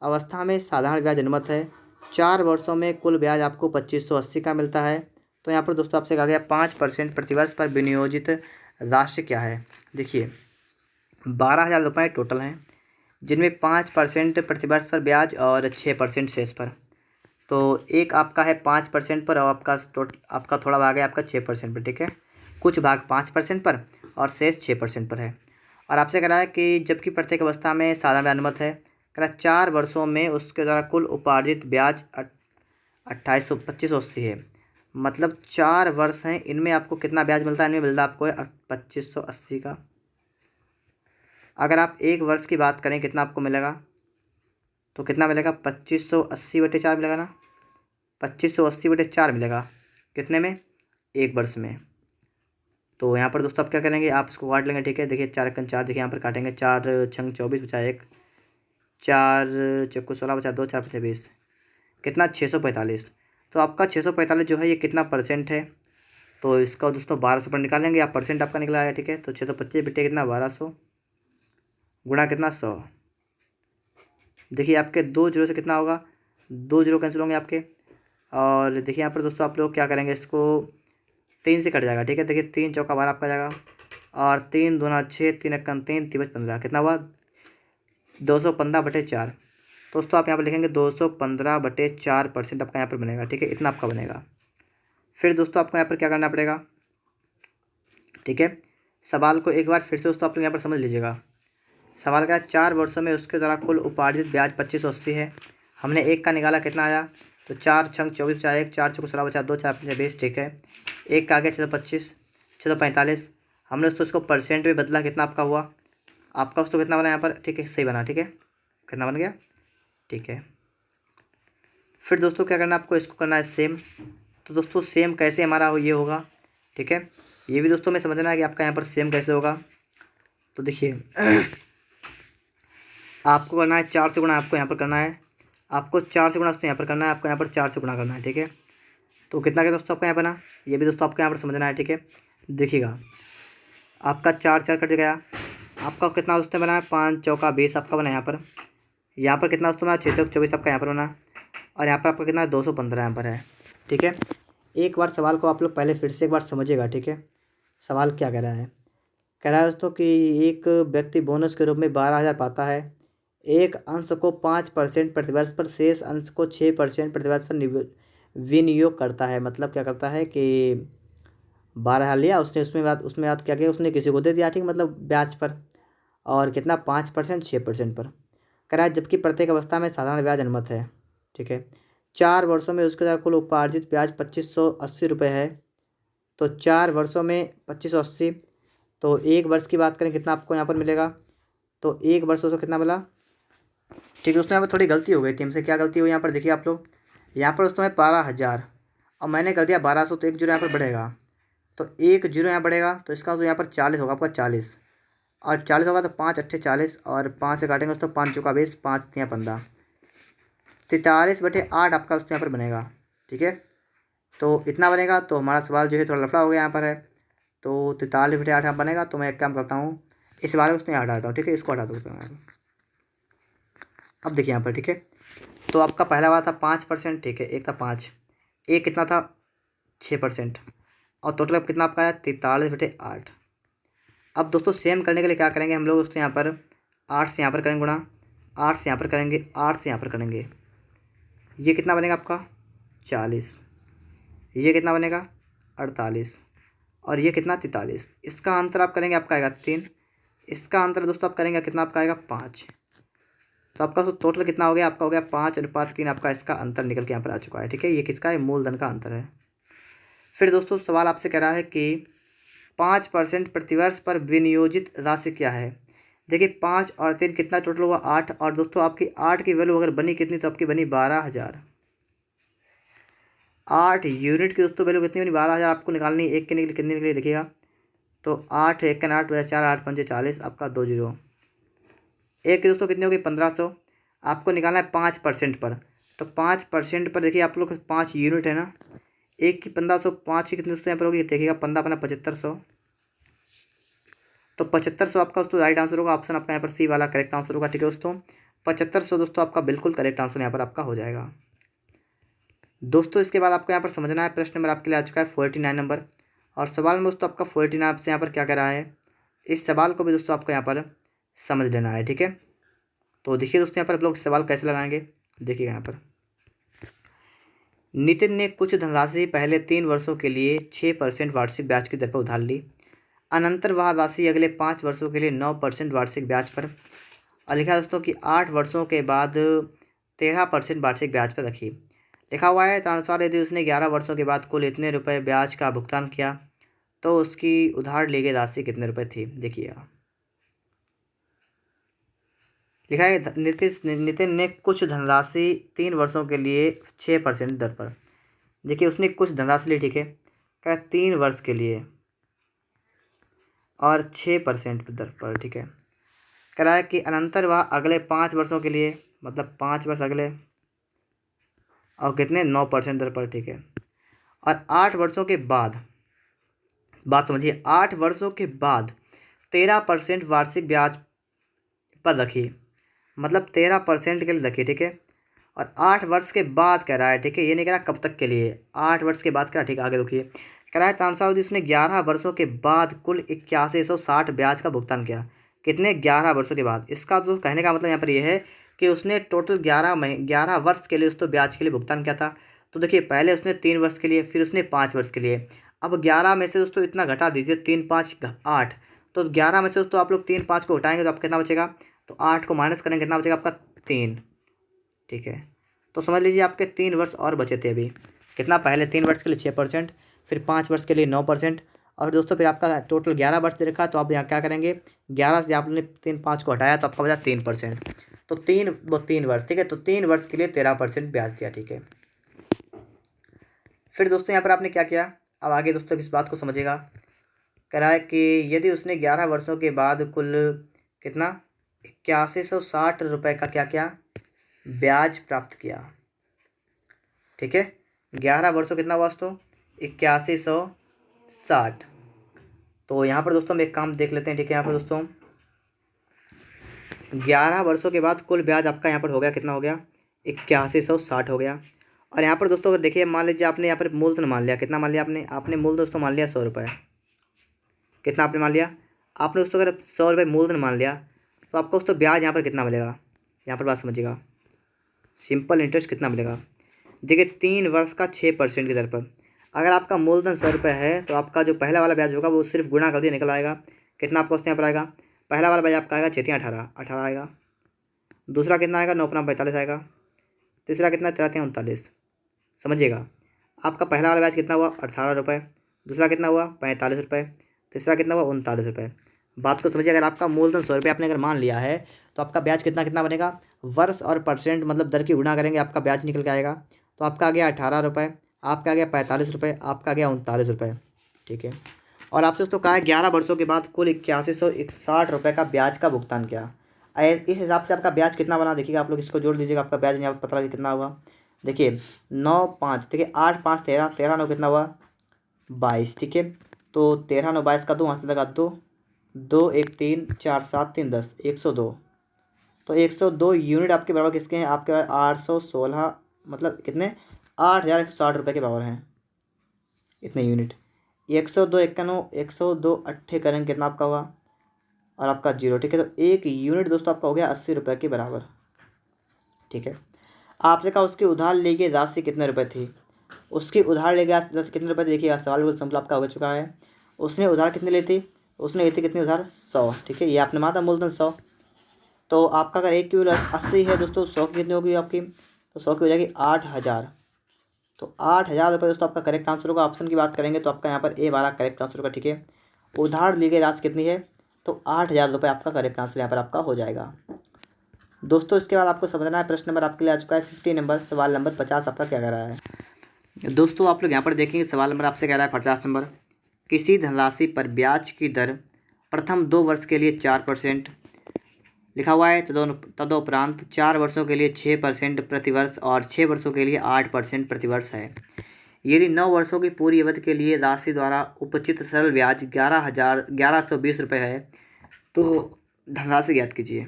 अवस्था में साधारण ब्याज अनुमत है। 4 वर्षों में कुल ब्याज आपको 2580 का मिलता है। तो यहाँ पर दोस्तों आपसे कहा गया 5% प्रतिवर्ष पर विनियोजित राशि क्या है। देखिए 12,000 रुपये टोटल हैं, जिनमें 5% प्रतिवर्ष पर ब्याज और 6% शेष पर। तो एक आपका है 5% पर और आपका थोड़ा भाग है आपका 6% पर, ठीक है। कुछ भाग 5% पर और शेष 6% पर है। और आपसे कह रहा है कि जबकि प्रत्येक अवस्था में साधारण ब्याज अनुमत है। कह रहा है 4 वर्षों में उसके द्वारा कुल उपार्जित ब्याज 2580 है। मतलब 4 वर्ष हैं, इनमें आपको कितना ब्याज मिलता है? इनमें मिलता है आपको 2580 का। अगर आप 1 वर्ष की बात करें कितना आपको मिलेगा, तो कितना मिलेगा? 2580/4 मिलेगा ना, 2580/4 मिलेगा। कितने में? 1 वर्ष में। तो यहाँ पर दोस्तों आप क्या करेंगे, आप इसको काट लेंगे। ठीक है, देखिए 4×4, देखिए यहाँ पर काटेंगे। 4×6 = 24 बचा 1, 4×4 = 16 बचा 2, 4×5 = 20, कितना? 645। तो आपका 645 जो है ये कितना परसेंट है? तो इसका दोस्तों 1200 पर निकालेंगे आप, परसेंट आपका निकला है। ठीक है, तो 625 बिटे कितना? 1200 गुणा कितना? 100। देखिए आपके 2 जीरो से कितना होगा? 2 जीरो कैंसिल होंगे आपके। और देखिए यहाँ पर दोस्तों आप लोग क्या करेंगे, इसको 3 से कट जाएगा। ठीक है, देखिए 3×4 = 12 आपका जाएगा, और 3×2 = 6, 3×1 = 3, 3×5 = 15, कितना हुआ? 215/4। दोस्तों आप यहाँ पर लिखेंगे 215/4% आपका यहाँ पर बनेगा। ठीक है, इतना आपका बनेगा। फिर दोस्तों आपको यहाँ पर क्या करना पड़ेगा? ठीक है, सवाल को एक बार फिर से दोस्तों आप लोग यहाँ पर समझ लीजिएगा। सवाल का 4 वर्षों में उसके द्वारा कुल उपार्जित ब्याज 2580 है। हमने एक का निकाला, कितना आया? तो 4×24 बचा 1, 4×4 = 16 बचा 2, 4×5 = 20। ठीक है, एक का आ गया 625, 645। हमने दोस्तों इसको परसेंट में बदला, कितना आपका हुआ? आपका दोस्तों कितना बना यहाँ पर? ठीक है, सही बना। ठीक है, कितना बन गया? ठीक है, फिर दोस्तों क्या करना है आपको? इसको करना है सेम। तो दोस्तों सेम कैसे हमारा ये होगा? ठीक है, ये भी दोस्तों में समझना है कि आपका यहाँ पर सेम कैसे होगा। तो देखिए आपको करना है 4 से गुणा, आपको यहाँ पर करना है, आपको 4 से गुणा दोस्तों यहाँ पर करना है, आपको यहाँ पर 4 से गुणा करना है। ठीक है, तो कितना क्या दोस्तों आपका यहाँ बना? ये भी दोस्तों आपको यहाँ पर समझना है। ठीक है, देखिएगा आपका 4×4 कट गया, आपका कितना दोस्तों बना है? 5×4 = 20 आपका बना यहाँ पर कितना दोस्तों बना? 6×4 = 24 आपका यहाँ पर बना, और यहाँ पर आपका कितना? 215 यहाँ पर है। ठीक है, एक बार सवाल को आप लोग पहले फिर से एक बार समझिएगा। ठीक है, सवाल क्या कह रहा है? कह रहा है दोस्तों कि एक व्यक्ति बोनस के रूप में 12,000 पाता है। एक अंश को 5% प्रतिवर्ष पर, शेष अंश को 6% प्रतिवर्ष पर विनियोग करता है। मतलब क्या करता है कि 12,000 लिया उसने, उसमें बात क्या किया, उसने किसी को दे दिया। ठीक, मतलब ब्याज पर, और कितना? 5%, 6% पर। कह रहा है जबकि प्रत्येक अवस्था में साधारण ब्याज अनुमत है। ठीक है, 4 वर्षों में उसके द्वारा कुल उपार्जित ब्याज 2580 रुपये है। तो 4 वर्षों में 2580, तो 1 वर्ष की बात करें कितना आपको यहाँ पर मिलेगा? तो 1 वर्ष दोस्तों कितना मिला? ठीक है दोस्तों, यहाँ पर थोड़ी गलती हो गई थी हमसे। क्या गलती हुई यहाँ पर? देखिए आप लोग, यहाँ पर दोस्तों है 12,000 और मैंने कर दिया 1200, तो 1 जीरो यहाँ पर बढ़ेगा, तो 1 जीरो यहाँ बढ़ेगा, तो इसका तो यहाँ पर 40 होगा आपका, 40, और 40 होगा तो 5×8 = 40, और 5 से काटेंगे दोस्तों, 5×4 = 20, 5×3 = 15, 43/8 आपका दोस्तों यहाँ पर बनेगा। ठीक है, तो इतना बनेगा। तो हमारा सवाल जो है थोड़ा लफड़ा हो गया यहाँ पर है, तो 43/8 यहाँ बनेगा। तो मैं एक काम करता हूँ, इस बारे में उसने हटा देता हूँ। ठीक है, इसको हटा दो। अब देखिए यहाँ पर, ठीक है, तो आपका पहला वाला था 5%। ठीक है, एक था 5, एक कितना था? 6%, और टोटल अब कितना आपका आया? 43/8। अब दोस्तों सेम करने के लिए क्या करेंगे हम लोग दोस्तों? यहाँ पर 8 से यहाँ पर करेंगे गुणा, 8 से यहाँ पर करेंगे, 8 से यहाँ पर करेंगे, ये कितना बनेगा आपका? 40। ये कितना बनेगा? 48, और ये कितना? 43। इसका अंतर आप करेंगे, आपका आएगा 3। इसका अंतर दोस्तों आप करेंगे, कितना आपका आएगा? 5। तो आपका तो टोटल कितना हो गया? आपका हो गया 5:3 आपका इसका अंतर निकल के यहाँ पर आ चुका है। ठीक है, ये किसका है? मूलधन का अंतर है। फिर दोस्तों सवाल आपसे कह रहा है कि 5% प्रतिवर्ष पर विनियोजित राशि क्या है? देखिए 5 और 3 कितना टोटल हुआ? 8, और दोस्तों आपकी 8 की वैल्यू अगर बनी कितनी, तो आपकी बनी 12,000। 8 यूनिट की दोस्तों वैल्यू कितनी बनी? 12,000 आपको निकालनी है। एक के निकली कितनी निकली देखिएगा, तो 8 1 8 4 8 5 40, आपका 2 जीरो। एक की दोस्तों कितनी होगी? 1500। आपको निकालना है 5% पर, तो 5% पर देखिए आप लोग 5 यूनिट है ना, एक की 1500, 5 की कितनी दोस्तों यहाँ पर होगी देखिएगा, 15 अपना 7500। तो 7500 आपका दोस्तों राइट आंसर होगा। ऑप्शन आपका यहाँ पर सी वाला करेक्ट आंसर होगा। ठीक है दोस्तों, 7500 दोस्तों आपका बिल्कुल करेक्ट आंसर यहाँ पर आपका हो जाएगा। दोस्तों इसके बाद आपको यहाँ पर समझना है, प्रश्न नंबर आपके लिए आ चुका है 49 नंबर, और सवाल में दोस्तों आपका 49 आपसे यहाँ पर क्या कह रहा है, इस सवाल को भी दोस्तों आपको यहाँ पर समझ लेना है। ठीक है, तो देखिए दोस्तों यहाँ पर आप लोग सवाल कैसे लगाएंगे, देखिएगा यहाँ पर। नितिन ने कुछ धनराशि पहले 3 वर्षों के लिए 6% वार्षिक ब्याज की दर पर उधार ली। अनंतर वह राशि अगले 5 वर्षों के लिए 9% वार्षिक ब्याज पर, और लिखा दोस्तों कि 8 वर्षों के बाद 13% वार्षिक ब्याज पर रखी। लिखा हुआ है तदनुसार यदि उसने 11 वर्षों के बाद कुल इतने रुपए ब्याज का भुगतान किया तो उसकी उधार ली गई राशि कितने रुपए थी। देखिए लिखा है नितिन ने कुछ धनराशि 3 वर्षों के लिए 6% दर पर। देखिए उसने कुछ धनराशि ली, ठीक है, कह रहा है 3 वर्ष के लिए और 6% दर पर, ठीक है। कह रहा है कि अनंतर वह अगले 5 वर्षों के लिए, मतलब 5 वर्ष अगले, और कितने 9% दर पर, ठीक है। और 8 वर्षों के बाद, बात समझिए, 8 वर्षों के बाद 13% वार्षिक ब्याज पर रखी, मतलब 13% के लिए रखी, ठीक है। और 8 वर्ष के बाद कह रहा है, ठीक है, ये नहीं कह रहा कब तक के लिए, 8 वर्ष के बाद कह रहा, ठीक है। आगे देखिए कह रहा है तानसावधि उसने 11 वर्षों के बाद कुल 8160 ब्याज का भुगतान किया। कितने 11 वर्षों के बाद। इसका जो कहने का मतलब यहाँ पर यह है कि उसने टोटल 11 वर्ष के लिए उसको ब्याज के लिए भुगतान किया था। तो देखिए पहले उसने 3 वर्ष के लिए, फिर उसने 5 वर्ष के लिए। अब 11 में से दोस्तों इतना घटा दीजिए, 3 5 8, तो 11 में से दोस्तों आप लोग 3 5 को हटाएंगे तो आपको कितना बचेगा, तो 8 को माइनस करेंगे, कितना बचेगा आपका 3, ठीक है। तो समझ लीजिए आपके 3 वर्ष और बचे थे अभी। कितना, पहले 3 वर्ष के लिए 6%, फिर 5 वर्ष के लिए 9%, और दोस्तों फिर आपका टोटल 11 वर्ष दे रखा है। तो आप यहाँ क्या करेंगे, 11 से आपने 3 5 को हटाया तो आपका बचा 3%। तो 3 वर्ष, ठीक है। तो 3 वर्ष के लिए 13% ब्याज दिया, ठीक है। फिर दोस्तों यहाँ पर आपने क्या किया, अब आगे दोस्तों इस बात को समझेगा। कह रहा है कि यदि उसने 11 वर्षों के बाद कुल कितना 8160 रुपये का क्या किया, ब्याज प्राप्त किया, ठीक है। 11 वर्षों कितना हुआ दोस्तों, 8160। तो यहाँ पर दोस्तों हम एक काम देख लेते हैं, ठीक है। यहाँ पर दोस्तों 11 वर्षों के बाद कुल ब्याज आपका यहाँ पर हो गया, कितना हो गया, 8160 हो गया। और यहाँ पर दोस्तों अगर देखिए, मान लीजिए आपने यहाँ पर मूलधन मान लिया, कितना मान लिया आपने मूलधन दोस्तों मान लिया 100 रुपये। कितना आपने मान लिया, आपने दोस्तों अगर 100 रुपये मूलधन मान लिया तो आपको दोस्तों ब्याज यहाँ पर कितना मिलेगा, यहाँ पर बात समझिएगा, सिंपल इंटरेस्ट कितना मिलेगा। देखिए 3 वर्ष का 6% की दर पर। अगर आपका मूलधन 100 रुपये है तो आपका जो पहला वाला ब्याज होगा वो सिर्फ गुणा कर दिया निकल आएगा। कितना आपको उसके यहाँ पर आएगा, पहला वाला ब्याज आपका आएगा 6 18 आएगा। दूसरा कितना आएगा, 9 45 आएगा। तीसरा कितना, 13 39। समझिएगा, आपका पहला वाला ब्याज कितना हुआ 18 रुपये, दूसरा कितना हुआ 45 रुपये, तीसरा कितना हुआ 39 रुपये। बात को समझिए, अगर आपका मूलधन 100 रुपये आपने अगर मान लिया है तो आपका ब्याज कितना कितना बनेगा, वर्ष और परसेंट मतलब दर की गुणा करेंगे आपका ब्याज निकल के आएगा। तो आपका आ गया 18 रुपये, आपका आ गया 45 रुपये, आपका आ गया 39 रुपये, ठीक है। और आपसे दोस्तों कहा है 11 वर्षों के बाद कुल 8160 रुपये का ब्याज का भुगतान किया। इस हिसाब से आपका ब्याज कितना बना, देखिएगा आप लोग इसको जोड़ दीजिएगा, आपका ब्याज यहाँ पर पता लगे कितना हुआ। देखिए 9 5, देखिए 8 5 13, 13 9 कितना हुआ 22, ठीक है। तो 13 9 22 का 2 हाथ से लगा 2 2 1 3 4 7 3 10 102। तो 102 यूनिट आपके बराबर किसके हैं, आपके 816, मतलब कितने 8160 रुपये के बराबर हैं इतने यूनिट। 102 91 102 अट्ठे करेंगे कितना आपका हुआ, और आपका 0, ठीक है। तो 1 यूनिट दोस्तों आपका हो गया 80 रुपये के बराबर, ठीक है। आपसे कहा उसकी उधार ली गई राशि कितने रुपए थी, उसकी उधार ले गया कितने रुपए थे। देखिए सवाल बिल्कुल सिंपल आपका हो चुका है। उसने उधार कितनी ली थी, उसने ली थी कितनी उधार 100, ठीक है। ये आपने माना था मूलधन 100। तो आपका अगर 1 की वैल्यू 80 है दोस्तों, 100 की कितनी होगी आपकी, तो 100 की हो जाएगी 8000। तो 8000 रुपये दोस्तों आपका करेक्ट आंसर होगा। ऑप्शन की बात करेंगे तो आपका यहाँ पर ए वाला करेक्ट आंसर होगा, ठीक है। उधार ली गई राशि कितनी है, तो 8000 रुपये आपका करेक्ट आंसर यहाँ पर आपका हो जाएगा। दोस्तों इसके बाद आपको समझना है, प्रश्न नंबर आपके लिए आ चुका है 50 नंबर, सवाल नंबर 50 आपका क्या कह रहा है। दोस्तों आप लोग यहाँ पर देखेंगे सवाल नंबर आपसे कह रहा है 50 नंबर, किसी धनराशि पर ब्याज की दर प्रथम 2 वर्ष के लिए 4% लिखा हुआ है, तदोपरांत 4 वर्षों के लिए 6% प्रतिवर्ष और 6 वर्षों के लिए 8% प्रतिवर्ष है। यदि 9 वर्षों की पूरी अवधि के लिए राशि द्वारा उपचित सरल ब्याज 11,120 रुपये है तो धनराशि ज्ञात कीजिए।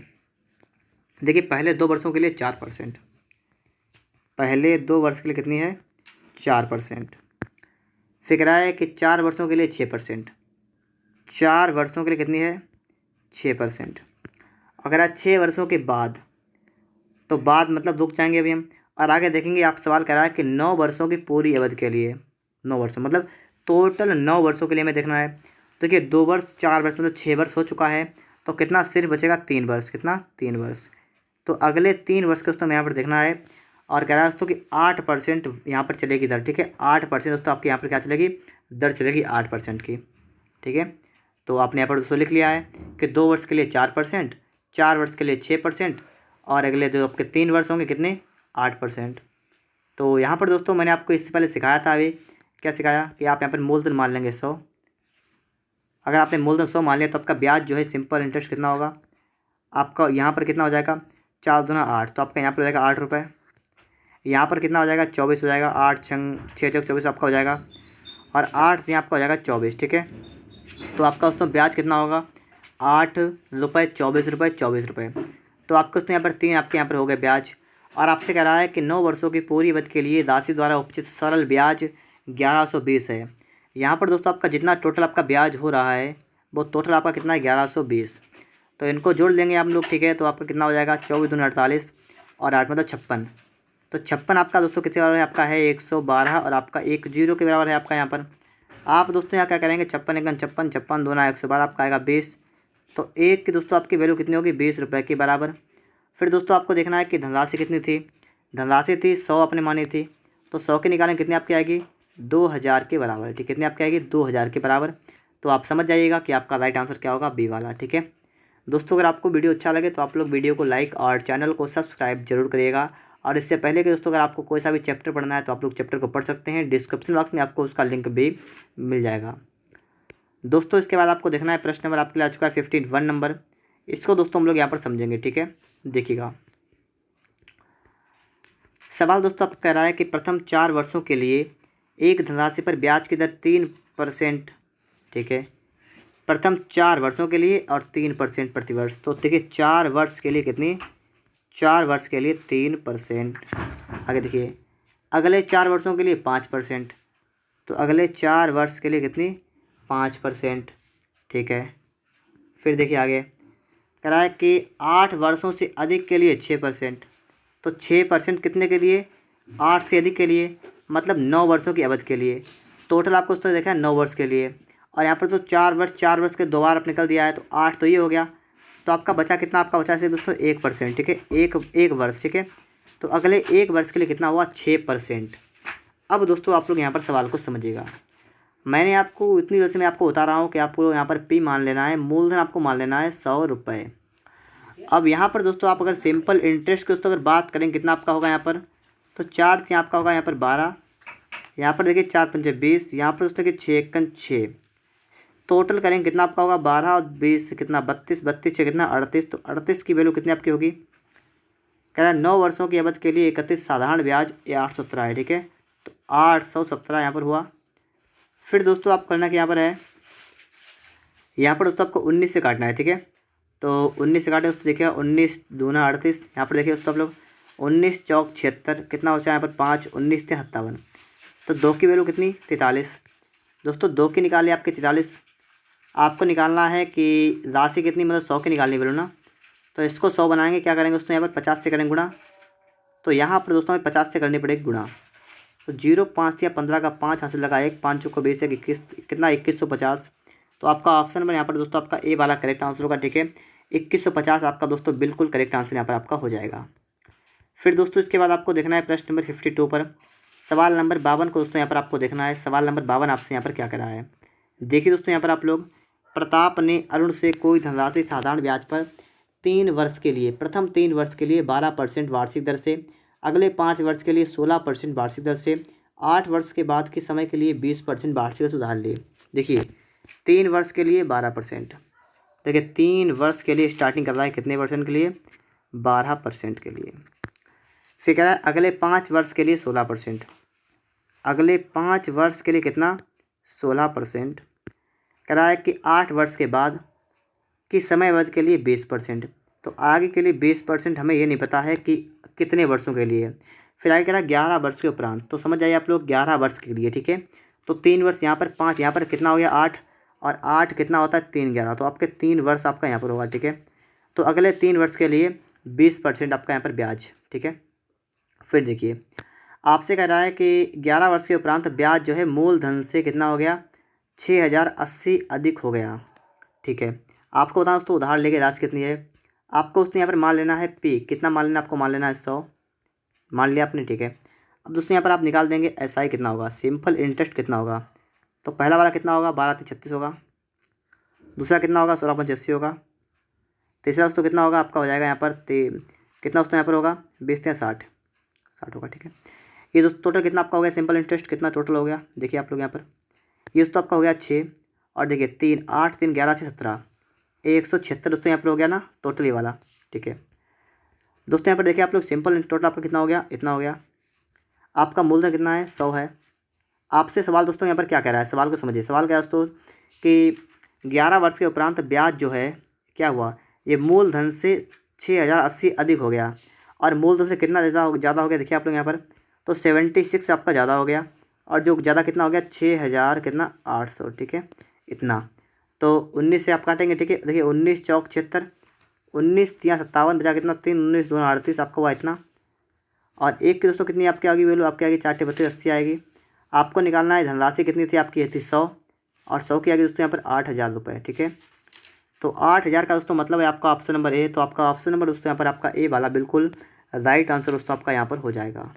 देखिए पहले 2 वर्षों के लिए 4%, पहले 2 वर्ष के लिए कितनी है 4%। फिर कह रहा है कि 4 वर्षों के लिए 6%, 4 वर्षों के लिए कितनी है 6%। अगर आज 6 वर्षों के बाद, तो बाद मतलब रुक जाएंगे अभी हम, और आगे देखेंगे आप सवाल कर रहा है कि 9 वर्षों की पूरी अवधि के लिए, 9 वर्ष मतलब टोटल 9 वर्षों के लिए हमें देखना है। तो देखिए 2 वर्ष 4 वर्ष मतलब 6 वर्ष हो चुका है, तो कितना सिर्फ बचेगा 3 वर्ष, कितना 3 वर्ष। तो अगले 3 वर्ष के दोस्तों हमें यहाँ पर देखना है, और कह रहा है दोस्तों कि 8% यहाँ पर चलेगी दर, ठीक है। 8% दोस्तों आपके यहाँ पर क्या चलेगी, दर चलेगी 8% की, ठीक है। तो आपने यहाँ पर दोस्तों लिख लिया है कि 2 वर्ष के लिए 4%, 4 वर्ष के लिए 6%, और अगले जो आपके 3 वर्ष होंगे कितने, 8%। तो यहाँ पर दोस्तों मैंने आपको इससे पहले सिखाया था, अभी क्या सिखाया कि आप यहाँ पर मूलधन मान लेंगे 100। अगर आपने मूलधन 100 मान लिया तो आपका ब्याज जो है सिंपल इंटरेस्ट कितना होगा, आपका यहाँ पर कितना हो जाएगा, 4 दूना 8, तो आपका यहाँ पर हो जाएगा 8 रुपये। यहाँ पर कितना हो जाएगा, 24 हो जाएगा, 8 छंग 6 चौक 24 आपका हो जाएगा, और 8 यहाँ आपका हो जाएगा 24, ठीक है। तो आपका दोस्तों ब्याज कितना होगा, 8 रुपये 24 रुपये 24 रुपये। तो आपको दोस्तों यहाँ पर 3 आपके यहाँ पर हो गए ब्याज। और आपसे कह रहा है कि 9 वर्षों की पूरी अवधि के लिए राशि द्वारा उपचित सरल ब्याज 1120 है। यहाँ पर दोस्तों आपका जितना टोटल आपका ब्याज हो रहा है वो टोटल आपका कितना है, 1120। तो इनको जोड़ लेंगे आप लोग, ठीक है। तो आपका कितना हो जाएगा, 24 दूनी 48 और 8 मतलब 56। तो 56 आपका दोस्तों किसके बराबर है, आपका है 112, और आपका 10 के बराबर है आपका यहाँ पर। आप दोस्तों यहाँ क्या करेंगे, 56 एकन 56, 56 दूना 112, आपका आएगा 20। तो एक की दोस्तों आपकी वैल्यू कितनी होगी, 20 रुपये के बराबर। फिर दोस्तों आपको देखना है कि धनराशि कितनी थी, धनराशि थी 100 आपने मानी थी, तो 100 के निकालें कितनी आपकी आएगी, 2000 के बराबर, ठीक। कितनी आपकी आएगी, 2000 के बराबर। तो आप समझ जाइएगा कि आपका राइट आंसर क्या होगा, बी वाला, ठीक है। दोस्तों अगर आपको वीडियो अच्छा लगे तो आप लोग वीडियो को लाइक और चैनल को सब्सक्राइब जरूर करिएगा। और इससे पहले कि दोस्तों अगर आपको कोई सा भी चैप्टर पढ़ना है तो आप लोग चैप्टर को पढ़ सकते हैं, डिस्क्रिप्शन बॉक्स में आपको उसका लिंक भी मिल जाएगा। दोस्तों इसके बाद आपको देखना है प्रश्न नंबर आपके लिए आ चुका है 51 नंबर। इसको दोस्तों हम लोग यहाँ पर समझेंगे, ठीक है। देखिएगा सवाल दोस्तों आपको कह रहा है कि प्रथम 4 वर्षों के लिए एक धनराशि पर ब्याज की दर 3%, ठीक है। प्रथम 4 वर्षों के लिए और 3% प्रतिवर्ष। तो देखिए 4 वर्ष के लिए कितनी, 4 वर्ष के लिए 3%। आगे देखिए अगले 4 वर्षों के लिए 5%। तो अगले 4 वर्ष के लिए कितनी, 5%, ठीक है। फिर देखिए आगे कह रहा है कि 8 वर्षों से अधिक के लिए 6%। तो 6% कितने के लिए, 8 से अधिक के लिए, मतलब 9 वर्षों की अवधि के लिए। टोटल आपको उसने देखा है 9 वर्ष के लिए, और यहाँ पर तो 4 वर्ष के 2 बार आप निकल दिया है, तो 8 तो ये हो गया। तो आपका बचा कितना, आपका बचा सिर्फ दोस्तों 1%, ठीक है। एक वर्ष, ठीक है। तो अगले 1 वर्ष के लिए कितना हुआ, 6%। अब दोस्तों आप लोग यहाँ पर सवाल को समझिएगा। मैंने आपको इतनी देर से मैं आपको बता रहा हूँ कि आपको यहाँ पर पी मान लेना है, मूलधन आपको मान लेना है 100 रुपये। अब यहाँ पर दोस्तों आप अगर सिंपल इंटरेस्ट की दोस्तों अगर बात करें कितना आपका होगा यहाँ पर, तो 4 से आपका होगा यहाँ पर 12, यहाँ पर देखिए 4 पंचे 20, यहाँ पर दोस्तों देखिए 6 एकन 6, टोटल करेंगे कितना आपका होगा, 12 और 20 से कितना 32, 32 से कितना 38। तो 38 की वैल्यू कितनी आपकी होगी, कह रहा है 9 वर्षों की अवधि के लिए 31 साधारण ब्याज ये 817 है, ठीक है। तो 817 यहाँ पर हुआ। फिर दोस्तों आप करना कि यहाँ पर है, यहाँ पर दोस्तों आपको 19 से काटना है, ठीक है। तो 19 से काटें दोस्तों, देखिए 19 दूना 38, यहाँ पर देखिए दोस्तों आप लोग 19 चौक 76, कितना हो जाए यहाँ पर 5, 19 से 57। तो 2 की वैल्यू कितनी, 43। दोस्तों 2 की निकाली आपके 43। आपको निकालना है कि राशि कितनी, मतलब 100 की निकालनी वैल्यू ना। तो इसको 100 बनाएंगे, क्या करेंगे दोस्तों, यहाँ पर 50 से करेंगे गुणा। तो यहाँ पर दोस्तों हमें 50 से करनी पड़ेगी गुणा। तो 0 5 या 15 का 5 हासिल लगा, 1 5 चौको 20 21, कितना 2150। तो आपका ऑप्शन में यहाँ पर दोस्तों आपका ए वाला करेक्ट आंसर होगा, ठीक है। 2150 आपका दोस्तों बिल्कुल करेक्ट आंसर यहाँ पर आपका हो जाएगा। फिर दोस्तों इसके बाद आपको देखना है प्रश्न नंबर 52 पर, सवाल नंबर 52 को दोस्तों यहाँ पर आपको देखना है। सवाल नंबर 52 आपसे यहाँ पर क्या करा है, देखिए दोस्तों यहाँ पर आप लोग, प्रताप ने अरुण से कोई धनराशि साधारण ब्याज पर 3 वर्ष के लिए, प्रथम 3 वर्ष के लिए 12% वार्षिक दर से, अगले 5 वर्ष के लिए 16% वार्षिक दर से, 8 वर्ष के बाद के समय के लिए 20% वार्षिक दर से उधार लिए। देखिए 3 वर्ष के लिए 12%, देखिए 3 वर्ष के लिए स्टार्टिंग कर रहा है कितने परसेंट के लिए, 12% के लिए। फिर कह रहा है अगले 5 वर्ष के लिए 16%, अगले 5 वर्ष के लिए कितना, 16%। कह रहा है कि 8 वर्ष के बाद की समय अवधि के लिए 20%। तो आगे के लिए 20% हमें ये नहीं पता है कि कितने वर्षों के लिए। फिर आगे कह रहा है 11 वर्ष के उपरांत। तो समझ जाइए आप लोग 11 वर्ष के लिए, ठीक है। तो 3 वर्ष यहाँ पर, 5 यहाँ पर, कितना हो गया 8, और 8 कितना होता है 3 11, तो आपके 3 वर्ष आपका यहाँ पर होगा, ठीक है। तो अगले 3 वर्ष के लिए 20% आपका यहाँ पर ब्याज, ठीक है। फिर देखिए आपसे कह रहा है कि 11 वर्ष के उपरांत ब्याज जो है मूलधन से कितना हो गया, 6080 अधिक हो गया, ठीक है। आपको बताऊँ दोस्तों उधार लेके राशि कितनी है, आपको उसने यहाँ पर मान लेना है पी, कितना मान लेना, आपको मान लेना है 100। मान लिया आपने, ठीक है। अब दोस्तों यहाँ पर आप निकाल देंगे SI कितना होगा, सिंपल इंटरेस्ट कितना होगा। तो पहला वाला कितना होगा, 12×3 = 36 होगा। दूसरा कितना होगा, 16×85 होगा। तीसरा दोस्तों कितना होगा आपका, हो जाएगा यहाँ पर कितना दोस्तों यहाँ पर होगा, 20×60 60 होगा, ठीक है। ये दोस्तों टोटल कितना आपका हो गया, सिंपल इंटरेस्ट कितना टोटल हो गया, देखिए आप लोग यहाँ पर। ये दोस्तों आपका हो गया 6, और देखिए 3 8 3 11 से 17 176 दोस्तों यहाँ पर हो गया ना टोटल ये वाला, ठीक है। दोस्तों यहाँ पर देखिए आप लोग, सिंपल टोटल आपका कितना हो गया, इतना हो गया। आपका मूलधन कितना है, 100 है। आपसे सवाल दोस्तों यहाँ पर क्या कह रहा है, सवाल को समझिए। सवाल क्या है दोस्तों कि 11 वर्ष के उपरांत ब्याज जो है क्या हुआ, ये मूलधन से 6080 अधिक हो गया, और मूलधन से कितना ज़्यादा हो गया, देखिए आप लोग यहाँ पर। तो 76 आपका ज़्यादा हो गया, और जो ज़्यादा कितना हो गया, 6000 कितना 800, ठीक है, इतना। तो 19 से आप काटेंगे, ठीक है। देखिए 19 चौक 76, 19 3 57 बचा कितना 3, 19 2 38 आपका हुआ इतना। और एक की दोस्तों कितनी आपकी आएगी वैल्यू, आपकी आएगी 4 32 80 आएगी। आपको निकालना है धनराशि कितनी थी आपकी, ये थी 100, और 100 की आएगी दोस्तों यहाँ पर 8000 रुपये, ठीक है। तो 8000 का दोस्तों मतलब है आपका ऑप्शन नंबर ए। तो आपका ऑप्शन नंबर दोस्तों यहाँ पर आपका ए वाला बिल्कुल राइट आंसर दोस्तों आपका यहाँ पर हो जाएगा।